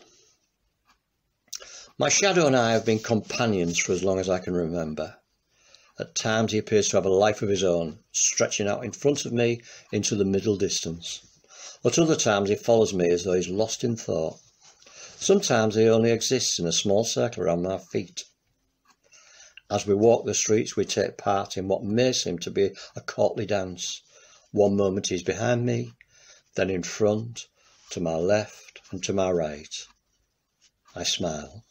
My shadow and I have been companions for as long as I can remember. At times he appears to have a life of his own, stretching out in front of me into the middle distance. At other times he follows me as though he's lost in thought. Sometimes he only exists in a small circle around my feet. As we walk the streets we take part in what may seem to be a courtly dance. One moment he's behind me, then in front, to my left and to my right. I smile.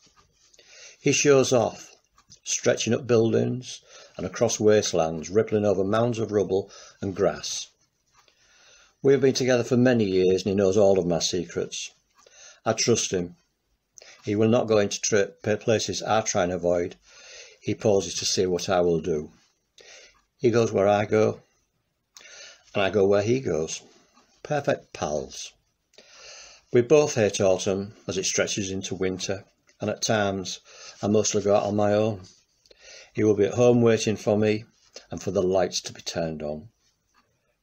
He shows off, stretching up buildings and across wastelands, rippling over mounds of rubble and grass. We have been together for many years and he knows all of my secrets. I trust him. He will not go into places I try and avoid. He pauses to see what I will do. He goes where I go, and I go where he goes. Perfect pals. We both hate autumn as it stretches into winter, and at times I mostly go out on my own. He will be at home waiting for me and for the lights to be turned on.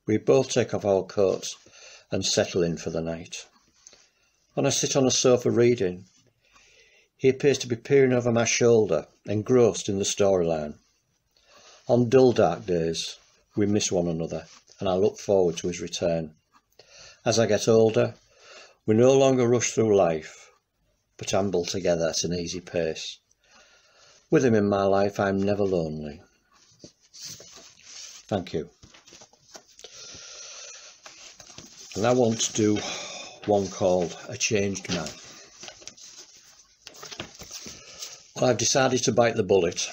We both take off our coats and settle in for the night. When I sit on a sofa reading, he appears to be peering over my shoulder, engrossed in the storyline. On dull dark days, we miss one another, and I look forward to his return. As I get older, we no longer rush through life, but amble together at an easy pace. With him in my life, I'm never lonely. Thank you. And I want to do one called A Changed Man. Well, I've decided to bite the bullet.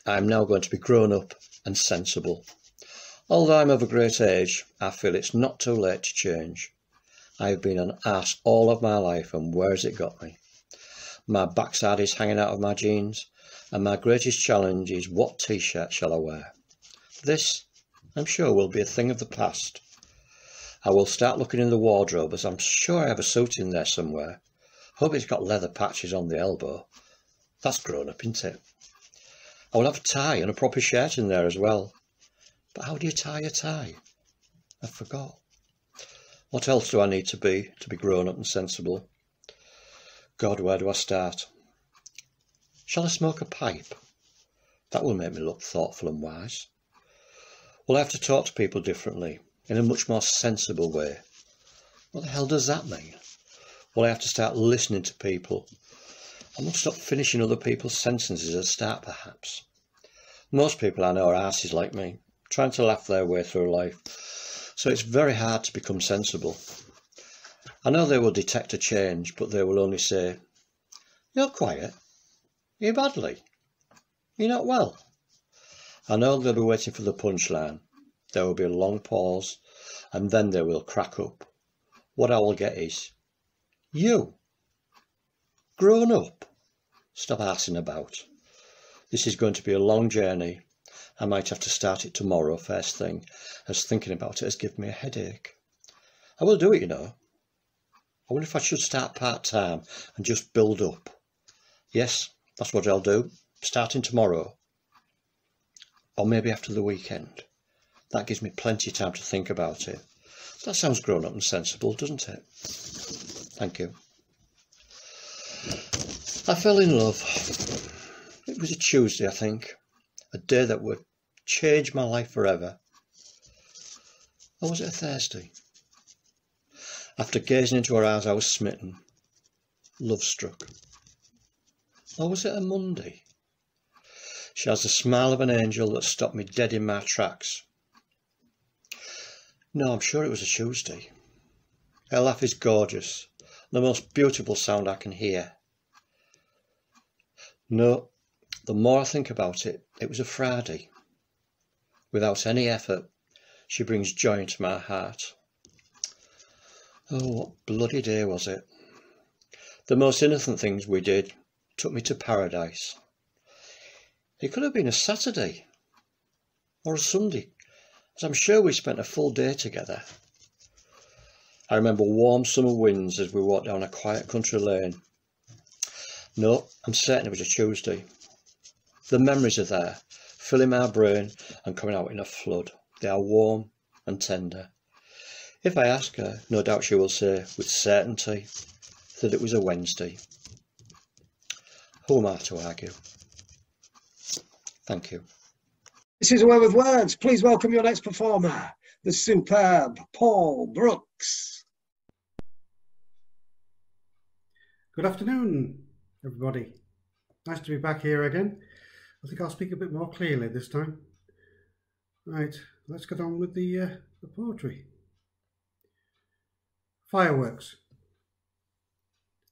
I'm now going to be grown up and sensible. Although I'm of a great age, I feel it's not too late to change. I have been an arse all of my life, and where has it got me? My backside is hanging out of my jeans, and my greatest challenge is what t-shirt shall I wear? This, I'm sure, will be a thing of the past. I will start looking in the wardrobe, as I'm sure I have a suit in there somewhere. Hope it's got leather patches on the elbow. That's grown up, isn't it? I will have a tie and a proper shirt in there as well. But how do you tie a tie? I forgot. What else do I need to be grown up and sensible? God, where do I start? Shall I smoke a pipe? That will make me look thoughtful and wise. Will I have to talk to people differently, in a much more sensible way? What the hell does that mean? Will I have to start listening to people? I must stop finishing other people's sentences at the start, perhaps. Most people I know are arses like me, trying to laugh their way through life. so it's very hard to become sensible. I know they will detect a change, but they will only say, "You're quiet. You're badly. You're not well." I know they'll be waiting for the punchline. There will be a long pause, and then they will crack up. What I will get is, "You, grown up. Stop arsing about. This is going to be a long journey. I might have to start it tomorrow first thing, as thinking about it has given me a headache. I will do it, you know. I wonder if I should start part-time and just build up. Yes, that's what I'll do, starting tomorrow. Or maybe after the weekend. That gives me plenty of time to think about it. That sounds grown up and sensible, doesn't it? Thank you. I fell in love. It was a Tuesday, I think. A day that would change my life forever. Or was it a Thursday? After gazing into her eyes, I was smitten, love-struck. Or was it a Monday? She has the smile of an angel that stopped me dead in my tracks. No, I'm sure it was a Tuesday. Her laugh is gorgeous, the most beautiful sound I can hear. No, the more I think about it, it was a Friday. Without any effort, she brings joy into my heart. Oh, what bloody day was it? The most innocent things we did took me to paradise. It could have been a Saturday or a Sunday, as I'm sure we spent a full day together. I remember warm summer winds as we walked down a quiet country lane. No, I'm certain it was a Tuesday. The memories are there, filling my brain and coming out in a flood. They are warm and tender. If I ask her, no doubt she will say with certainty that it was a Wednesday. Who am I to argue? Thank you. This is A Way with Words. Please welcome your next performer, the superb Paul Brooks. Good afternoon, everybody. Nice to be back here again. I think I'll speak a bit more clearly this time. Right, let's get on with the poetry. Fireworks.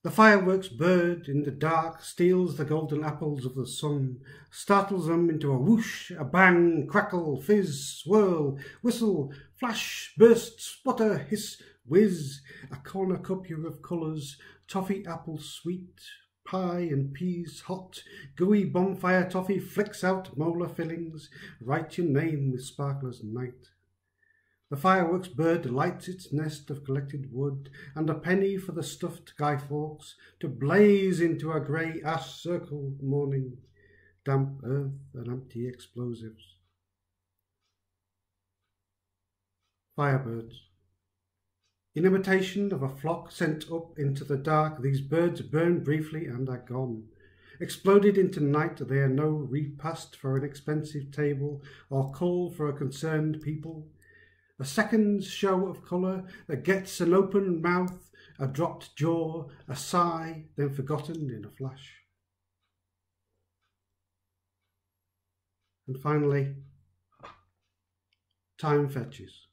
The fireworks bird in the dark steals the golden apples of the sun, startles them into a whoosh, a bang, crackle, fizz, swirl, whistle, flash, burst, sputter, hiss, whiz, a cornucopia of colours, toffee apple sweet, pie and peas hot, gooey bonfire toffee flicks out molar fillings, write your name with sparklers night. The fireworks bird lights its nest of collected wood, and a penny for the stuffed Guy Fawkes to blaze into a grey ash circle morning, damp earth and empty explosives. Firebirds. In imitation of a flock sent up into the dark, these birds burn briefly and are gone. Exploded into night, they are no repast for an expensive table or call for a concerned people. A second's show of colour that gets an open mouth, a dropped jaw, a sigh, then forgotten in a flash. And finally, time fetches.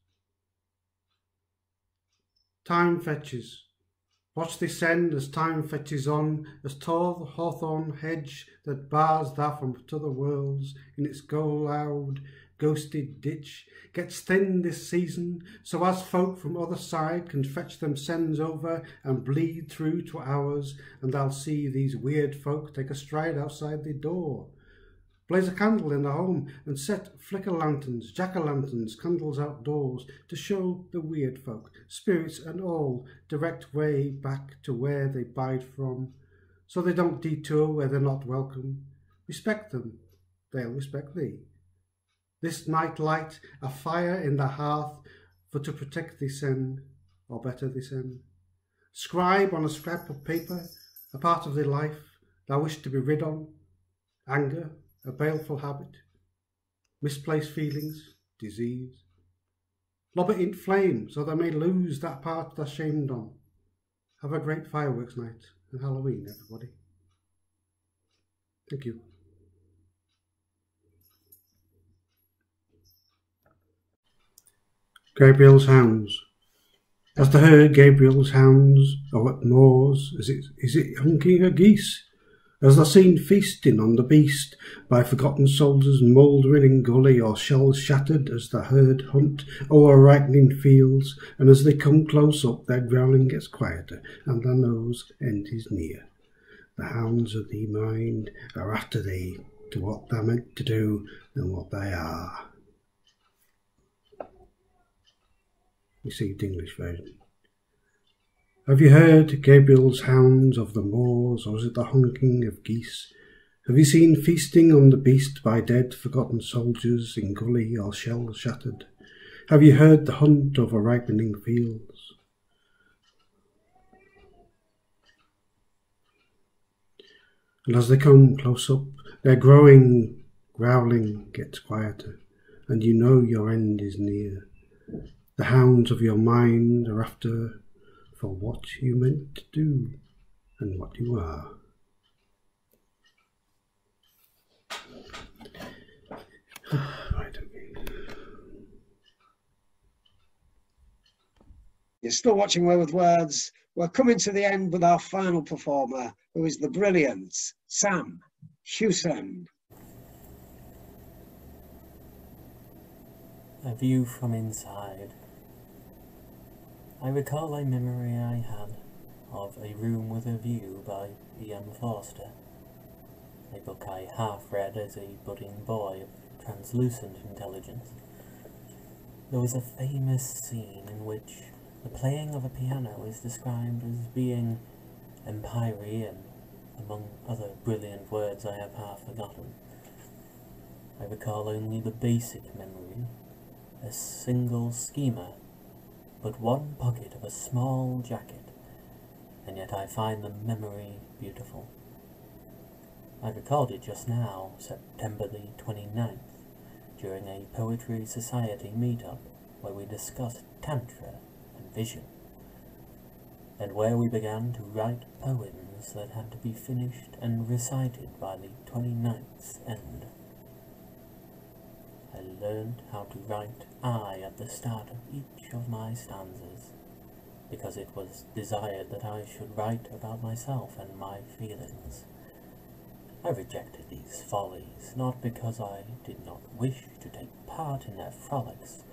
Time fetches. Watch this end as time fetches on, as tall hawthorn hedge that bars thou from t'other worlds in its loud, ghosted ditch, gets thin this season, so as folk from other side can fetch them sends over and bleed through to ours, and thou'll see these weird folk take a stride outside the door. Blaze a candle in the home and set flicker lanterns, jack-o'-lanterns, candles outdoors to show the weird folk, spirits and all, direct way back to where they bide from, so they don't detour where they're not welcome. Respect them, they'll respect thee. This night light, a fire in the hearth for to protect thee send, or better thee send. Scribe on a scrap of paper a part of thy life thou wish to be rid on, anger, a baleful habit, misplaced feelings, disease. Lob it in flame so thou may lose that part thou shamed on. Have a great fireworks night and Halloween, everybody. Thank you. Gabriel's hounds. Has the herd Gabriel's hounds, or at moors, is it hunking her geese? Has thou seen feasting on the beast by forgotten soldiers mouldering in gully or shells shattered as the herd hunt o'er ripening fields, and as they come close up their growling gets quieter and their nose end is near. The hounds of thee mind are after thee to what thou meant to do and what they are. Received English version. Have you heard Gabriel's hounds of the moors, or is it the honking of geese? Have you seen feasting on the beast by dead forgotten soldiers in gully or shell shattered? Have you heard the hunt over ripening fields? And as they come close up, their growling, growling gets quieter, and you know your end is near. The hounds of your mind are after for what you meant to do and what you are. Right, okay. You're still watching Way with Words. We're coming to the end with our final performer, who is the brilliant Sam Hewson. A view from inside. I recall a memory I had of A Room with a View by E.M. Forster, a book I half read as a budding boy of translucent intelligence. There was a famous scene in which the playing of a piano is described as being Empyrean, among other brilliant words I have half forgotten. I recall only the basic memory, a single schema, but one pocket of a small jacket, and yet I find the memory beautiful. I recalled it just now, September the 29th, during a Poetry Society meet-up where we discussed Tantra and vision, and where we began to write poems that had to be finished and recited by the 29th's end. I learned how to write I at the start of each of my stanzas, because it was desired that I should write about myself and my feelings. I rejected these follies, not because I did not wish to take part in their frolics,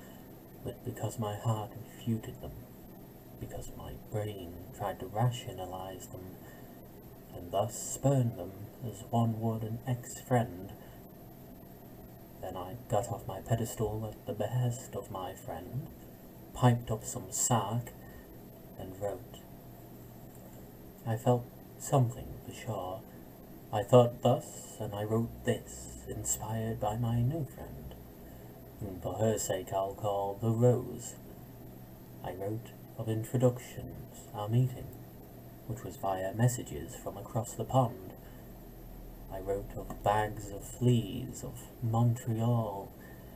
but because my heart refuted them, because my brain tried to rationalize them, and thus spurned them as one would an ex-friend. Then I got off my pedestal at the behest of my friend, piped up some sack, and wrote. I felt something for sure. I thought thus, and I wrote this, inspired by my new friend, whom for her sake I'll call the Rose. I wrote of introductions, our meeting, which was via messages from across the pond. I wrote of bags of fleas, of Montreal,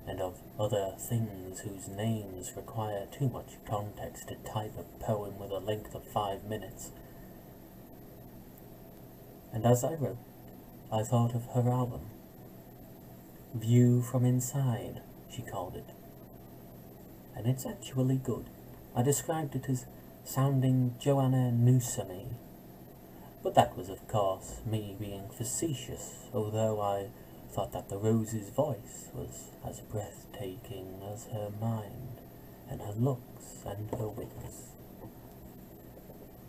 and of other things whose names require too much context to type a poem with a length of 5 minutes. And as I wrote, I thought of her album. View from Inside, she called it. And it's actually good. I described it as sounding Joanna Newsom-y. But that was, of course, me being facetious, although I thought that the Rose's voice was as breathtaking as her mind, and her looks and her wits.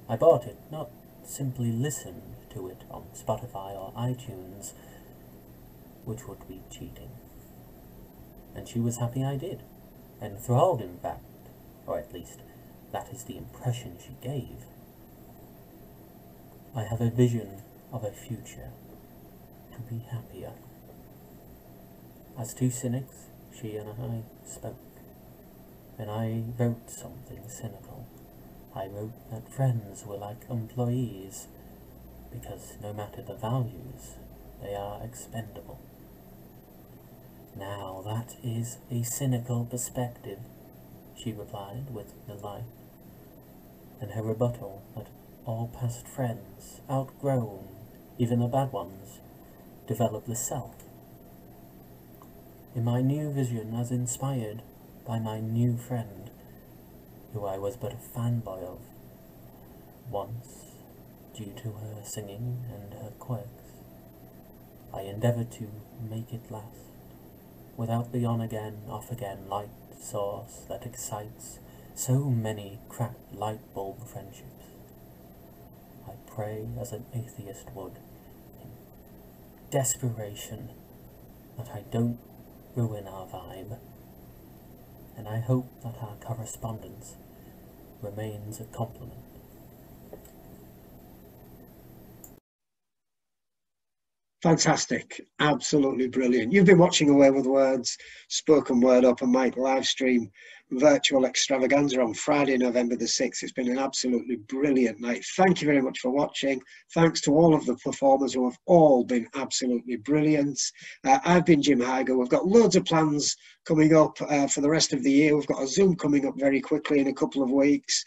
I bought it, not simply listened to it on Spotify or iTunes, which would be cheating. And she was happy I did, enthralled in fact, or at least that is the impression she gave. I have a vision of a future to be happier. As two cynics, she and I spoke, and I wrote something cynical. I wrote that friends were like employees, because no matter the values, they are expendable. Now that is a cynical perspective, she replied with delight, and her rebuttal that all past friends, outgrown, even the bad ones, develop the self. In my new vision as inspired by my new friend, who I was but a fanboy of, once, due to her singing and her quirks. I endeavoured to make it last, without the on-again, off-again light source that excites so many cracked light-bulb friendships. I pray as an atheist would, in desperation, that I don't ruin our vibe, and I hope that our correspondence remains a compliment. Fantastic, absolutely brilliant. You've been watching Away with Words, Spoken Word Open Mic live stream virtual extravaganza on Friday, November the 6th. It's been an absolutely brilliant night. Thank you very much for watching. Thanks to all of the performers who have all been absolutely brilliant. I've been Jim Higo. We've got loads of plans coming up for the rest of the year. We've got a Zoom coming up very quickly in a couple of weeks.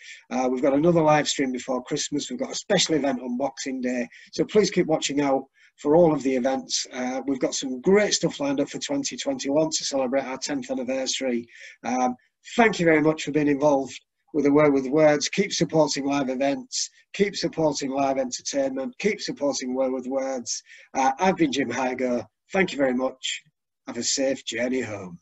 We've got another live stream before Christmas. We've got a special event on Boxing Day. So please keep watching out for all of the events. We've got some great stuff lined up for 2021 to celebrate our 10th anniversary. Thank you very much for being involved with Away with Words. Keep supporting live events, keep supporting live entertainment, keep supporting Away with Words. I've been Jim Higo. Thank you very much. Have a safe journey home.